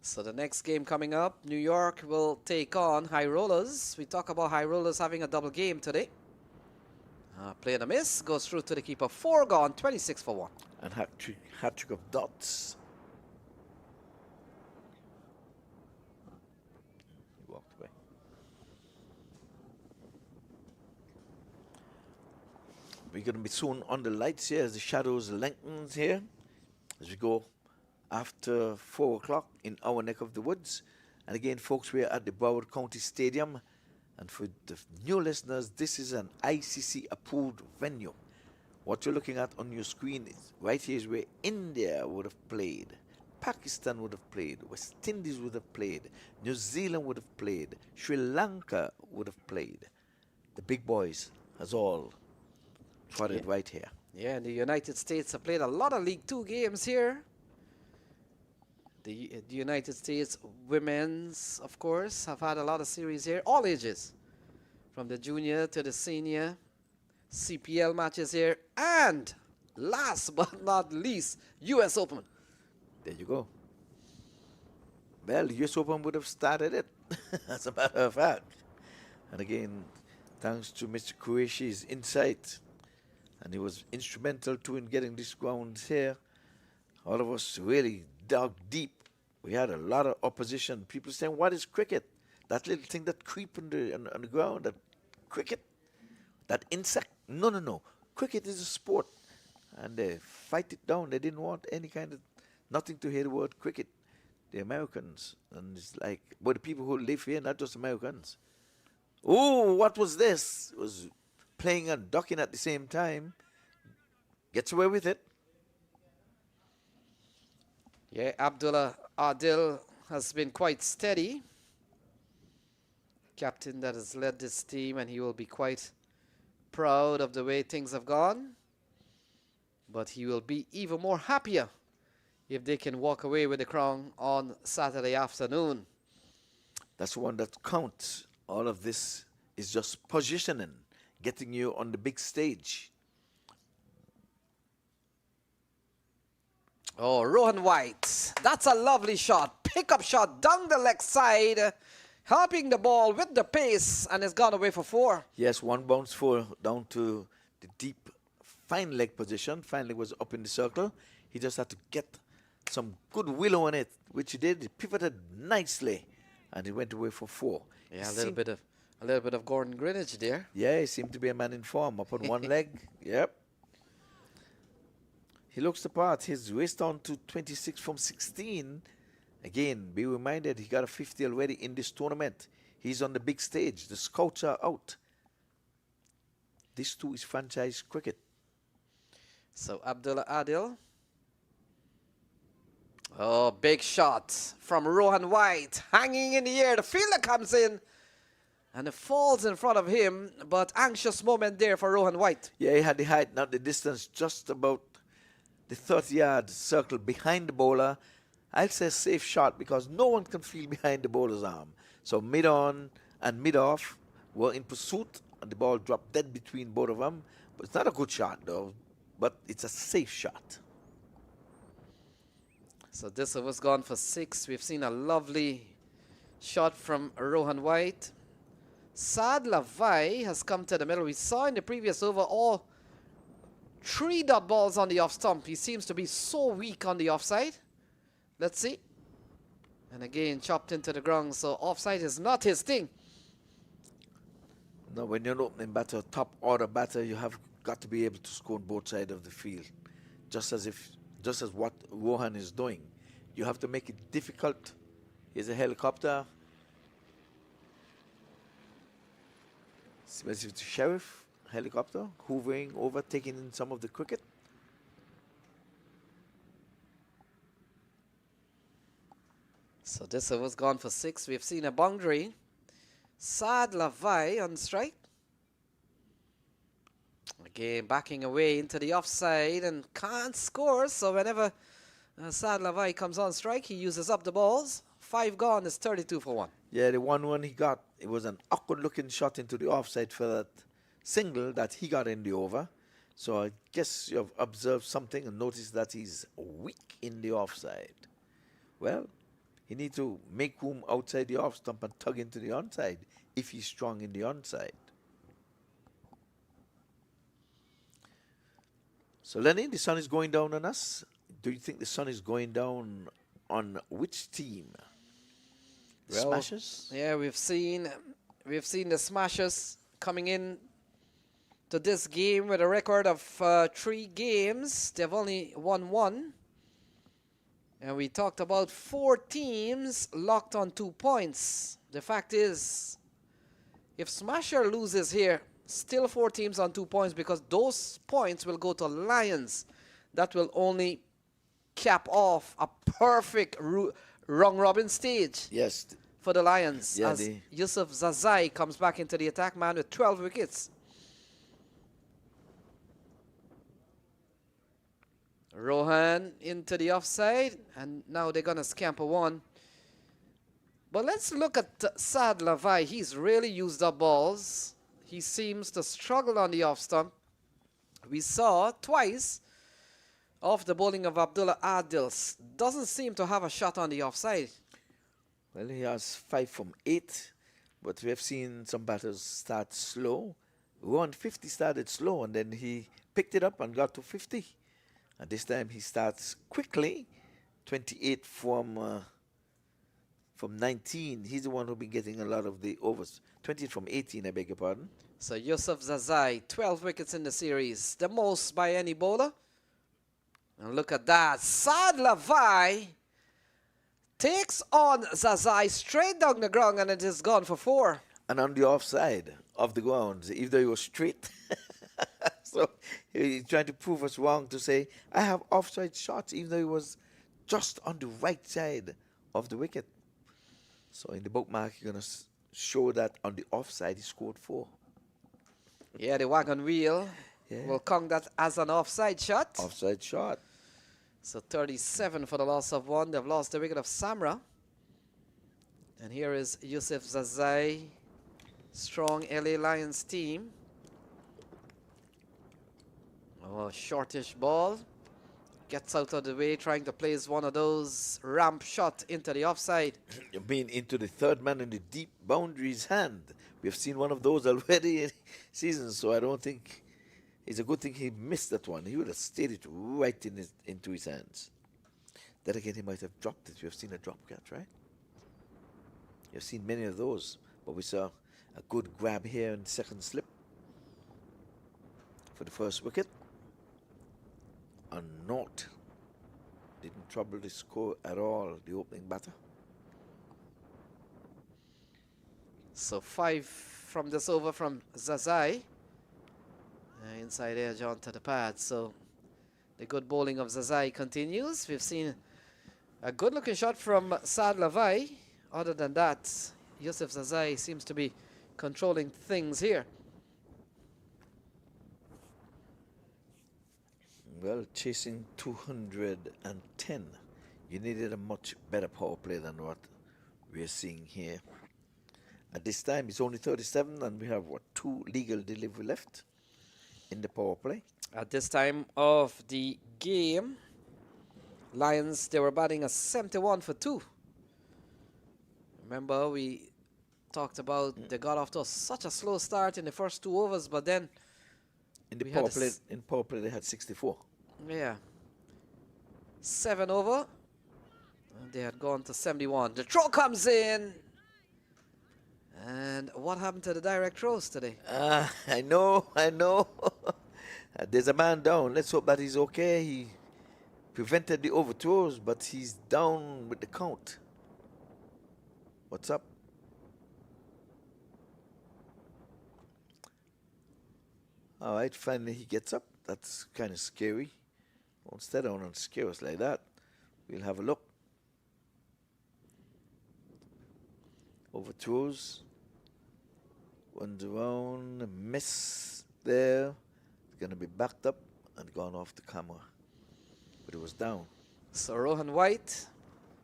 So the next game coming up, New York will take on High Rollers. We talk about High Rollers having a double game today. Play and a miss, goes through to the keeper. 4 gone, 26 for 1. And hat-trick of dots. He walked away. We're going to be soon on the lights here as the shadows lengthens here. As we go after 4 o'clock in our neck of the woods. And again, folks, we're at the Broward County Stadium. And for the new listeners, this is an ICC-approved venue. What you're looking at on your screen is right here is where India would have played, Pakistan would have played, West Indies would have played, New Zealand would have played, Sri Lanka would have played. The big boys has all trotted right here. Yeah, and the United States have played a lot of League Two games here. The United States women's, of course, have had a lot of series here, all ages, from the junior to the senior. CPL matches here, and last but not least, US Open. There you go. Well, the US Open would have started it, as a matter of fact. And again, thanks to Mr. Qureshi's insight, and he was instrumental too in getting this ground here. All of us really dug deep. We had a lot of opposition. People saying, what is cricket? That little thing that creep on the ground, that cricket, that insect. No, no, no. Cricket is a sport. And they fight it down. They didn't want any kind of, nothing to hear the word cricket. The Americans. And it's like, but the people who live here, not just Americans. Oh, what was this? It was playing and ducking at the same time. Gets away with it. Yeah, Abdullah Adil has been quite steady. Captain that has led this team, and he will be quite proud of the way things have gone. But he will be even more happier if they can walk away with the crown on Saturday afternoon. That's the one that counts. All of this is just positioning, getting you on the big stage. Oh, Rohan White. That's a lovely shot. Pickup shot down the leg side, helping the ball with the pace, and it's gone away for 4. Yes, one bounce 4 down to the deep fine leg position. Fine leg was up in the circle. He just had to get some good willow on it, which he did. He pivoted nicely, and he went away for 4. Yeah, a little bit of Gordon Greenwich there. Yeah, he seemed to be a man in form. Up on one leg. Yep. He looks the part. His waist down to 26 from 16. Again, be reminded he got a 50 already in this tournament. He's on the big stage. The scouts are out. This too is franchise cricket. So Abdullah Adil. Oh, big shot from Rohan White. Hanging in the air. The fielder comes in. And it falls in front of him. But anxious moment there for Rohan White. Yeah, he had the height, not the distance, just about the 30-yard circle behind the bowler. I'll say safe shot because no one can feel behind the bowler's arm. So mid-on and mid-off were in pursuit, and the ball dropped dead between both of them. But it's not a good shot, though. But it's a safe shot. So this was gone for 6. We've seen a lovely shot from Rohan White. Saad Lavai has come to the middle. We saw in the previous over all 3 dot balls on the off stump. He seems to be so weak on the offside. Let's see. And again, chopped into the ground. So offside is not his thing. No, when you're an opening batter, top order batter, you have got to be able to score on both sides of the field. Just as what Rohan is doing. You have to make it difficult. Here's a helicopter. It's the sheriff helicopter hovering over, taking in some of the cricket. So this was gone for 6. We've seen a boundary. Saad Lavai on strike. Again, backing away into the offside and can't score. So whenever Saad Lavai comes on strike, he uses up the balls. 5 gone is 32 for 1. Yeah, the one he got, it was an awkward-looking shot into the offside for that single that he got in the over. So I guess you've observed something and noticed that he's weak in the offside. Well, He needs to make room outside the off stump and tug into the onside if he's strong in the onside. So Lenny, the sun is going down on us. Do you think the sun is going down on which team? Well, Smashers? Yeah, we've seen the Smashers coming in to this game with a record of 3 games. They've only won 1. And we talked about 4 teams locked on 2 points. The fact is, if Smasher loses here, still 4 teams on 2 points, because those points will go to Lions. That will only cap off a perfect round-robin stage. Yes. For the Lions, Yeah, as Yusuf Zazai comes back into the attack, man, with 12 wickets. Rohan into the offside, and now they're going to scamper 1. But let's look at Saad Lavai. He's really used up balls. He seems to struggle on the off stump. We saw twice off the bowling of Abdullah Adils. Doesn't seem to have a shot on the offside. Well, he has 5 from 8, but we have seen some batters start slow. 150 started slow, and then he picked it up and got to 50. And this time he starts quickly, 28 from 19. He's the one who'll be getting a lot of the overs. 28 from 18, I beg your pardon. So Yusuf Zazai, 12 wickets in the series, the most by any bowler. And look at that, Saad Lavai takes on Zazai straight down the ground, and it is gone for 4. And on the offside of the ground, even though he was straight. So he's trying to prove us wrong to say, I have offside shots, even though he was just on the right side of the wicket. So in the bookmark, you're going to show that on the offside, he scored 4. Yeah, the wagon wheel will count that as an offside shot. Offside shot. So 37 for the loss of 1. They've lost the wicket of Samra. And here is Yusuf Zazai, strong LA Lions team. Oh, shortish ball. Gets out of the way, trying to place one of those ramp shot into the offside. Being into the third man in the deep boundaries hand. We've seen one of those already in season, so I don't think it's a good thing he missed that one. He would have stayed it right into his hands. Then again, he might have dropped it. We have seen a drop catch, right? You've seen many of those, but we saw a good grab here in the second slip for the first wicket. A naught. Didn't trouble the score at all, the opening batter. So 5 from this over from Zazai. Inside edge onto the pad. So the good bowling of Zazai continues. We've seen a good looking shot from Saad Lavai. Other than that, Yusuf Zazai seems to be controlling things here. Well, chasing 210. You needed a much better power play than what we're seeing here. At this time, it's only 37, and we have, 2 legal delivery left in the power play. At this time of the game, Lions, they were batting a 71 for 2. Remember, we talked about they got off to such a slow start in the first 2 overs, but then In the power play, they had 64. Yeah. 7 over. And they had gone to 71. The throw comes in. And what happened to the direct throws today? I know. There's a man down. Let's hope that he's okay. He prevented the overthrows, but he's down with the count. What's up? All right, finally he gets up. That's kind of scary. Won't stay down and scare us like that. We'll have a look. Overthrows. Runs around, a miss there. It's going to be backed up and gone off the camera. But it was down. So Rohan White,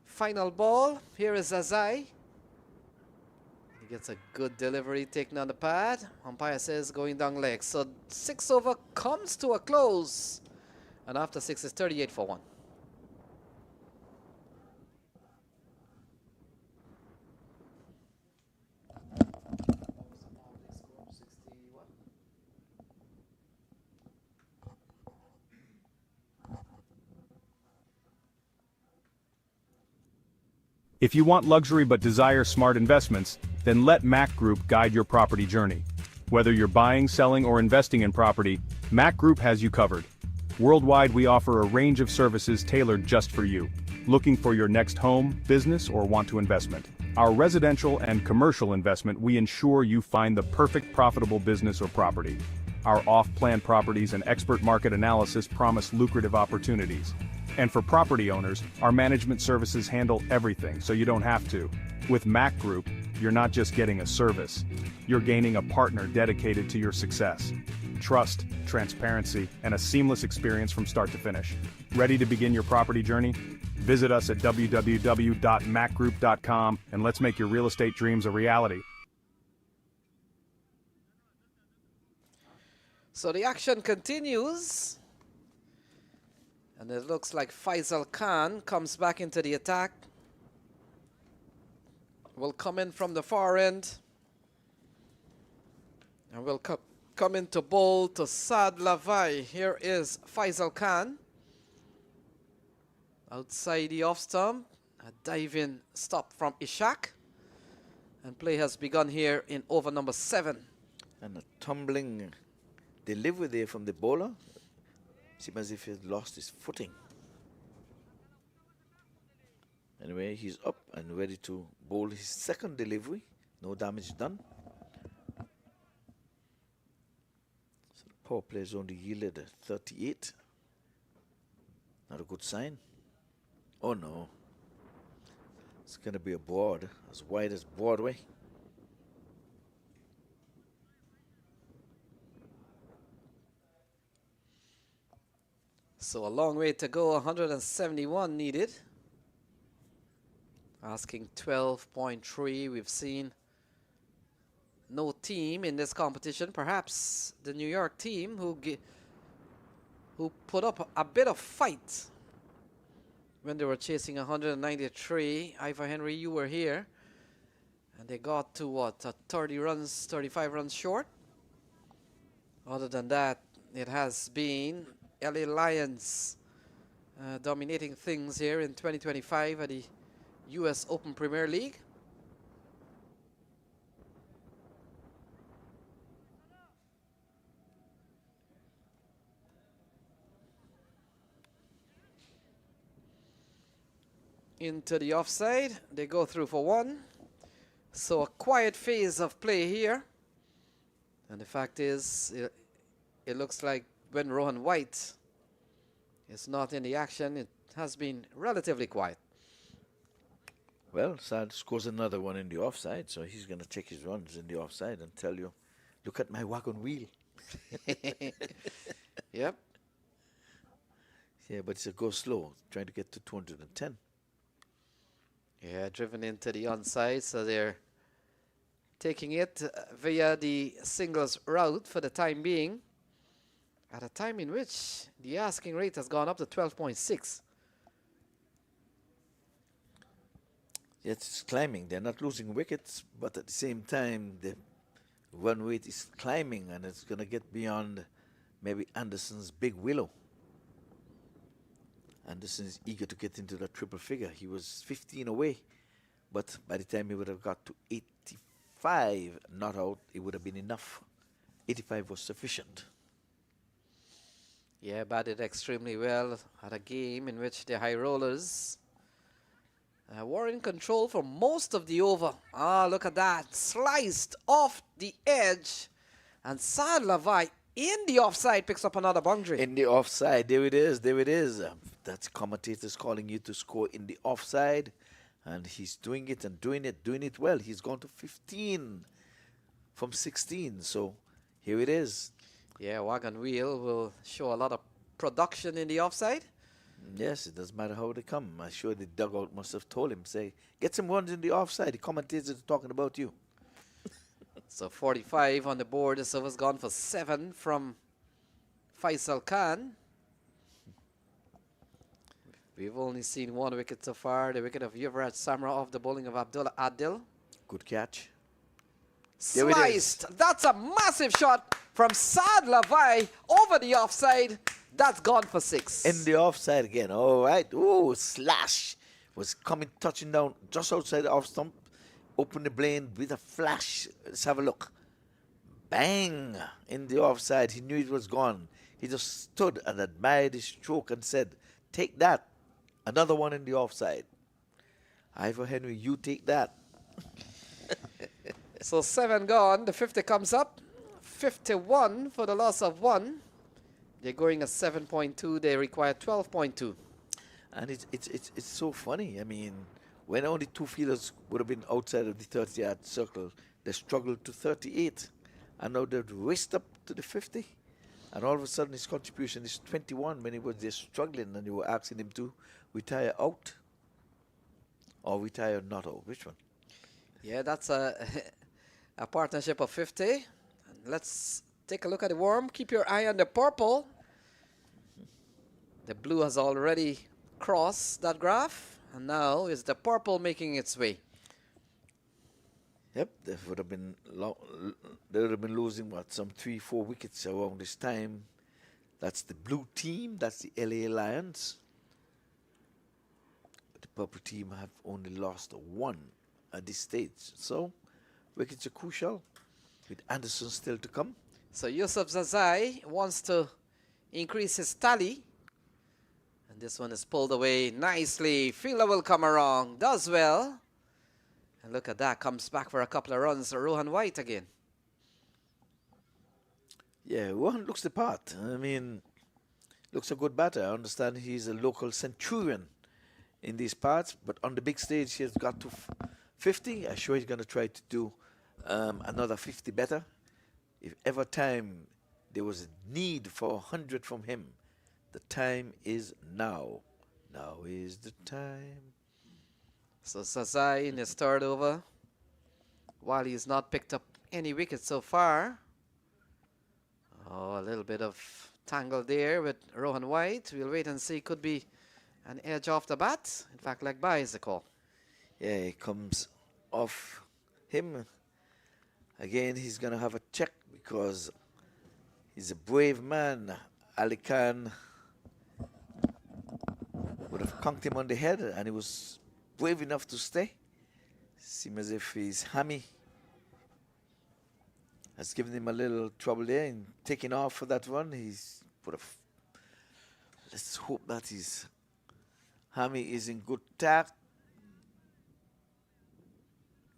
final ball. Here is Zazai. He gets a good delivery taken on the pad. Umpire says going down leg. So 6 over comes to a close. And after 6 is 38 for 1. If you want luxury but desire smart investments, then let Mac Group guide your property journey. Whether you're buying, selling, or investing in property, Mac Group has you covered. Worldwide, we offer a range of services tailored just for you. Looking for your next home, business, or want to investment? Our residential and commercial investment, we ensure you find the perfect profitable business or property. Our off-plan properties and expert market analysis promise lucrative opportunities. And for property owners, our management services handle everything, so you don't have to. With Mac Group, you're not just getting a service, you're gaining a partner dedicated to your success. Trust, transparency, and a seamless experience from start to finish. Ready to begin your property journey? Visit us at www.macgroup.com and let's make your real estate dreams a reality. So the action continues. And it looks like Faisal Khan comes back into the attack. Will come in from the far end. And will come into bowl to Saad Lavai. Here is Faisal Khan. Outside the off stump. A diving stop from Ishak. And play has begun here in over number 7. And a tumbling delivery there from the bowler. Seems as if he had lost his footing. Anyway, he's up and ready to bowl his second delivery. No damage done. So the power play has only yielded a 38. Not a good sign. Oh no. It's going to be a board as wide as Broadway. So a long way to go, 171 needed. Asking 12.3. We've seen no team in this competition. Perhaps the New York team who put up a bit of fight when they were chasing 193. Ivor Henry, you were here. And they got to what, 30 runs, 35 runs short. Other than that, it has been LA Lions dominating things here in 2025 at the US Open Premier League. Into the offside, they go through for 1. So a quiet phase of play here. And the fact is, it looks like when Rohan White is not in the action, it has been relatively quiet. Well, Saad scores another one in the offside, so he's going to take his runs in the offside and tell you, look at my wagon wheel. Yep. Yeah, but it's a go slow, trying to get to 210. Yeah, driven into the onside, so they're taking it via the singles route for the time being, at a time in which the asking rate has gone up to 12.6. Yes, it's climbing. They're not losing wickets, but at the same time, the run rate is climbing, and it's going to get beyond maybe Anderson's big willow. Anderson is eager to get into the triple figure. He was 15 away, but by the time he would have got to 85 not out, it would have been enough. 85 was sufficient. Yeah, batted extremely well at a game in which the high rollers were in control for most of the over. Ah, look at that. Sliced off the edge. And Saad Lavai in the offside picks up another boundary. In the offside, there it is, there it is. That's commentators calling you to score in the offside. And he's doing it and doing it well. He's gone to 15 from 16. So here it is. Yeah, Wagon Wheel will show a lot of production in the offside. Yes, it doesn't matter how they come. I'm sure the dugout must have told him, say, get some runs in the offside. The commentators are talking about you. So 45 on the board. The server's gone for 7 from Faisal Khan. We've only seen 1 wicket so far. The wicket of Yuvraj Samra off the bowling of Abdullah Adil. Good catch. Sliced. That's a massive shot from Saad Lavai over the offside. That's gone for 6. In the offside again. All right. Ooh, slash was coming, touching down just outside the off stump, opened the blade with a flash. Let's have a look. Bang! In the offside. He knew it was gone. He just stood and admired his stroke and said, "Take that. Another one in the offside." Ivor Henry, you take that. So 7 gone. The 50 comes up. 51 for the loss of 1. They're going at 7.2. They require 12.2. And it's so funny. I mean, when only 2 fielders would have been outside of the 30-yard circle, they struggled to 38. And now they've raced up to the 50. And all of a sudden his contribution is 21 when he was just struggling and they were asking him to retire out or retire not out. Which one? Yeah, that's a, a partnership of 50. And let's take a look at the worm. Keep your eye on the purple. The blue has already crossed that graph. And now is the purple making its way. Yep, they would have been losing what, some 3-4 wickets around this time. That's the blue team. That's the LA Lions. The purple team have only lost 1 at this stage. So wickets are crucial. With Anderson still to come. So Yusuf Zazai wants to increase his tally. And this one is pulled away nicely. Fielder will come around. Does well. And look at that. Comes back for a couple of runs. Rohan White again. Yeah, Rohan looks the part. I mean, looks a good batter. I understand he's a local centurion in these parts. But on the big stage, he has got to 50. I'm sure he's going to try to do another 50 better. If ever time there was a need for 100 from him, the time is now. Now is the time. So Zazai in his third over. While he's not picked up any wickets so far. Oh, a little bit of tangle there with Rohan White. We'll wait and see. Could be an edge off the bat. In fact, leg by is the call. Yeah, it comes off him. Again, he's going to have a check because he's a brave man. Ali Khan would have conked him on the head and he was brave enough to stay. Seems as if his hammy has given him a little trouble there in taking off for that run. He's put a. Let's hope that his hammy is in good tact.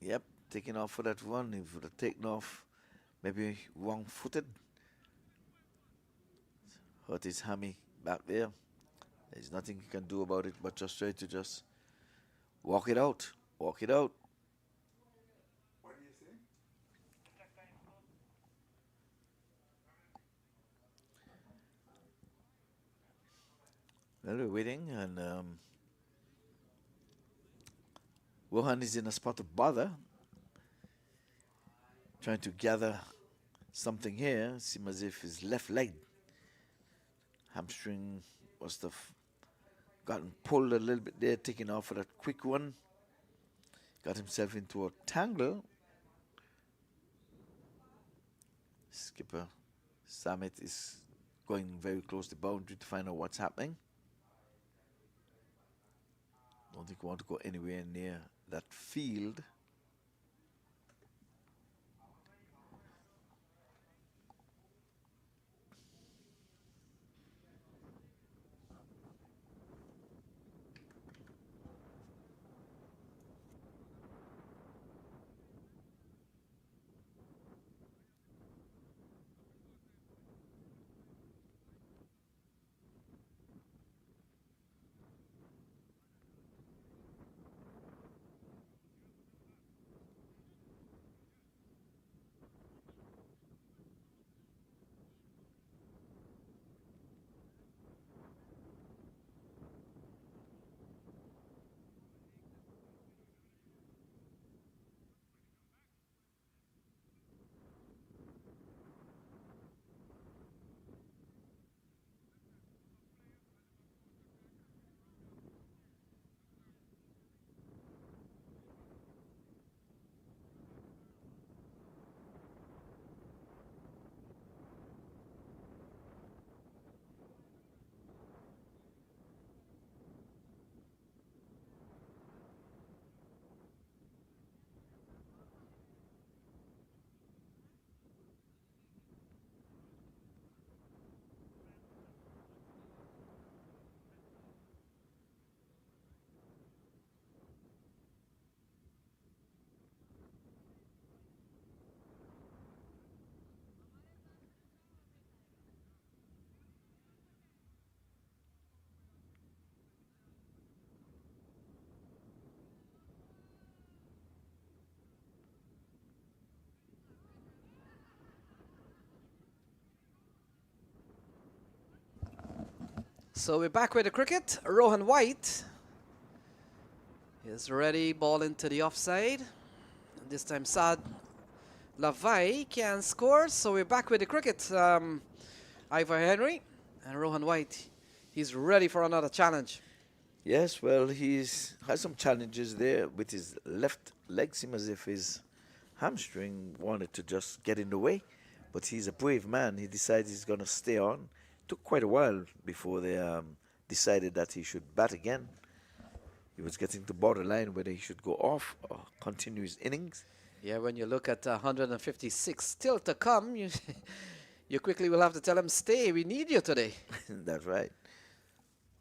Yep, taking off for that run. He would have taken off maybe wrong-footed. Hurt his hammy back there. There's nothing he can do about it but just try to just walk it out. Walk it out. What do you say? Well, we're waiting, and Rohan is in a spot of bother, trying to gather something here. Seems as if his left leg hamstring must have gotten pulled a little bit there, taking off for that quick one. Got himself into a tangle. Skipper Samit is going very close to the boundary to find out what's happening. Don't think we want to go anywhere near that field. So we're back with the cricket. Rohan White is ready, ball into the offside. And this time Saad Lavai can score, so we're back with the cricket. Ivor Henry and Rohan White, he's ready for another challenge. Yes, well, he's had some challenges there with his left leg. Seemed as if his hamstring wanted to just get in the way. But he's a brave man. He decided he's going to stay on. Took quite a while before they decided that he should bat again. He was getting to borderline whether he should go off or continue his innings. Yeah, when you look at 156 still to come, you, you quickly will have to tell him, stay, we need you today. That's right.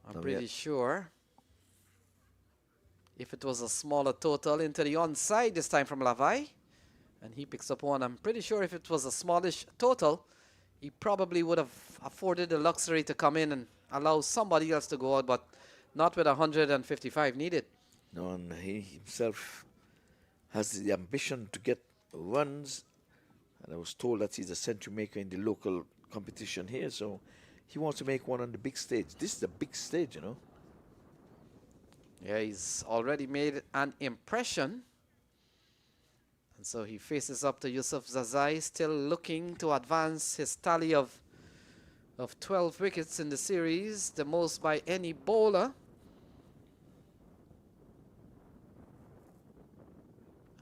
I'm Not pretty yet. sure. If it was a smaller total into the onside this time from Lavai, and he picks up one, I'm pretty sure if it was a smallish total, he probably would have afforded the luxury to come in and allow somebody else to go out, but not with 155 needed. No, and he himself has the ambition to get runs. And I was told that he's a century maker in the local competition here, so he wants to make one on the big stage. This is a big stage, you know. Yeah, he's already made an impression. And so he faces up to Yusuf Zazai, still looking to advance his tally of 12 wickets in the series, the most by any bowler.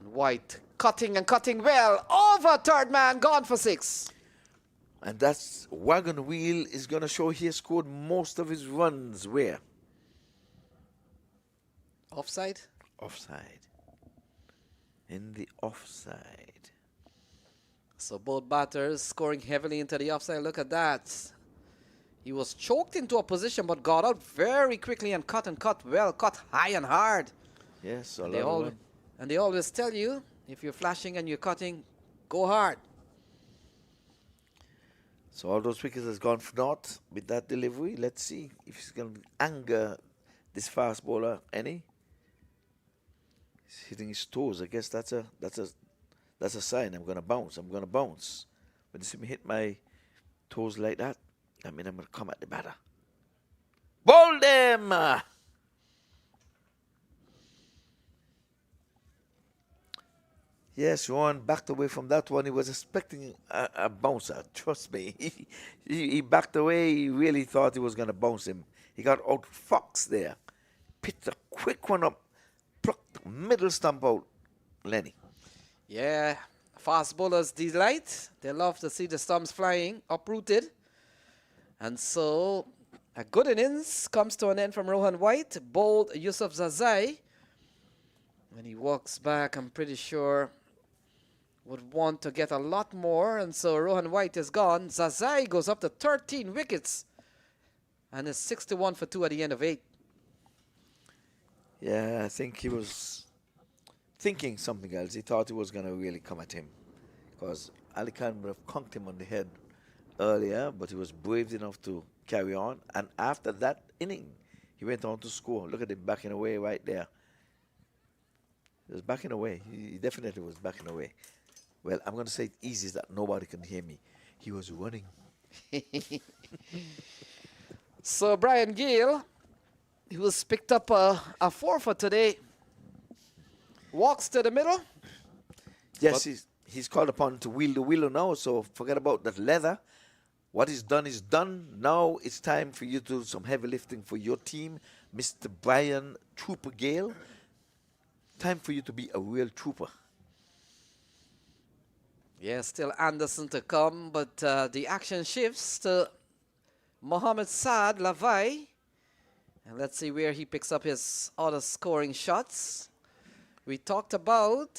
And White cutting and cutting well. Over third man, gone for 6. And that's Wagon Wheel is going to show he has scored most of his runs where? Offside. Offside. In the offside. So both batters scoring heavily into the offside. Look at that. He was choked into a position but got out very quickly and cut well, cut high and hard. Yes, And they always tell you, if you're flashing and you're cutting, go hard. So all those wickets has gone for naught with that delivery. Let's see if he's going to anger this fast bowler any. He's hitting his toes. I guess that's a sign. I'm going to bounce. I'm going to bounce. When you see me hit my toes like that, I mean I'm going to come at the batter. Bowl them! Yes, Ron backed away from that one. He was expecting a bouncer. Trust me. He backed away. He really thought he was going to bounce him. He got out Fox there. Picked a quick one up. Plucked the middle stump out. Lenny. Yeah, fast bowlers delight. They love to see the stumps flying, uprooted. And so a good innings comes to an end from Rohan White. Bowled Yusuf Zazai. When he walks back, I'm pretty sure would want to get a lot more. And so Rohan White is gone. Zazai goes up to 13 wickets. And is 61 for 2 at the end of 8. Yeah, I think he was thinking something else. He thought he was going to really come at him. Because Ali Khan would have conked him on the head earlier, but he was brave enough to carry on. And after that inning, he went on to score. Look at him backing away right there. He was backing away. He definitely was backing away. Well, I'm going to say it easy that nobody can hear me. He was running. So Brian Gale, he was picked up a 4 for today. Walks to the middle. Yes, he's called upon to wheel the wheeler now, so forget about that leather. What is done is done. Now it's time for you to do some heavy lifting for your team, Mr. Brian Trooper Gale. Time for you to be a real trooper. Yeah, still Anderson to come, but the action shifts to Mohamed Saad Lavai. And let's see where he picks up his other scoring shots. We talked about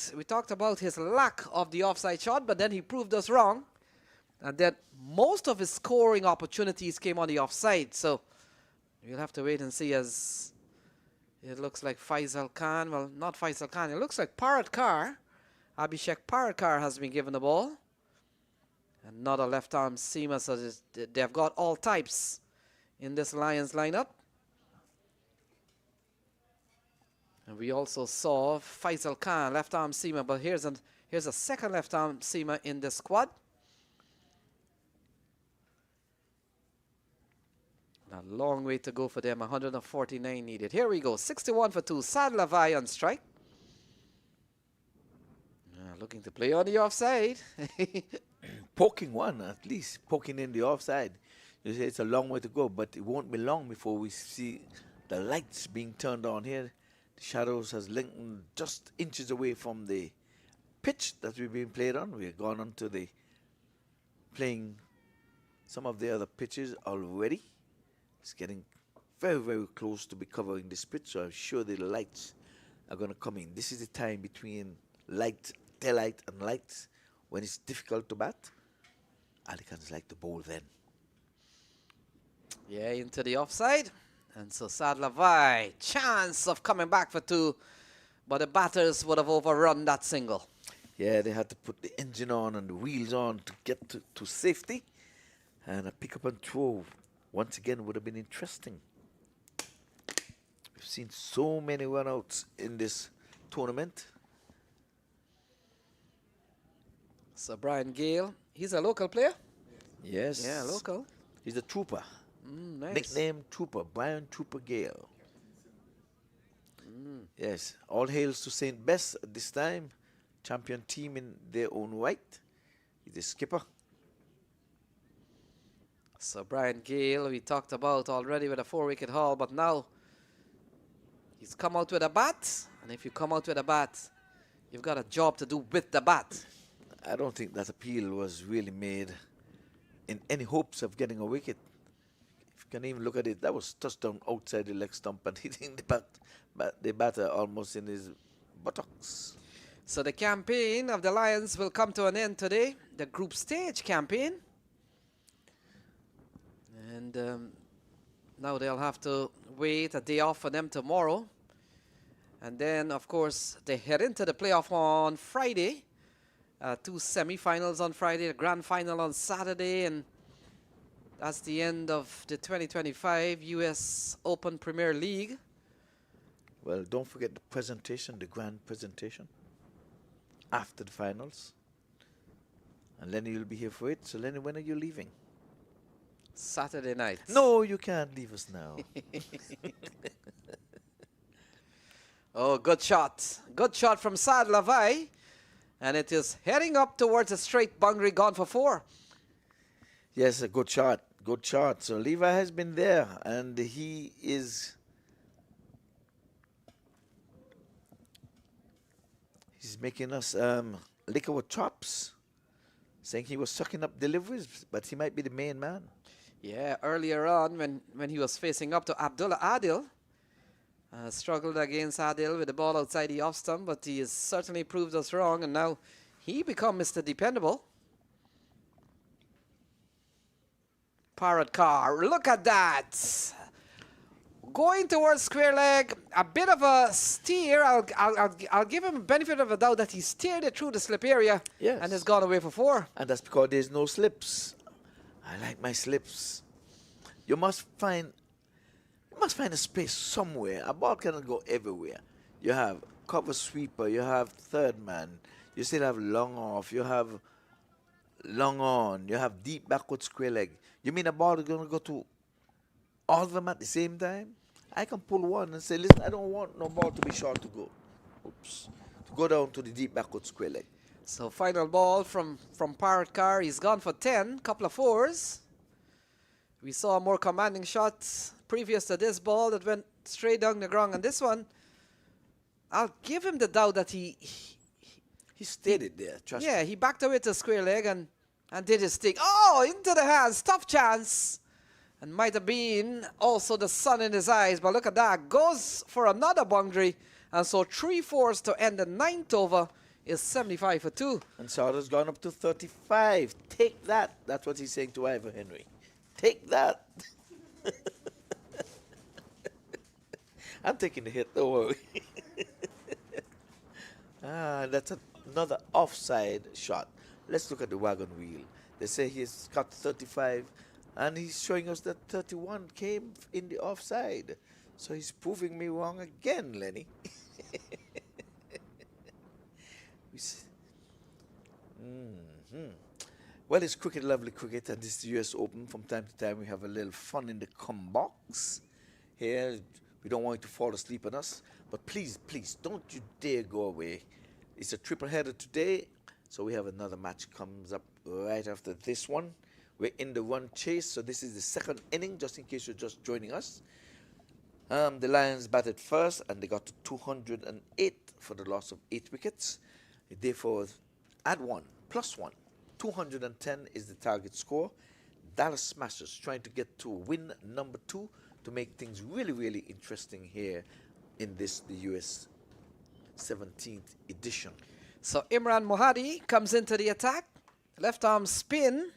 his lack of the offside shot, but then he proved us wrong. And that most of his scoring opportunities came on the offside. So we'll have to wait and see, as it looks like Faisal Khan, well, not Faisal Khan, it looks like Paratkar. Abhishek Paratkar has been given the ball. Another left-arm seamer, so they've got all types in this Lions lineup. And we also saw Faisal Khan, left-arm seamer, but here's a second left-arm seamer in the squad. A long way to go for them. 149 needed. Here we go. 61 for 2. Sadlavai on strike. Looking to play on the offside. Poking one, at least. Poking in the offside. You say it's a long way to go, but it won't be long before we see the lights being turned on here. The shadows has lengthened just inches away from the pitch that we've been played on. We've gone on to the playing some of the other pitches already. It's getting very, very close to be covering this pitch, so I'm sure the lights are going to come in. This is the time between light, taillight and lights when it's difficult to bat. Alicants like to bowl then. Yeah, into the offside. And so Sadlavai, chance of coming back for 2, but the batters would have overrun that single. Yeah, they had to put the engine on and the wheels on to get to safety. And a pick up and throw, once again, would have been interesting. We've seen so many run-outs in this tournament. So Brian Gale, he's a local player? Yes. Yeah, local. He's a trooper. Nice. Nickname Trooper, Brian Trooper Gale. Yes, all hails to St. Bess at this time. Champion team in their own right. He's the skipper. So Brian Gale, we talked about already with a 4-wicket haul, but now he's come out with a bat. And if you come out with a bat, you've got a job to do with the bat. I don't think that appeal was really made in any hopes of getting a wicket. If you can even look at it, that was touchdown outside the leg stump and hitting the batter almost in his buttocks. So the campaign of the Lions will come to an end today, the group stage campaign. And now they'll have to wait a day off for them tomorrow. And then, of course, they head into the playoff on Friday. 2 semi-finals on Friday, the grand final on Saturday, and that's the end of the 2025 U.S. Open Premier League. Well, don't forget the presentation, the grand presentation after the finals. And Lenny, you'll be here for it. So, Lenny, when are you leaving? Saturday night. No, you can't leave us now. Oh, good shot. Good shot from Sadlavai. And it is heading up towards a straight boundary, gone for 4. Yes, a good shot. Good shot. So Levi has been there, and he's making us lick our chops, saying he was sucking up deliveries, but he might be the main man. Yeah, earlier on when he was facing up to Abdullah Adil, struggled against Adil with the ball outside the off stump, but he has certainly proved us wrong, and now he become Mr. Dependable. Parrot car, look at that! Going towards square leg, a bit of a steer. I'll give him a benefit of a doubt that he steered it through the slip area, Yes. and has gone away for 4. And that's because there's no slips. I like my slips. You must find a space somewhere. A ball cannot go everywhere. You have cover sweeper, you have third man, you still have long off, you have long on, you have deep backward square leg. You mean a ball is going to go to all of them at the same time? I can pull one and say, listen, I don't want no ball to be short to go. Oops. To go down to the deep backward square leg. So final ball from Parrot Car. He's gone for 10, couple of 4s. We saw a more commanding shot previous to this ball that went straight down the ground. And this one, I'll give him the doubt that he stayed it there. Trust me. yeah, he backed away to square leg and did his stick. Oh, into the hands, tough chance. And might have been also the sun in his eyes, but look at that. Goes for another boundary. And so 3 4s to end the 9th over is 75 for 2. And Sauter's gone up to 35. Take that. That's what he's saying to Ivor Henry. Take that. I'm taking the hit, don't worry. That's another offside shot. Let's look at the wagon wheel. They say he's got 35, and he's showing us that 31 came in the offside. So he's proving me wrong again, Lenny. Well, it's cricket, lovely cricket, and this is the US Open. From time to time, we have a little fun in the come box. Here, we don't want you to fall asleep on us, but please, please, don't you dare go away. It's a triple header today, so we have another match comes up right after this one. We're in the run chase, so this is the second inning, just in case you're just joining us. The Lions batted first, and they got to 208 for the loss of 8 wickets. Therefore, add 1, plus 1. 210 is the target score. Dallas Smashers trying to get to win number 2 to make things really, really interesting here in this, the US 17th edition. So Imran Mohadi comes into the attack. Left arm spin.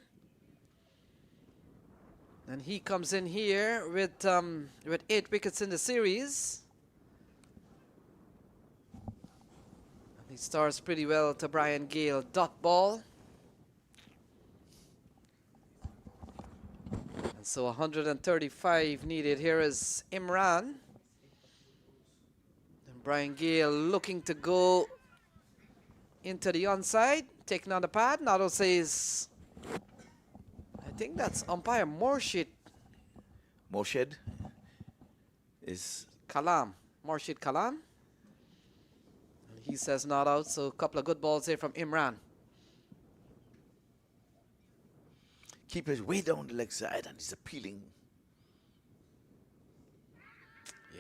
And he comes in here with 8 wickets in the series. He starts pretty well to Brian Gale, dot ball. And so 135 needed. Here is Imran. And Brian Gale looking to go into the onside, taking on the pad. Nado says, I think that's umpire Morshid Morshed is Kalam. Morshid Kalam. And he says not out, so a couple of good balls here from Imran. keeper way down the leg side and he's appealing.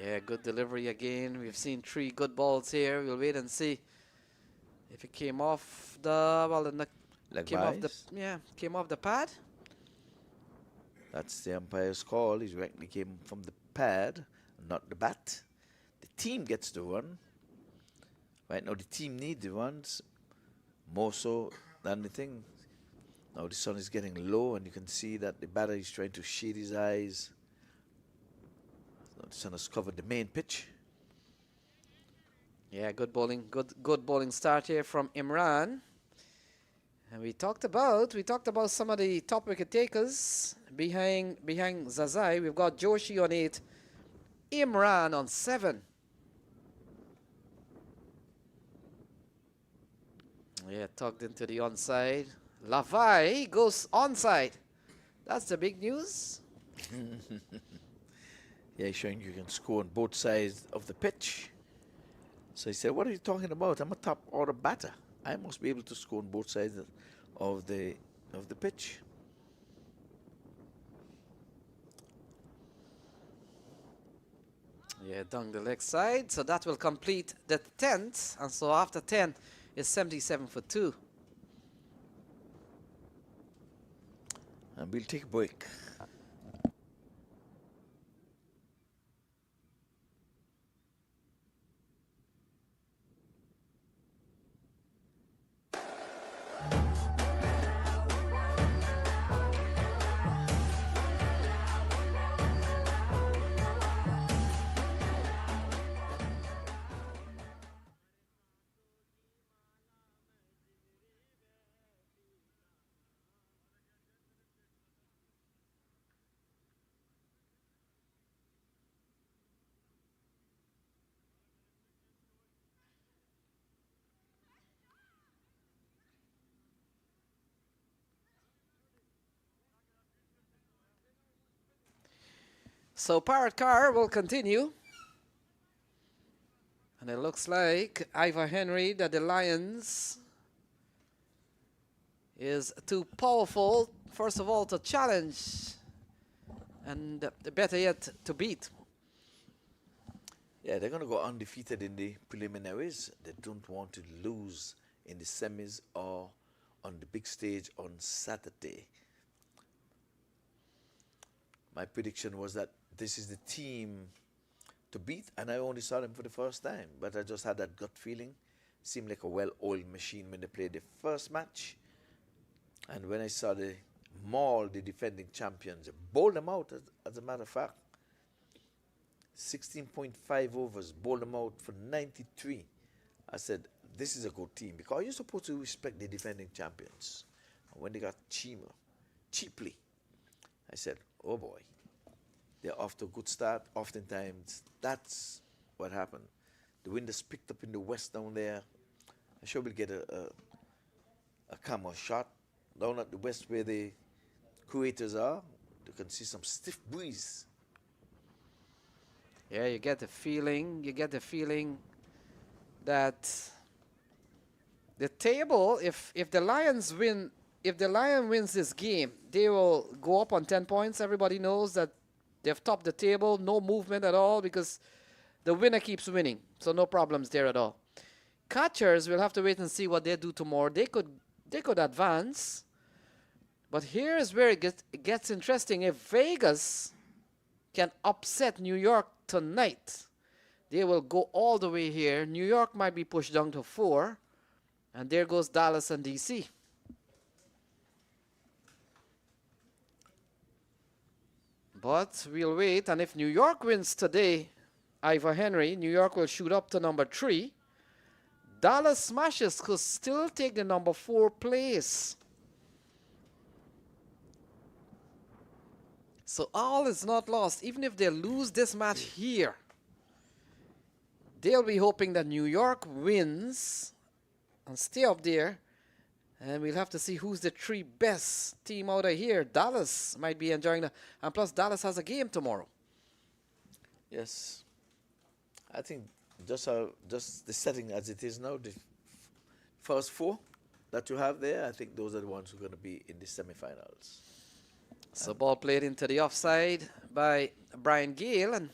Yeah, good delivery again. We've seen 3 good balls here. We'll wait and see if it came off the Leg came off the bias. came off the pad. That's the umpire's call. He directly came from the pad, not the bat. The team gets the run. Right now, the team needs the runs more so than the thing. Now the sun is getting low, and you can see that the batter is trying to shade his eyes. Now the sun has covered the main pitch. Yeah, good bowling, good bowling start here from Imran. And we talked about some of the top wicket takers behind Zazai. We've got Joshi on 8, Imran on 7. Yeah, tugged into the onside. Lavai goes onside. That's the big news. Yeah, he's showing you can score on both sides of the pitch. So he said, "What are you talking about? I'm a top order batter. I must be able to score on both sides of the pitch." Yeah, down the leg side. So that will complete the 10th. And so after 10 is 77 for 2. And we'll take a break. So Parrot Car will continue. And it looks like Ivor Henry, that the Lions is too powerful, first of all, to challenge, and better yet, to beat. Yeah, they're going to go undefeated in the preliminaries. They don't want to lose in the semis or on the big stage on Saturday. My prediction was that this is the team to beat, and I only saw them for the first time, but I just had that gut feeling. Seemed like a well-oiled machine when they played the first match. And when I saw the maul the defending champions, bowled them out, as a matter of fact. 16.5 overs, bowled them out for 93. I said, this is a good team, because you're supposed to respect the defending champions. And when they got cheaply, I said, oh boy, they're off to a good start. Oftentimes, that's what happened. The wind has picked up in the west down there. I'm sure we'll get a camera shot, down at the west where the Kuwaiters are, you can see some stiff breeze. Yeah, you get the feeling that the table, if the Lions win, if the Lion wins this game, they will go up on 10 points. Everybody knows that they've topped the table, no movement at all because the winner keeps winning. So no problems there at all. Catchers, we'll have to wait and see what they do tomorrow. They could advance. But here is where it gets interesting. If Vegas can upset New York tonight, they will go all the way here. New York might be pushed down to 4. And there goes Dallas and DC. But we'll wait. And if New York wins today, Ivor Henry, New York will shoot up to number 3. Dallas Smashes could still take the number 4 place. So all is not lost. Even if they lose this match here, they'll be hoping that New York wins and stay up there. And we'll have to see who's the 3 best team out of here. Dallas might be enjoying that. And plus, Dallas has a game tomorrow. Yes. I think just the setting as it is now, the first 4 that you have there, I think those are the ones who are going to be in the semifinals. So ball played into the offside by Brian Gale, and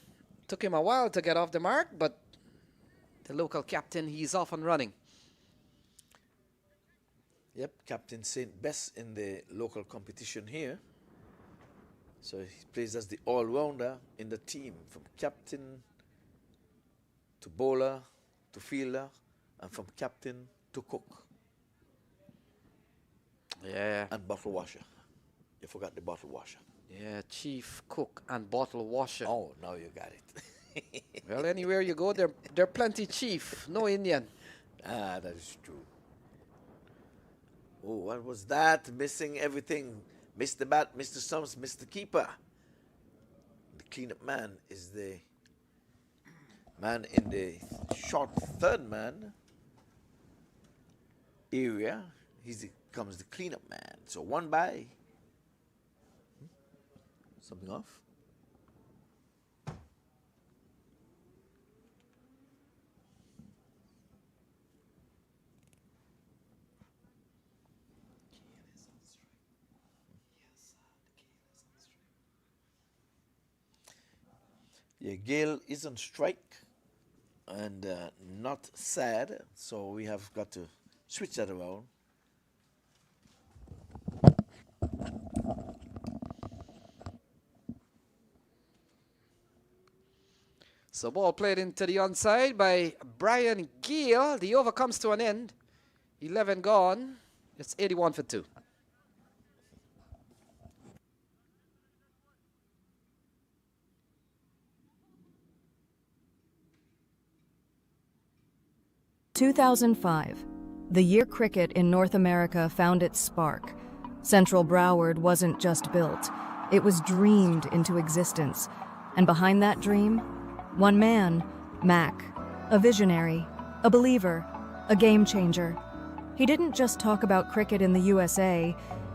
took him a while to get off the mark, but the local captain, he's off and running. Yep, Captain St. Best in the local competition here. So he plays as the all-rounder in the team, from captain to bowler to fielder, and from captain to cook. Yeah. And bottle washer. You forgot the bottle washer. Yeah, chief cook and bottle washer. Oh, now you got it. Well, anywhere you go, they're plenty chief, no Indian. Ah, that is true. Oh, what was that? Missing everything. Missed the bat, missed the stumps, missed the keeper. The cleanup man is the man in the short third man area. He becomes the cleanup man. So 1 by. Something off? Yeah, Gale is on strike and not sad, so we have got to switch that around. So ball played into the onside by Brian Gale. The over comes to an end. 11 gone. It's 81 for 2. (2005), the year cricket in North America found its spark. Central Broward wasn't just built, it was dreamed into existence. And behind that dream, one man, Mac, a visionary, a believer, a game changer. He didn't just talk about cricket in the USA,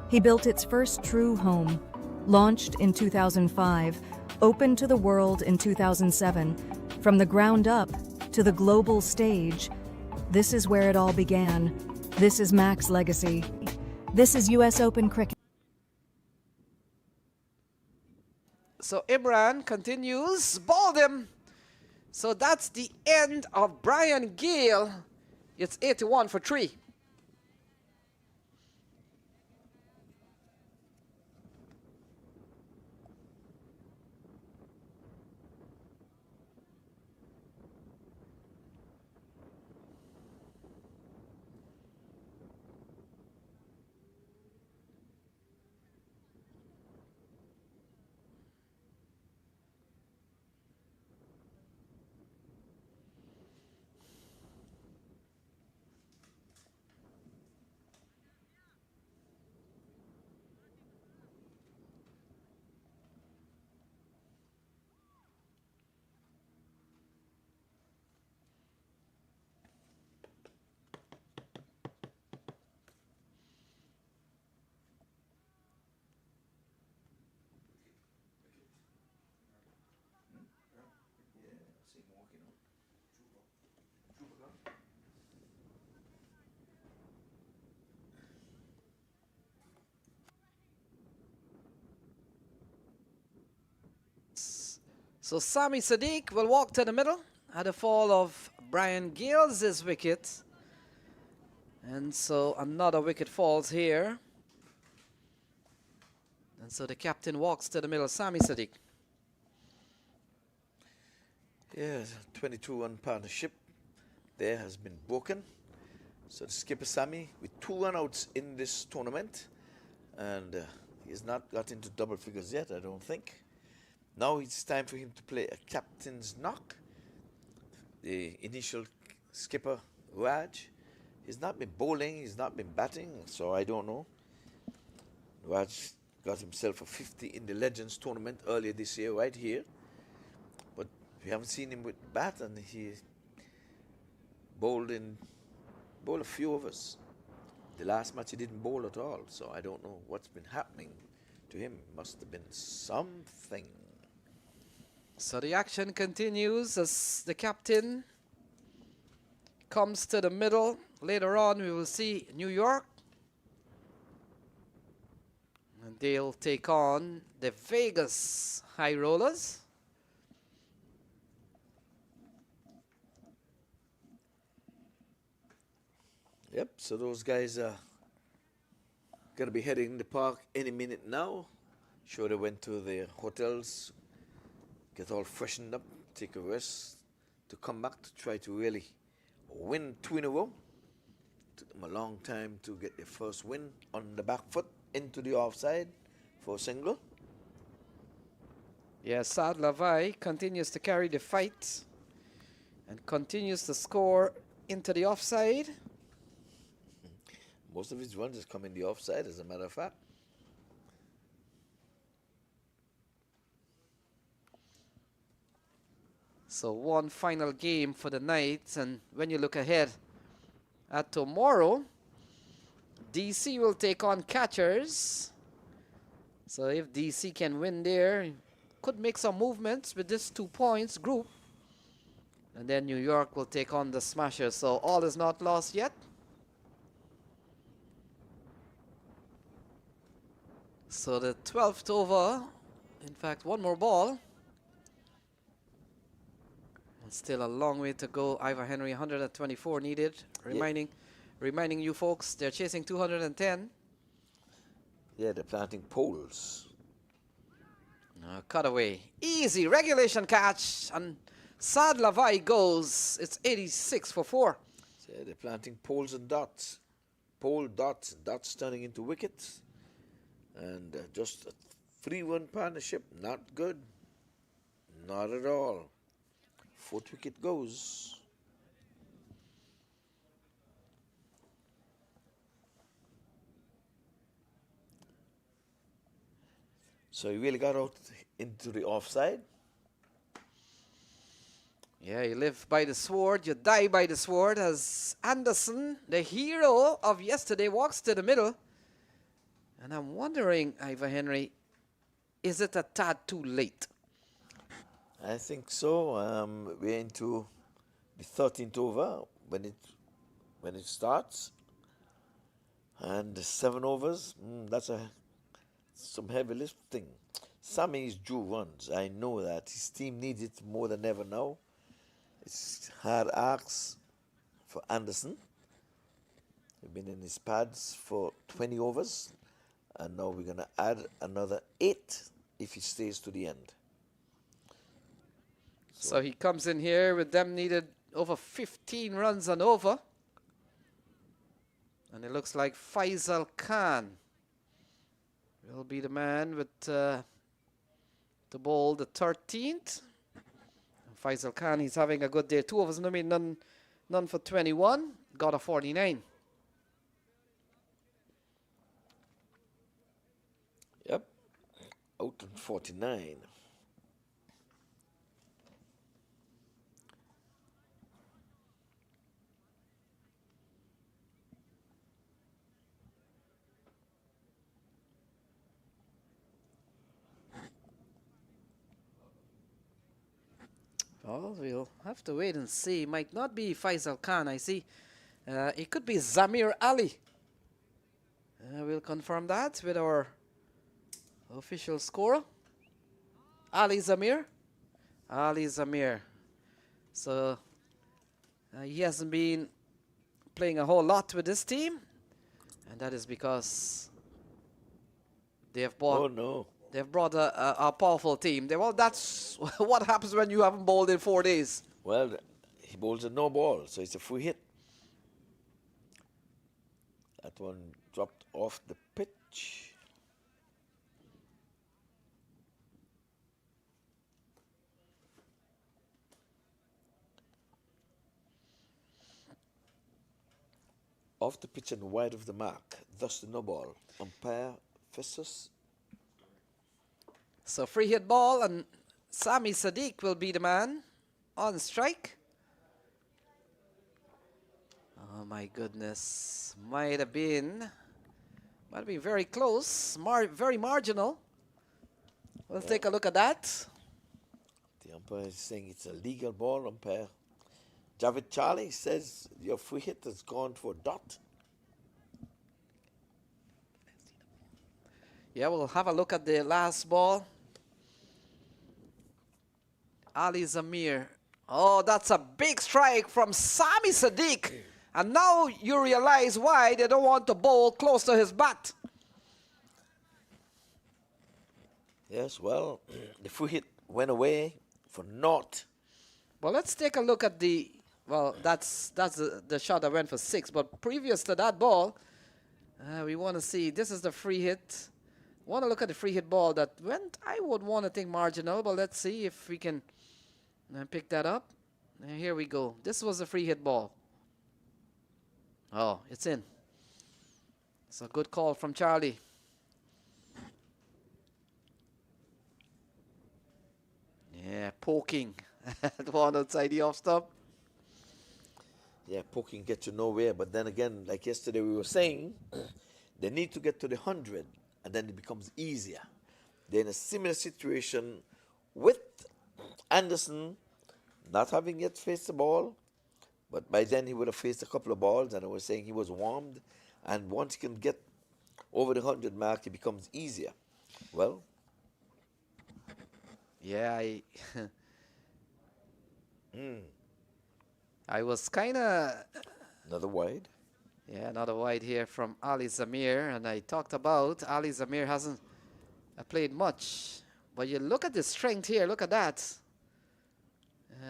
he built its first true home. Launched in 2005, opened to the world in 2007, from the ground up to the global stage. This is where it all began. This is Mac's legacy. This is US Open cricket. So Imran continues, balled him. So that's the end of Brian Gale. It's 81 for 3. So Sami Sadiq will walk to the middle at the fall of Brian Gales' wicket. And so another wicket falls here. And so the captain walks to the middle, Sami Sadiq. Yeah, 22-run partnership there has been broken. So the skipper Sami with 2 run-outs in this tournament, and he's not got into double figures yet, I don't think. Now it's time for him to play a captain's knock. The initial skipper Raj, he's not been bowling, he's not been batting, so I don't know. Raj got himself a 50 in the Legends tournament earlier this year, right here. But we haven't seen him with bat, and he bowled a few overs. The last match he didn't bowl at all, so I don't know what's been happening to him. Must have been something. So the action continues as the captain comes to the middle. Later on, we will see New York. And they'll take on the Vegas High Rollers. Yep, so those guys are going to be heading in the park any minute now. Sure, they went to their hotels, get all freshened up, take a rest, to come back to try to really win 2 in a row. Took them a long time to get their first win on the back foot into the offside for a single. Yeah, Saad Lavai continues to carry the fight and continues to score into the offside. Most of his runs has come in the offside, as a matter of fact. So one final game for the night, and when you look ahead at tomorrow, DC will take on Catchers. So if DC can win there, could make some movements with this 2 points group. And then New York will take on the Smashers. So all is not lost yet. So the 12th over, in fact, one more ball. And still a long way to go. Ivor Henry, 124 needed. Reminding you folks, they're chasing 210. Yeah, they're planting poles. Cutaway. Easy regulation catch. And Saad Lavai goes. It's 86 for 4. So yeah, they're planting poles and dots. Pole dots, dots turning into wickets. And just a 3-1 partnership, not good. Not at all. 4th wicket goes. So he really got out into the offside. Yeah, you live by the sword, you die by the sword, as Anderson, the hero of yesterday, walks to the middle. And I'm wondering, Ivor Henry, is it a tad too late? I think so. We're into the 13th over when it starts, and the 7 overs. That's some heavy lifting. Sammy's due runs. I know that his team needs it more than ever now. It's hard asks for Anderson. He's been in his pads for 20 overs. And now we're going to add another 8 if he stays to the end. So he comes in here with them needed over 15 runs and over. And it looks like Faisal Khan will be the man with the ball, the 13th. And Faisal Khan, he's having a good day. 2 overs, none for 21. Got a 49. Yep, out on 49. Well, we'll have to wait and see. Might not be Faisal Khan, I see. It could be Zamir Ali. We'll confirm that with our official scorer. Ali Zamir. Ali Zamir. So he hasn't been playing a whole lot with this team, and that is because they have bought. Oh no. They've brought a powerful team. Well, that's what happens when you haven't bowled in 4 days. Well, he bowls a no ball, so it's a free hit. That one dropped off the pitch. Off the pitch and wide of the mark, thus the no ball. Umpire Festus. So free hit ball, and Sami Sadiq will be the man on strike. Oh my goodness, might have been very close, very marginal. We'll take a look at that. The umpire is saying it's a legal ball, umpire. Javid Charlie says your free hit has gone for a dot. Yeah, we'll have a look at the last ball. Ali Zamir. Oh, that's a big strike from Sami Sadiq. And now you realize why they don't want to bowl close to his bat. Yes, well, the free hit went away for naught. Well, let's take a look at the, well, that's the shot that went for 6. But previous to that ball, we want to see, this is the free hit. Want to look at the free hit ball that went, I would want to think marginal, but let's see if we can pick that up. And here we go. This was a free hit ball. Oh, it's in. It's a good call from Charlie. Yeah, poking. The one outside the off stump. Yeah, poking gets you nowhere. But then again, like yesterday we were saying, they need to get to the 100, and then it becomes easier. They're in a similar situation with Anderson not having yet faced the ball, but by then he would have faced a couple of balls, and I was saying he was warmed, and once he can get over the 100 mark, it becomes easier. Well, yeah, I was kind of, another wide. yeah, another wide here from Ali Zamir, and I talked about Ali Zamir hasn't played much, but you look at the strength here, look at that.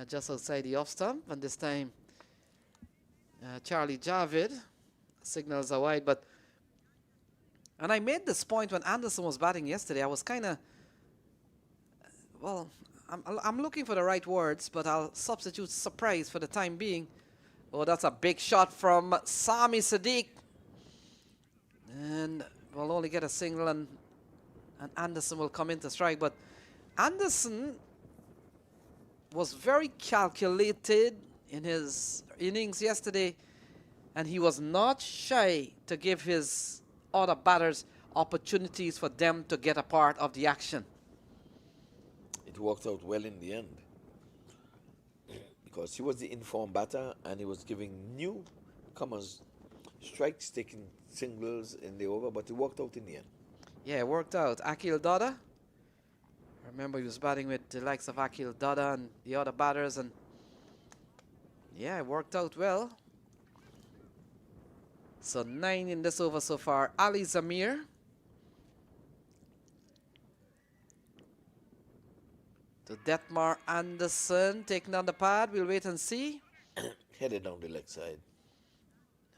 Just outside the off stump, and this time Charlie Javid signals a wide, but, and I made this point when Anderson was batting yesterday. I was kind of, well, I'm looking for the right words, but I'll substitute surprise for the time being. Oh, that's a big shot from Sami Sadiq, and we'll only get a single, and Anderson will come in to strike. But Anderson was very calculated in his innings yesterday, and he was not shy to give his other batters opportunities for them to get a part of the action. It worked out well in the end because he was the informed batter and he was giving newcomers strikes, taking singles in the over, but it worked out in the end. Yeah, it worked out. Akil Dada, remember he was batting with the likes of Akil Dada and the other batters, and yeah, it worked out well. So 9 in this over so far. Ali Zamir. To Detmar Anderson taking on the pad. We'll wait and see. Headed down the leg side.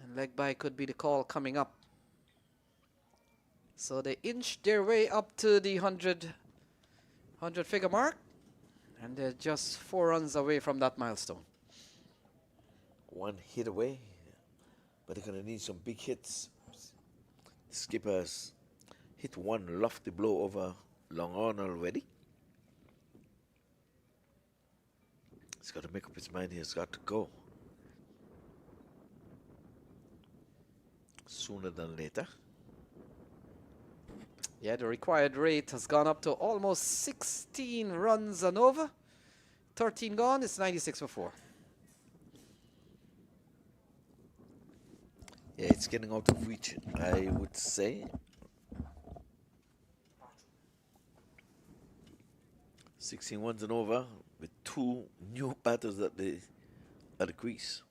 And leg by could be the call coming up. So they inched their way up to the 100 figure mark. And they're just 4 runs away from that milestone. One hit away. But they're going to need some big hits. Skipper's hit one lofty blow over long on already. He's got to make up his mind. He's got to go sooner than later. Yeah, the required rate has gone up to almost 16 runs and over. 13 gone, it's 96 for 4. Yeah, it's getting out of reach, I would say. 16 runs and over with two new batters at the crease.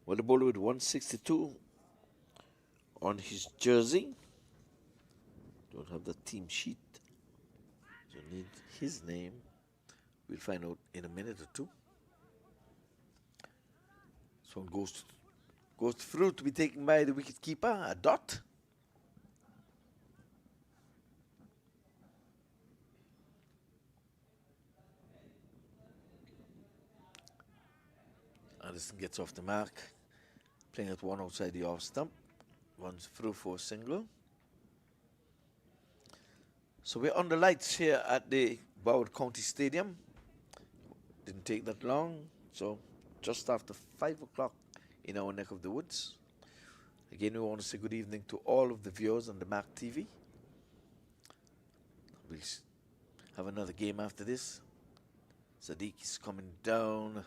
Well, the bowler with 162 on his jersey. Don't have the team sheet. So need his name. We'll find out in a minute or two. So it goes through to be taken by the wicket keeper, a dot. Anderson gets off the mark, playing at one outside the off stump, runs through for a single. So we're on the lights here at the Broward County Stadium. Didn't take that long, so just after 5 o'clock in our neck of the woods. Again, we want to say good evening to all of the viewers on the Mac TV. We'll have another game after this. Sadiq is coming down.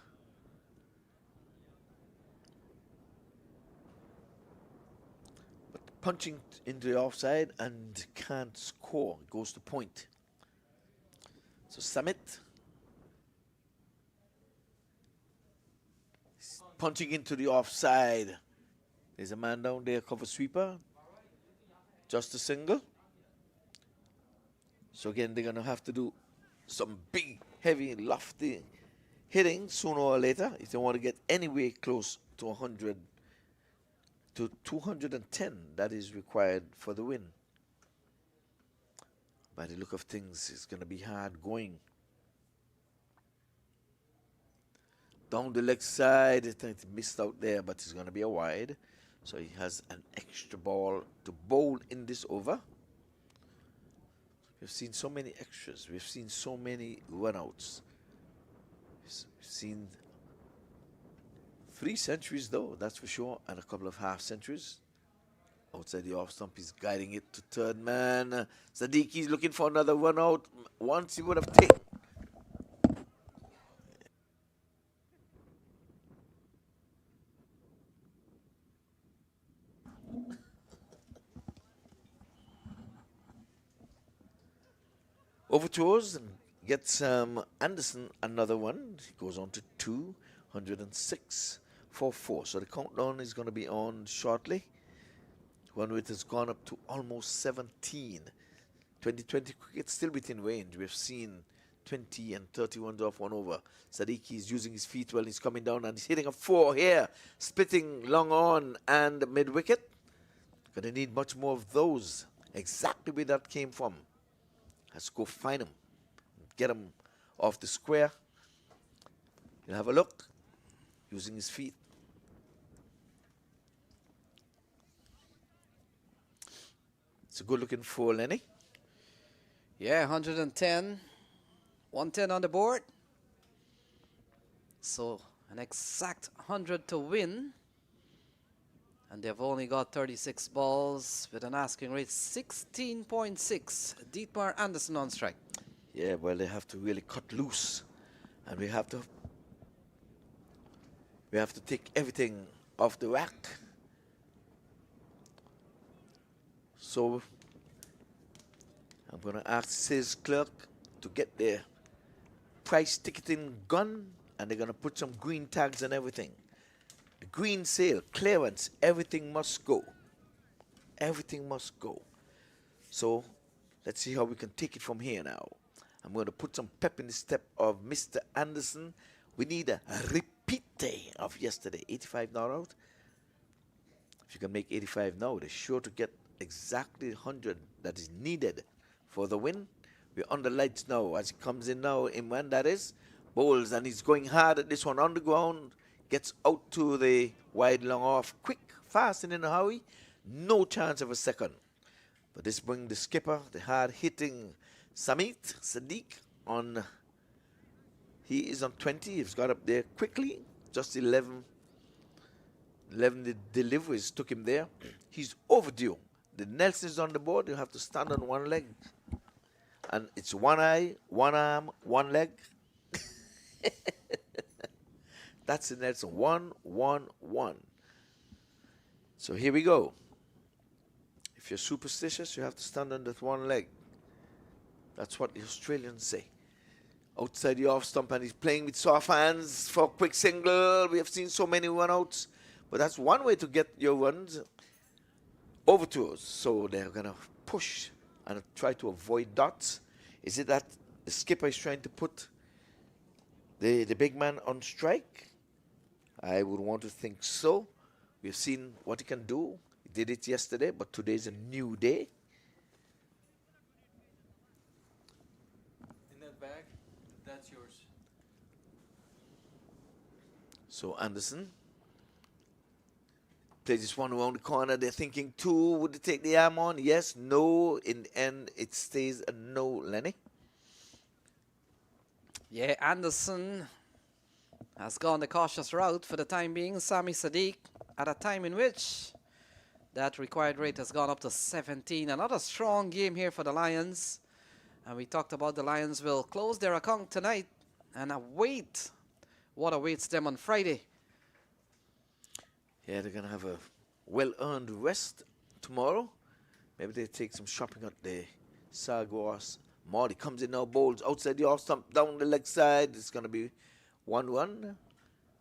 But punching into the offside and can't score. Goes to point. So Samit punching into the offside. There's a man down there, cover sweeper. Just a single. So again, they're going to have to do some big, heavy, lofty hitting sooner or later if they want to get anywhere close to 100 to 210 that is required for the win. By the look of things, it's going to be hard going. Down the leg side, I think he missed out there, but it's going to be a wide. So he has an extra ball to bowl in this over. We've seen so many extras. We've seen so many runouts. We've seen 3 centuries, though, that's for sure, and a couple of half centuries. Outside the off stump, he's guiding it to third man. Sadiqi's looking for another run out. Once he would have taken. Overtures and gets Anderson another one. He goes on to 206 for 4. So the countdown is going to be on shortly. One with has gone up to almost 17. 2020 cricket still within range. We've seen 20 and 31 off 1 over. Sadiq is using his feet well. He's coming down and he's hitting a 4 here. Splitting long on and mid wicket. Gonna need much more of those. Exactly where that came from. Has to go find him. Get him off the square. You'll have a look. Using his feet. It's a good looking 4, Lenny. Yeah, 110. 110 on the board. So an exact 100 to win. And they've only got 36 balls with an asking rate 16.6. Dietmar Anderson on strike. Yeah, well, they have to really cut loose. And we have to take everything off the rack. So I'm going to ask sales clerk to get their price ticketing gun, and they're going to put some green tags and everything. The green sale, clearance, everything must go. Everything must go. So let's see how we can take it from here now. I'm going to put some pep in the step of Mr. Anderson. We need a repeat of yesterday. 85 not out. If you can make 85 now, they're sure to get exactly 100 that is needed for the win. We're on the lights now as he comes in now. Imran, that is, bowls, and he's going hard at this one on the ground. Gets out to the wide long off, quick, fast, and in a hurry. No chance of a second. But this brings the skipper, the hard-hitting Samit Sadiq on. He is on 20. He's got up there quickly. Just 11 deliveries took him there. He's overdue. The Nelson is on the board. You have to stand on one leg. And it's one eye, one arm, one leg. That's the Nelson. 1, 1, 1. So here we go. If you're superstitious, you have to stand on that one leg. That's what the Australians say. Outside the off stump, and he's playing with soft hands for a quick single. We have seen so many run-outs. But that's one way to get your runs over to us. So they're going to push and try to avoid dots. Is it that the skipper is trying to put the big man on strike? I would want to think so. We've seen what he can do. He did it yesterday, but today's a new day. In that bag, that's yours. So Anderson plays this one around the corner. They're thinking 2. Would they take the arm on? Yes, no. In the end, it stays a no, Lenny. Yeah, Anderson has gone the cautious route for the time being. Sami Sadiq at a time in which that required rate has gone up to 17. Another strong game here for the Lions. And we talked about the Lions will close their account tonight and await what awaits them on Friday. Yeah, they're going to have a well-earned rest tomorrow. Maybe they take some shopping at the Sargos Mall. He comes in now, bowls outside the off stump, down the leg side. It's going to be 1-1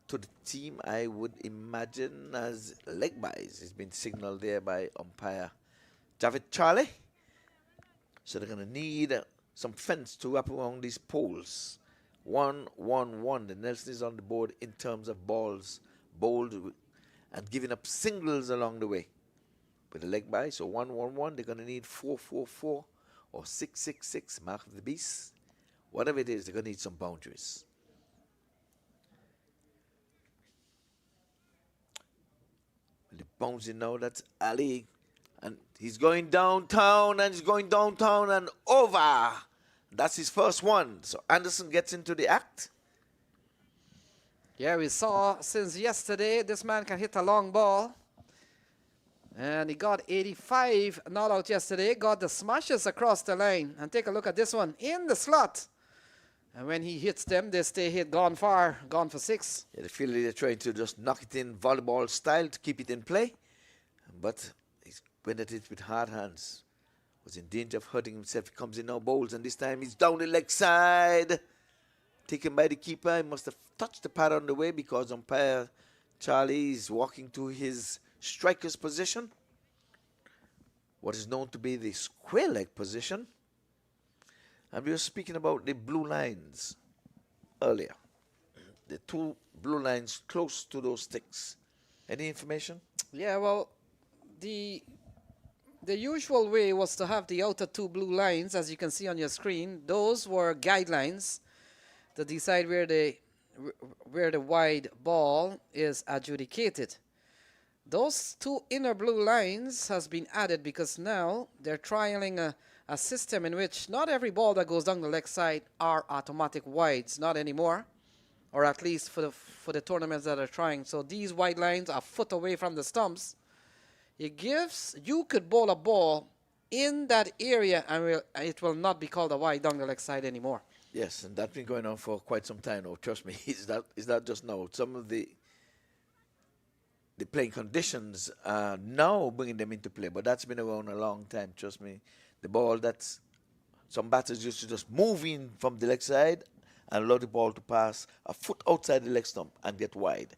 to the team, I would imagine, as leg buys. It's been signaled there by umpire Javid Charlie. So they're going to need some fence to wrap around these poles. 1-1-1. The Nelson is on the board in terms of balls bowled and giving up singles along the way with the leg by. So 1-1-1. They're going to need 4-4-4 or 6-6-6. Mark of the beast. Whatever it is, they're going to need some boundaries. The bouncing now, that's Ali. And he's going downtown and he's going downtown and over. That's his first one. So Anderson gets into the act. Yeah, we saw since yesterday this man can hit a long ball. And he got 85 not out yesterday. Got the smashes across the line. And take a look at this one in the slot. And when he hits them, they stay hit, gone far, gone for 6. Yeah, they feel they're trying to just knock it in volleyball style to keep it in play. But he's went at it with hard hands. Was in danger of hurting himself. He comes in now, bowls, and this time he's down the leg side. Taken by the keeper. He must have touched the pad on the way because umpire Charlie is walking to his striker's position. What is known to be the square leg position. And we were speaking about the blue lines earlier. The 2 blue lines close to those sticks. Any information? Yeah, well, the usual way was to have the outer 2 blue lines, as you can see on your screen. Those were guidelines to decide where the wide ball is adjudicated. Those 2 inner blue lines has been added because now they're trialing a system in which not every ball that goes down the leg side are automatic wides, not anymore, or at least for the tournaments that are trying. So these wide lines are a foot away from the stumps. You could bowl a ball in that area and it will not be called a wide down the leg side anymore. Yes, and that's been going on for quite some time now. Trust me, it's not just now. Some of the playing conditions are now bringing them into play, but that's been around a long time. Trust me, the ball that's some batters used to just move in from the leg side and allow the ball to pass a foot outside the leg stump and get wide.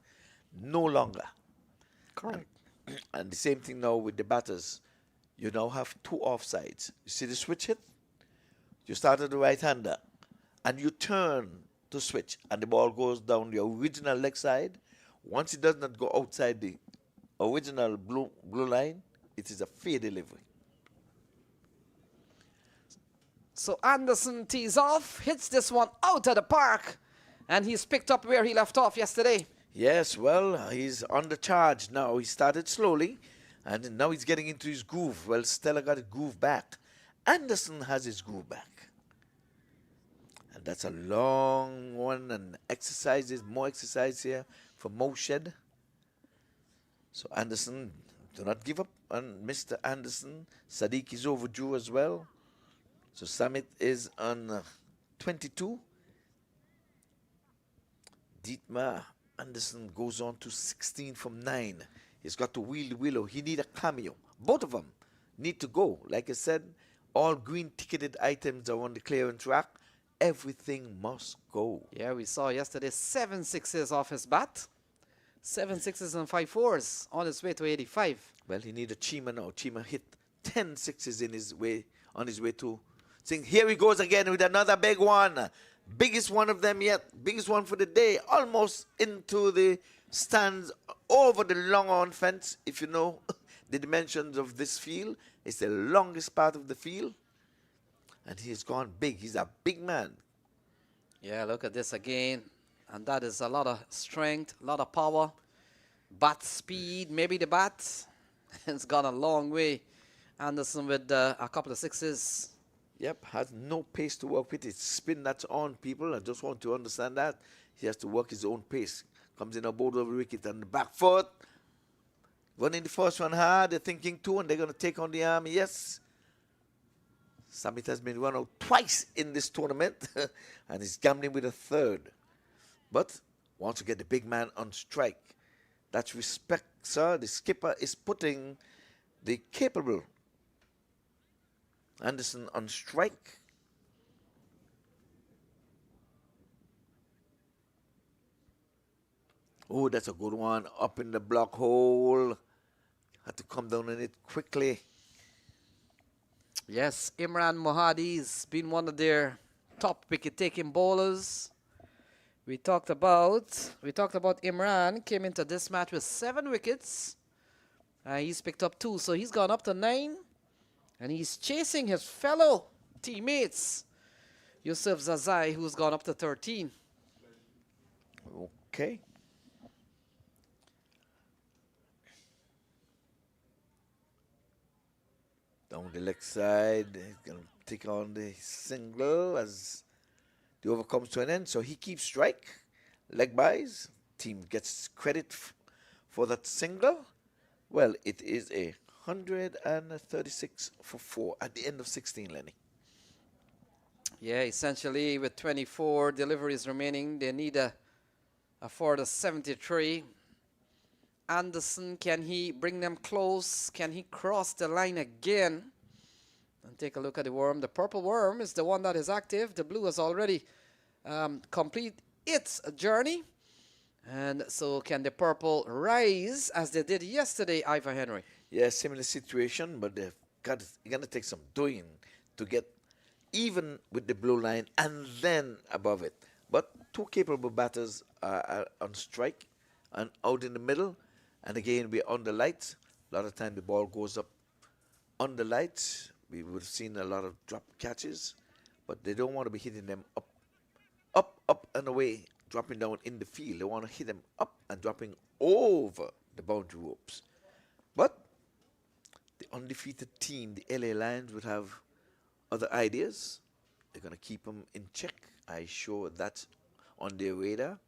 No longer. Correct. And the same thing now with the batters. You now have 2 offsides. You see the switch hit? You start at the right-hander and you turn to switch and the ball goes down the original leg side. Once it does not go outside the original blue line, it is a fair delivery. So Anderson tees off, hits this one out of the park, and he's picked up where he left off yesterday. Yes, well, he's on the charge now. He started slowly, And now he's getting into his groove. Well, Stella got his groove back. Anderson has his groove back. And that's a long one, and exercises, more exercise here for Moshed. So Anderson, do not give up on Mr. Anderson. Sadiq is overdue as well. So Samit is on 22. Dietmar Anderson goes on to 16 from 9. He's got to wheel the willow. He need a cameo. Both of them need to go. Like I said, all green ticketed items are on the clearance rack. Everything must go. Yeah, we saw yesterday 7 sixes off his bat. 7 sixes and 5 fours on his way to 85. Well, he need a Chima now. Chima hit 10 sixes in his way, on his way to saying, here he goes again with another big one. Biggest one of them yet. Biggest one for the day. Almost into the stands over the long on fence. If you know the dimensions of this field, it's the longest part of the field. And he's gone big. He's a big man. Yeah, look at this again. And that is a lot of strength, a lot of power. Bat speed, maybe the bat. It's gone a long way. Anderson with a couple of sixes. Yep, has no pace to work with. It's spin that's on, people. I just want to understand that. He has to work his own pace. Comes in a board over the wicket and the back foot. Running the first one hard. They're thinking two, and they're going to take on the arm. Yes. Samit has been run out twice in this tournament, and he's gambling with a third. But wants to get the big man on strike. That's respect, sir. The skipper is putting the capable Anderson on strike. Oh, that's a good one. Up in the block hole. Had to come down on it quickly. Yes, Imran Mohadi's been one of their top wicket-taking bowlers. We talked about Imran, came into this match with 7 wickets. He's picked up 2, so he's gone up to 9. And he's chasing his fellow teammates, Yusuf Zazai, who's gone up to 13. Okay. Down the leg side, he's going to take on the single as the over comes to an end. So he keeps strike, leg buys. Team gets credit for that single. Well, it is a 136 for 4 at the end of 16, Lenny. Yeah, essentially with 24 deliveries remaining, they need a further 73. Anderson, can he bring them close? Can he cross the line again? And take a look at the worm. The purple worm is the one that is active. The blue has already complete its journey. And so can the purple rise as they did yesterday, Ivor Henry? Yeah, similar situation, but they've got going to take some doing to get even with the blue line and then above it. But 2 capable batters are on strike and out in the middle. And again, we're on the lights. A lot of time the ball goes up on the lights. We would have seen a lot of drop catches, but they don't want to be hitting them up and away, dropping down in the field. They want to hit them up and dropping over the boundary ropes. But the undefeated team, the LA Lions, would have other ideas. They're going to keep them in check. I'm sure that's on their radar.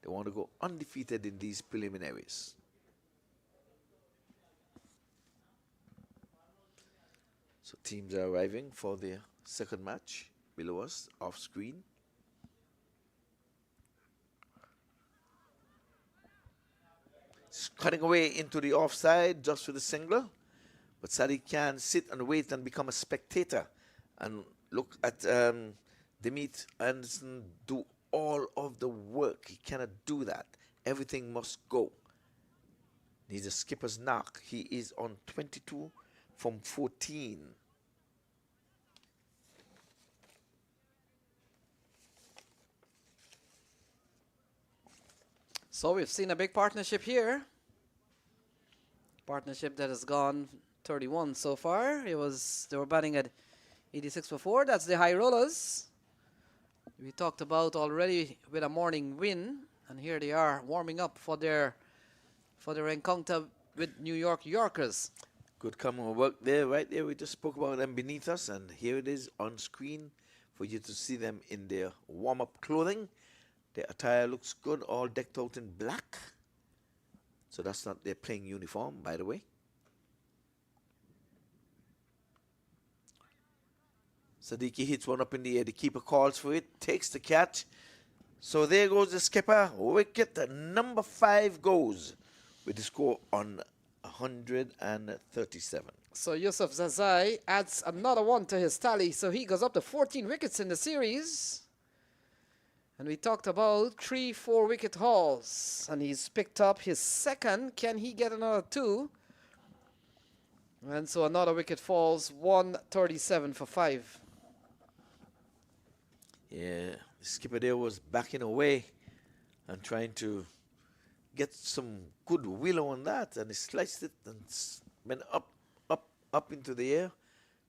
They want to go undefeated in these preliminaries. So teams are arriving for their second match below us, off screen. It's cutting away into the offside just for the single. But Sadiq can sit and wait and become a spectator and look at Demeet Anderson do all of the work. He cannot do that. Everything must go. Needs a skipper's knock. He is on 22 from 14. So we've seen a big partnership here. Partnership that has gone 31 so far. They were batting at 86 for 4. That's the high rollers. We talked about already with a morning win, and here they are warming up for their encounter with New York Yorkers. Good camera work there, right there. We just spoke about them beneath us, and here it is on screen for you to see them in their warm-up clothing. Their attire looks good, all decked out in black. So that's not their playing uniform, by the way. Sadiqi hits one up in the air. The keeper calls for it, takes the catch. So there goes the skipper. Wicket number 5 goes with the score on 137. So Yusuf Zazai adds another one to his tally. So he goes up to 14 wickets in the series. And we talked about 3 4-wicket hauls. And he's picked up his second. Can he get another 2? And so another wicket falls. 137 for 5. Yeah, the skipper there was backing away and trying to get some good willow on that, and he sliced it and went up into the air.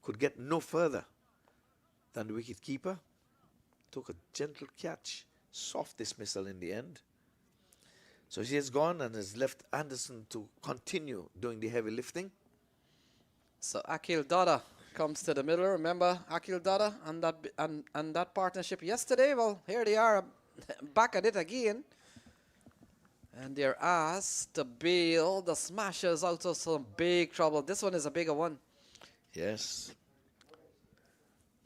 Could get no further than the wicket keeper. Took a gentle catch, soft dismissal in the end. So he has gone and has left Anderson to continue doing the heavy lifting. So Akil Dada comes to the middle. Remember Akil Dada and that partnership yesterday? Well, here they are back at it again. And they're asked to bail the Smashers out of some big trouble. This one is a bigger one. Yes.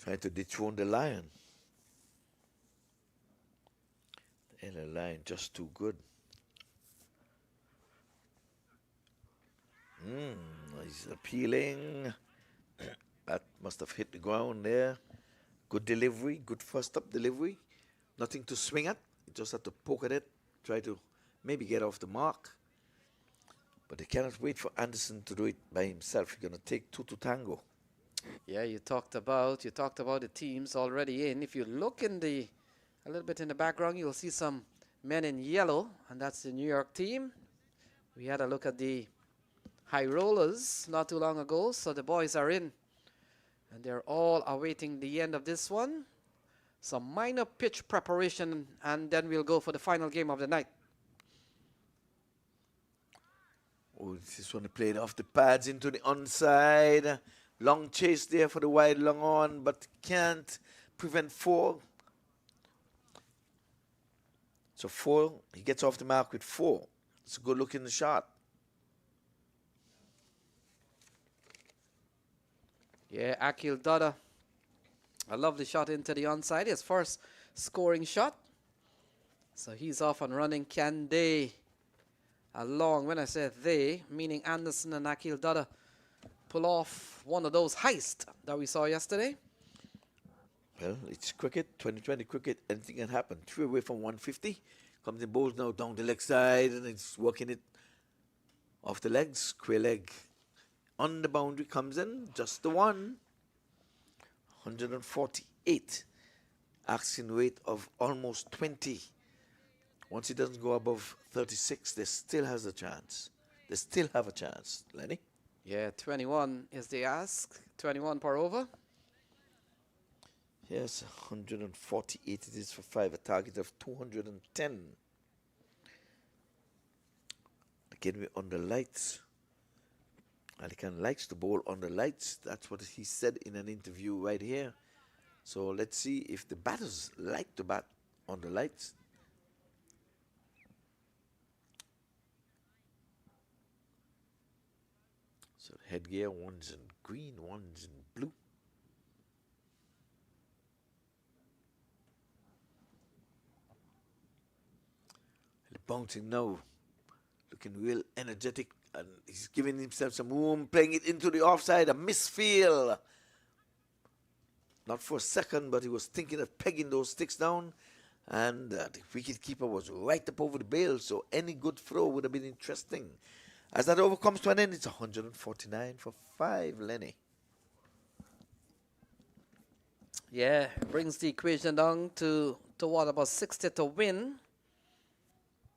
Trying to dethrone the Lion. And the Lion just too good. He's appealing. That must have hit the ground there. Good delivery, good first up delivery. Nothing to swing at. You just have to poke at it, try to maybe get off the mark. But they cannot wait for Anderson to do it by himself. You're going to take 2 to tango. Yeah, you talked about the teams already in. If you look a little bit in the background, you'll see some men in yellow, and that's the New York team. We had a look at the High Rollers not too long ago, so the boys are in. And they're all awaiting the end of this one. Some minor pitch preparation, and then we'll go for the final game of the night. Oh, this one played off the pads into the onside. Long chase there for the wide long on, but can't prevent 4. So 4, he gets off the mark with 4. It's a good looking shot. Yeah, Akil Dada. A lovely shot into the onside. His first scoring shot. So he's off and running. Can they, when I say they, meaning Anderson and Akil Dada, pull off one of those heists that we saw yesterday? Well, it's cricket, 2020 cricket, anything can happen. 3 away from 150. Comes in bowls now down the leg side, and it's working it off the legs. Square leg on the boundary comes in, just the one. 148. Asking weight of almost 20. Once he doesn't go above 36, they still has a chance. They still have a chance, Lenny. Yeah, 21 is the ask. 21 per over. Yes, 148 it is for 5, a target of 210. Again, we're on the lights. Alican likes to bowl on the lights. That's what he said in an interview right here. So let's see if the batters like to bat on the lights. So headgear, one's in green, one's in blue. Bouncing now, looking real energetic, and he's giving himself some room, playing it into the offside, a misfield. Not for a second, but he was thinking of pegging those sticks down, and the wicketkeeper was right up over the bail, so any good throw would have been interesting. As that over comes to an end, it's 149 for 5, Lenny. Yeah, it brings the equation down to what, about 60 to win.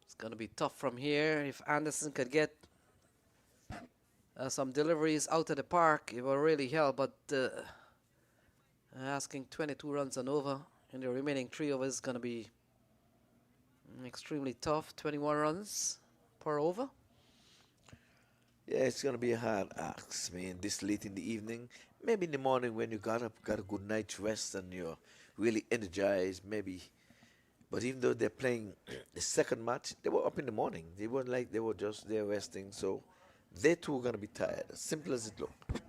It's going to be tough from here. If Anderson could get some deliveries out of the park, it will really help. But asking 22 runs and over in the remaining 3 overs is going to be extremely tough. 21 runs per over. Yeah, it's gonna be a hard ask, man. This late in the evening, maybe in the morning when you got up, got a good night's rest, and you're really energized, maybe. But even though they're playing the second match, they were up in the morning. They weren't like they were just there resting, so they too are gonna be tired. As simple as it looked.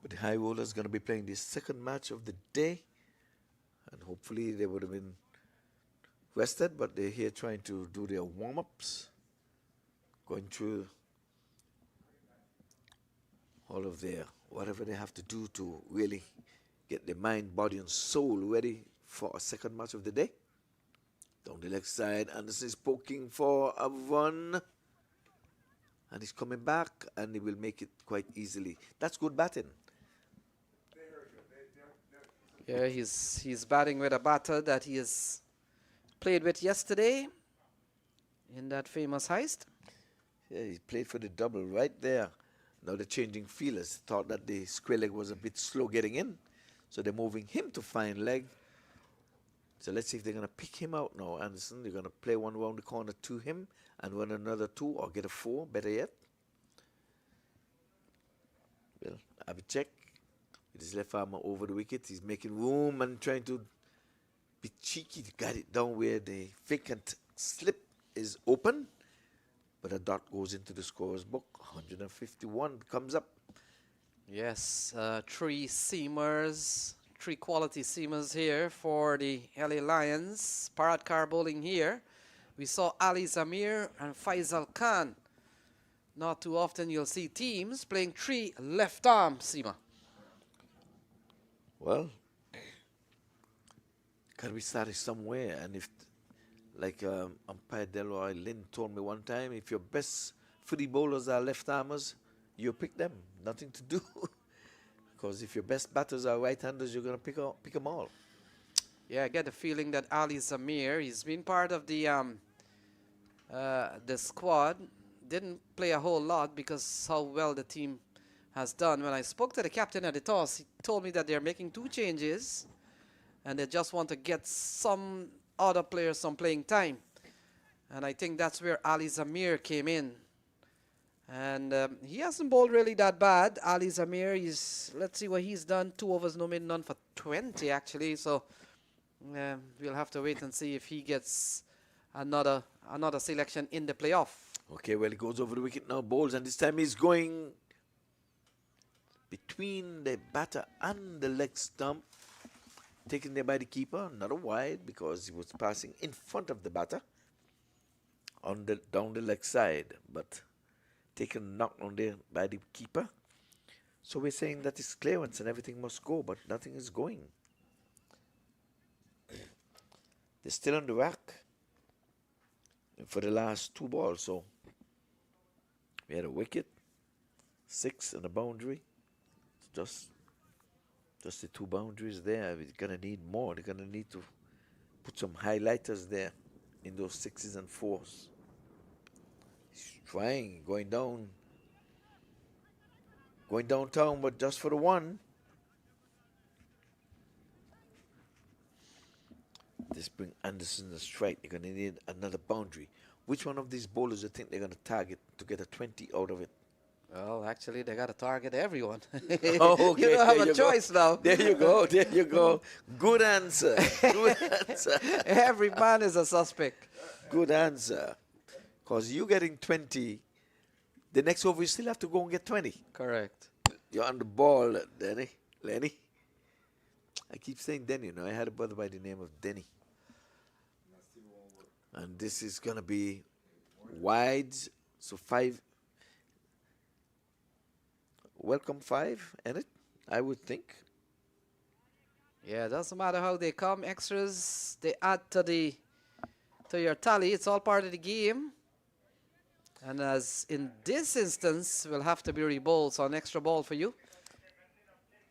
But the High Rollers gonna be playing the second match of the day, and hopefully they would have been rested. But they're here trying to do their warm-ups, going through all of their whatever they have to do to really get their mind, body, and soul ready for a second match of the day. Down the left side, Anderson is poking for a run, and he's coming back, and he will make it quite easily. That's good batting. Yeah, he's batting with a batter that he has played with yesterday in that famous heist. Yeah, he played for the double right there. Now they're changing fielders. Thought that the square leg was a bit slow getting in, so they're moving him to fine leg. So let's see if they're going to pick him out now, Anderson. They're going to play one around the corner to him and run another 2 or get a 4, better yet. Well, have a check. With his left arm over the wicket, he's making room and trying to be cheeky to get it down where the vacant slip is open. But a dot goes into the scorer's book. 151 comes up. Yes, 3 seamers, 3 quality seamers here for the LA Lions. Parrot car bowling here. We saw Ali Zamir and Faisal Khan. Not too often you'll see teams playing 3 left arm seamer. Well, can we start it somewhere? And if, like umpire Delroy Lynn told me one time, if your best free bowlers are left armers, you pick them. Nothing to do. Because if your best batters are right-handers, you're going to pick them all. Yeah, I get the feeling that Ali Zamir, he's been part of the squad. Didn't play a whole lot because how well the team has done. When I spoke to the captain at the toss, he told me that they're making 2 changes and they just want to get some other players some playing time. And I think that's where Ali Zamir came in. And he hasn't bowled really that bad. Ali Zamir, let's see what he's done. 2 overs, no made, none for 20 actually. So we'll have to wait and see if he gets another selection in the playoff. Okay, well, he goes over the wicket now, bowls, and this time he's going between the batter and the leg stump, taken there by the keeper, not a wide because he was passing in front of the batter down the leg side, but taken knocked on there by the keeper. So we're saying that it's clearance and everything must go, but nothing is going. They're still on the rack for the last 2 balls, so we had a wicket, 6 and a boundary. Just the 2 boundaries there. We're gonna need more. They're gonna need to put some highlighters there in those 6s and 4s. He's trying, going downtown, but just for the 1. This bring Anderson a strike. They're gonna need another boundary. Which one of these bowlers do you think they're gonna target to get a 20 out of it? Well, actually, they got to target everyone. Oh, okay. You don't have a choice now. There you go. There you go. Good answer. Good answer. Every man is a suspect. Good answer. Because you getting 20, the next over you still have to go and get 20. Correct. You're on the ball, Lenny. I keep saying Denny. I had a brother by the name of Denny. And this is going to be wides. So 5. Welcome 5, ain't it? I would think. Yeah, doesn't matter how they come. Extras, they add to your tally. It's all part of the game. And as in this instance, will have to be rebowled, so an extra ball for you.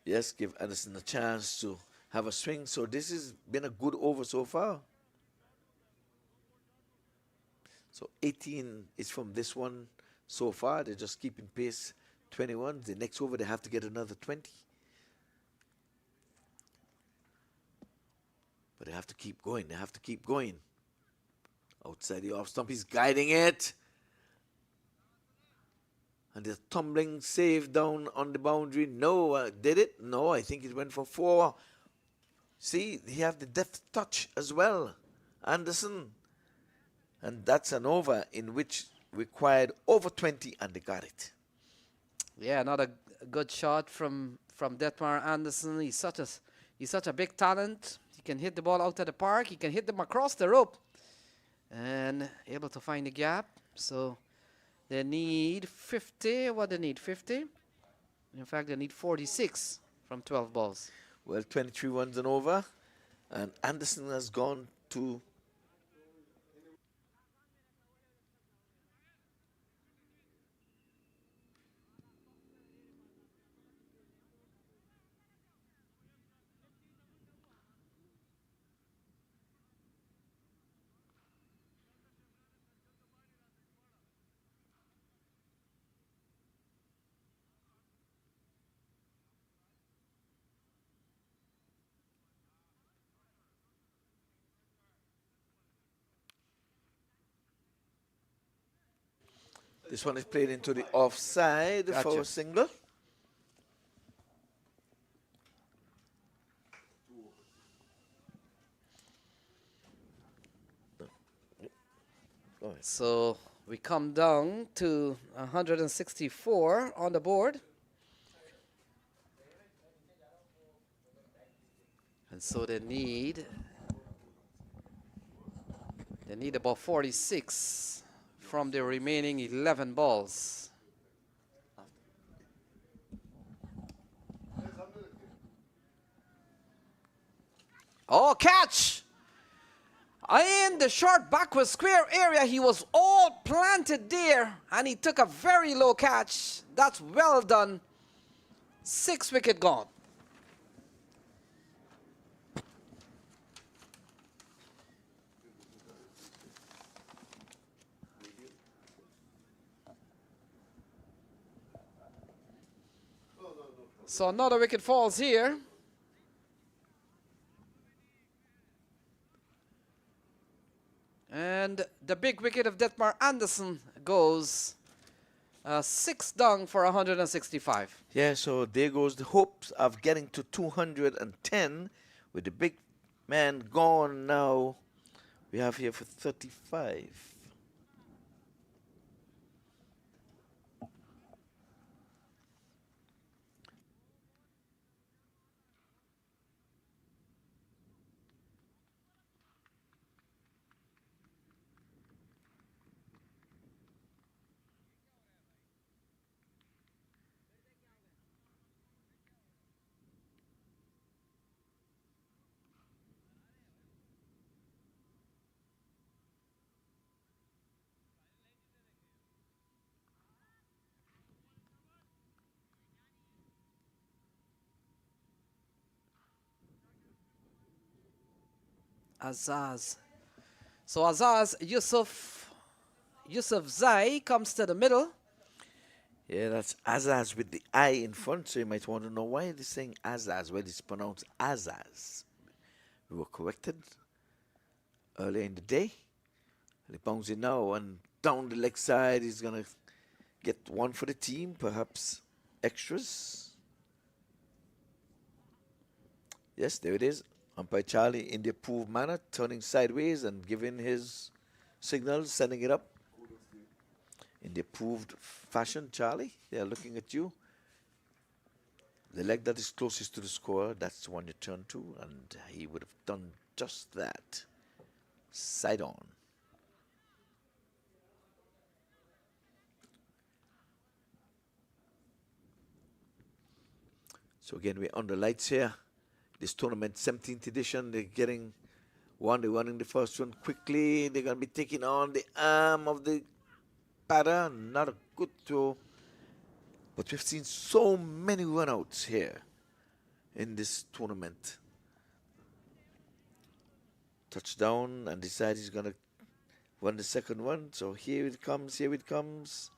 Yes, give Anderson a chance to have a swing. So this has been a good over so far. So 18 is from this one so far. They're just keeping pace. 21. The next over, they have to get another 20. But they have to keep going. They have to keep going. Outside the off stump, he's guiding it. And the tumbling save down on the boundary. No, did it? No, I think it went for 4. See, he have the deft touch as well, Anderson. And that's an over in which required over 20 and they got it. Yeah, another good shot from Detmar Anderson. He's such a big talent. He can hit the ball out of the park. He can hit them across the rope, and able to find the gap. So they need 50. What they need? 50. In fact, they need 46 from 12 balls. Well, 23 runs and over, and Anderson has gone to this one is played into the offside for a single. So we come down to 164 on the board. And so they need about 46 from the remaining 11 balls. Oh, catch! In the short backward square area, he was all planted there, and he took a very low catch. That's well done. 6 wicket gone. So another wicket falls here. And the big wicket of Detmar Anderson goes 6 down for 165. Yeah, so there goes the hopes of getting to 210 with the big man gone now. We have here for 35. Azaz. So Azaz, Yusuf Zai comes to the middle. Yeah, that's Azaz with the I in front, so you might want to know why they're saying Azaz, well, it's pronounced Azaz. We were corrected earlier in the day. He bounces it now, and down the leg side, he's going to get one for the team, perhaps extras. Yes, there it is. Umpire Charlie in the approved manner, turning sideways and giving his signal, sending it up. In the approved fashion, Charlie, they are looking at you. The leg that is closest to the scorer, that's the one you turn to, and he would have done just that. Side on. So again, we're under lights here. This tournament, 17th edition, they're getting one. They're running the first one quickly. They're going to be taking on the arm of the batter. Not a good throw. But we've seen so many runouts here in this tournament. Touchdown, and decides he's going to run the second one. So here it comes, here it comes.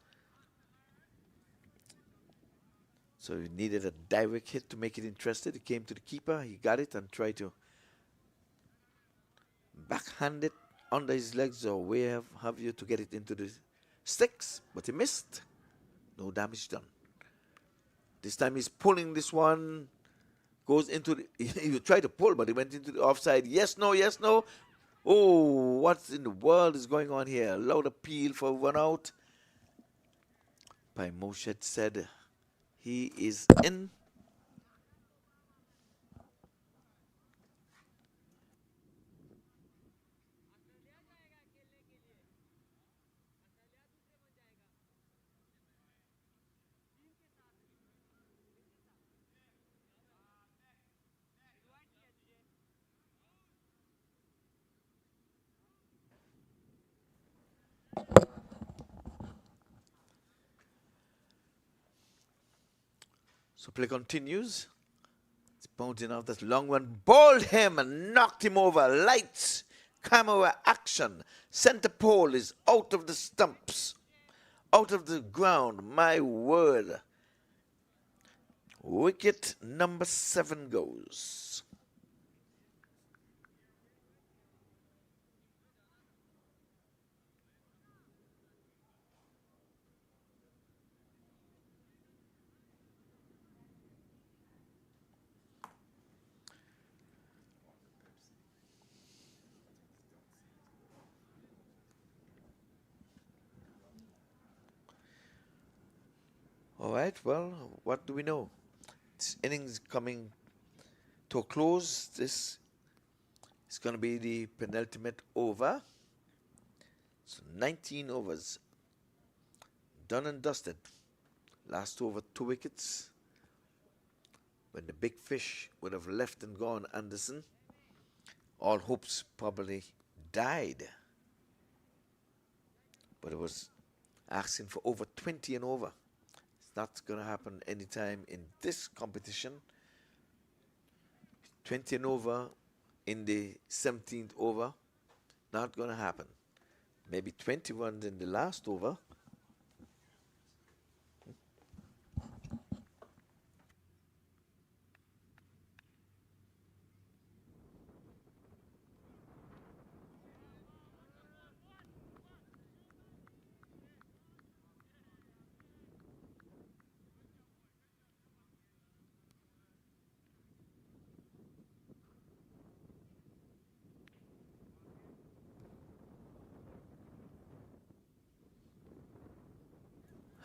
So he needed a direct hit to make it interesting. He came to the keeper, he got it and tried to backhand it under his legs or where have you to get it into the sticks, but he missed. No damage done. This time he's pulling this one. Goes into the, he tried to pull, but he went into the offside. Yes, no, yes, no. Oh, what in the world is going on here? Loud appeal for one out. By Moshe said he is in. So play continues. It's bouncing off that long one. Bowled him and knocked him over. Lights. Camera action. Center pole is out of the stumps. Out of the ground. My word. Wicket number 7 goes. All right, well, what do we know? This innings coming to a close. This is going to be the penultimate over. So 19 overs. Done and dusted. Last over 2 wickets. When the big fish would have left and gone, Anderson, all hopes probably died. But it was asking for over 20 and over. It's not going to happen anytime in this competition. 20 and over in the 17th over, not going to happen. Maybe 20 runs in the last over.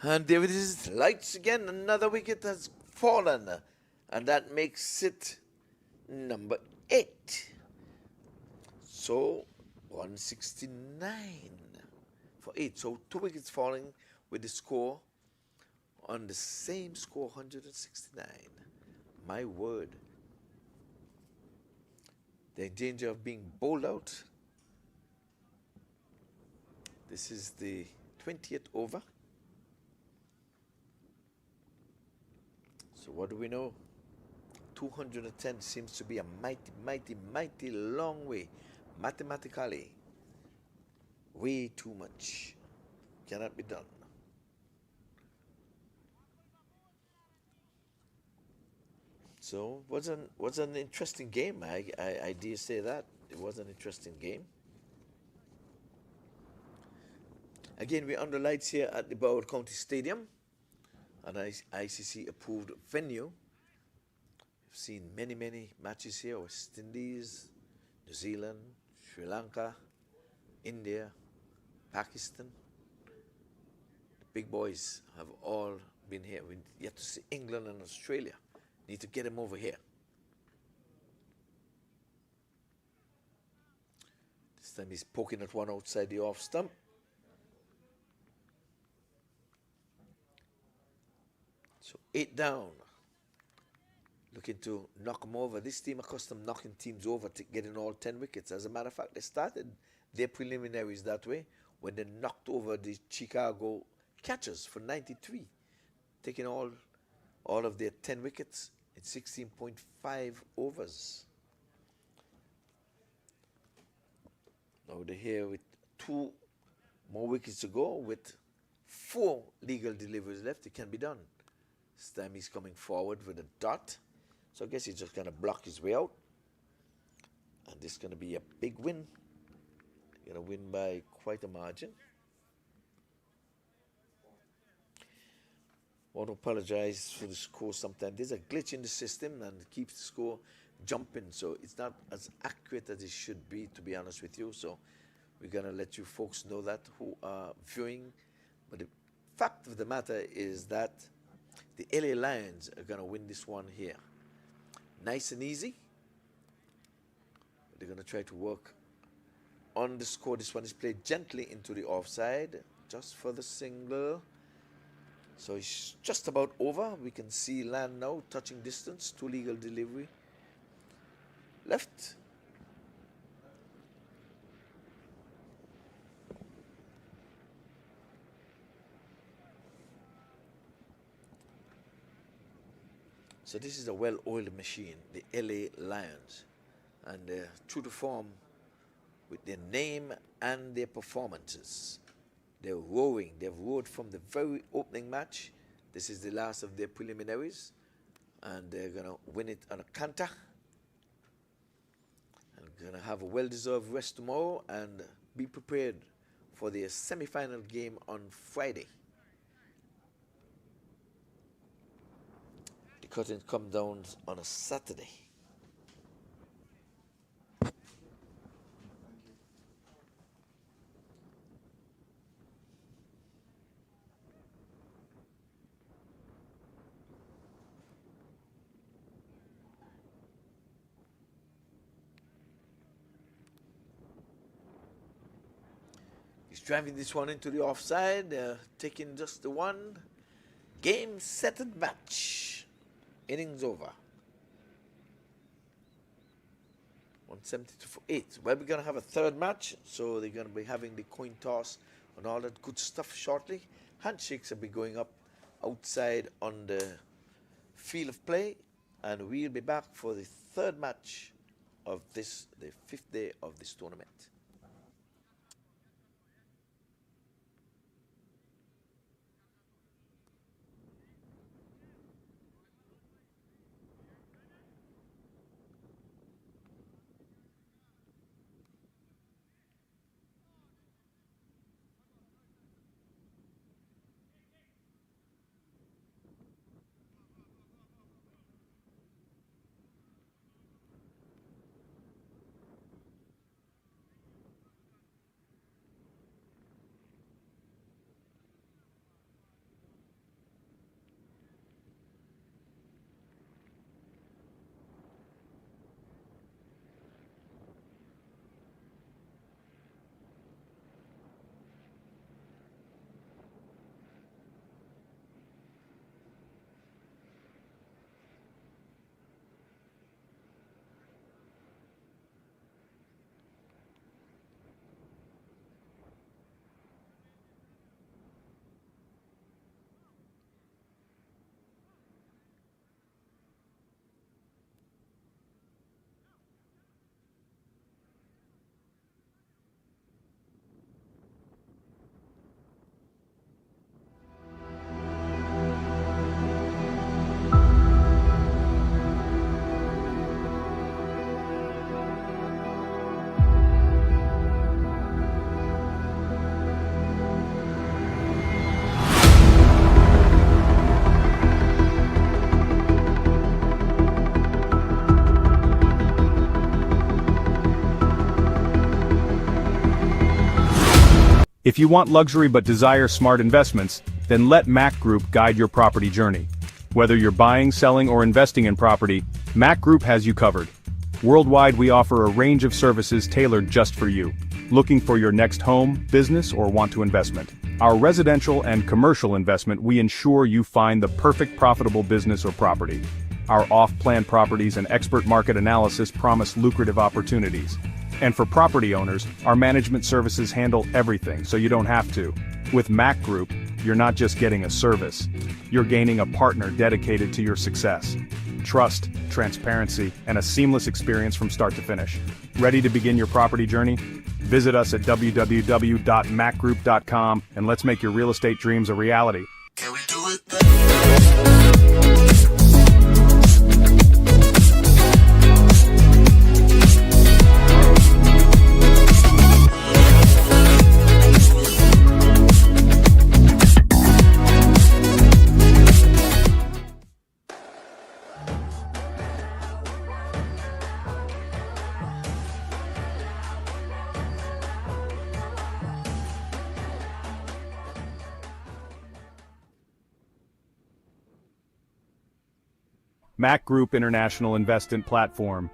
And there it is, lights again, another wicket has fallen. And that makes it number 8. So 169 for 8. So 2 wickets falling with the score on the same score, 169. My word. They're in danger of being bowled out. This is the 20th over. So what do we know? 210 seems to be a mighty, mighty, mighty long way. Mathematically, way too much. Cannot be done. So was an interesting game. I dare say that. It was an interesting game. Again, we're under lights here at the Broward County Stadium, an ICC approved venue. We've seen many, many matches here. West Indies, New Zealand, Sri Lanka, India, Pakistan. The big boys have all been here. We yet to see England and Australia. Need to get them over here. This time he's poking at one outside the off stump. So 8 down. Looking to knock them over. This team accustomed knocking teams over to getting all 10 wickets. As a matter of fact, they started their preliminaries that way when they knocked over the Chicago catchers for 93, taking all of their 10 wickets in 16.5 overs. Now they're here with 2 more wickets to go with 4 legal deliveries left. It can be done. This time he's coming forward with a dot. So I guess he's just going to block his way out. And this is going to be a big win. Going to win by quite a margin. want to apologize for the score sometimes. There's a glitch in the system and it keeps the score jumping, so it's not as accurate as it should be, to be honest with you. So we're going to let you folks know that who are viewing. But the fact of the matter is that the LA Lions are going to win this one here. Nice and easy. They're going to try to work on the score. This one is played gently into the offside, just for the single. So it's just about over. We can see land now, touching distance, 2 legal delivery. Left. So this is a well-oiled machine, the LA Lions. And true to form with their name and their performances. They're roaring. They've roared from the very opening match. This is the last of their preliminaries. And they're going to win it on a canter. And going to have a well-deserved rest tomorrow and be prepared for their semi-final game on Friday. The curtain comes down on a Saturday. He's driving this one into the offside, taking just the one. Game, set, and match. Innings over. 172 for 8. Well, we're going to have a third match, so they're going to be having the coin toss and all that good stuff shortly. Handshakes will be going up outside on the field of play, and we'll be back for the third match of this, the 5th day of this tournament. If you want luxury but desire smart investments, then let Mac Group guide your property journey. Whether you're buying, selling, or investing in property, Mac Group has you covered. Worldwide, we offer a range of services tailored just for you. Looking for your next home, business, or want to investment? Our residential and commercial investment, we ensure you find the perfect profitable business or property. Our off-plan properties and expert market analysis promise lucrative opportunities. And for property owners, our management services handle everything so you don't have to. With Mac Group, you're not just getting a service, you're gaining a partner dedicated to your success. Trust, transparency, and a seamless experience from start to finish. Ready to begin your property journey? Visit us at www.macgroup.com and let's make your real estate dreams a reality. Can we do it? Mac Group International Investment Platform.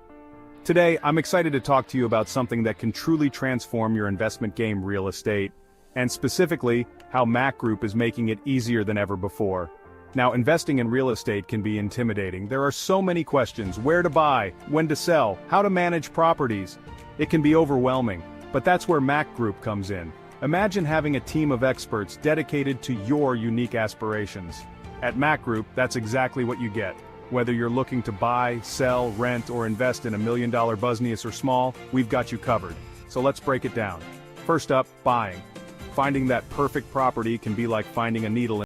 Today, I'm excited to talk to you about something that can truly transform your investment game, real estate, and specifically, how Mac Group is making it easier than ever before. Now, investing in real estate can be intimidating. There are so many questions: where to buy, when to sell, how to manage properties. It can be overwhelming, but that's where Mac Group comes in. Imagine having a team of experts dedicated to your unique aspirations. At Mac Group, that's exactly what you get. Whether you're looking to buy, sell, rent, or invest in $1 million business or small, we've got you covered. So let's break it down. First up, buying. Finding that perfect property can be like finding a needle in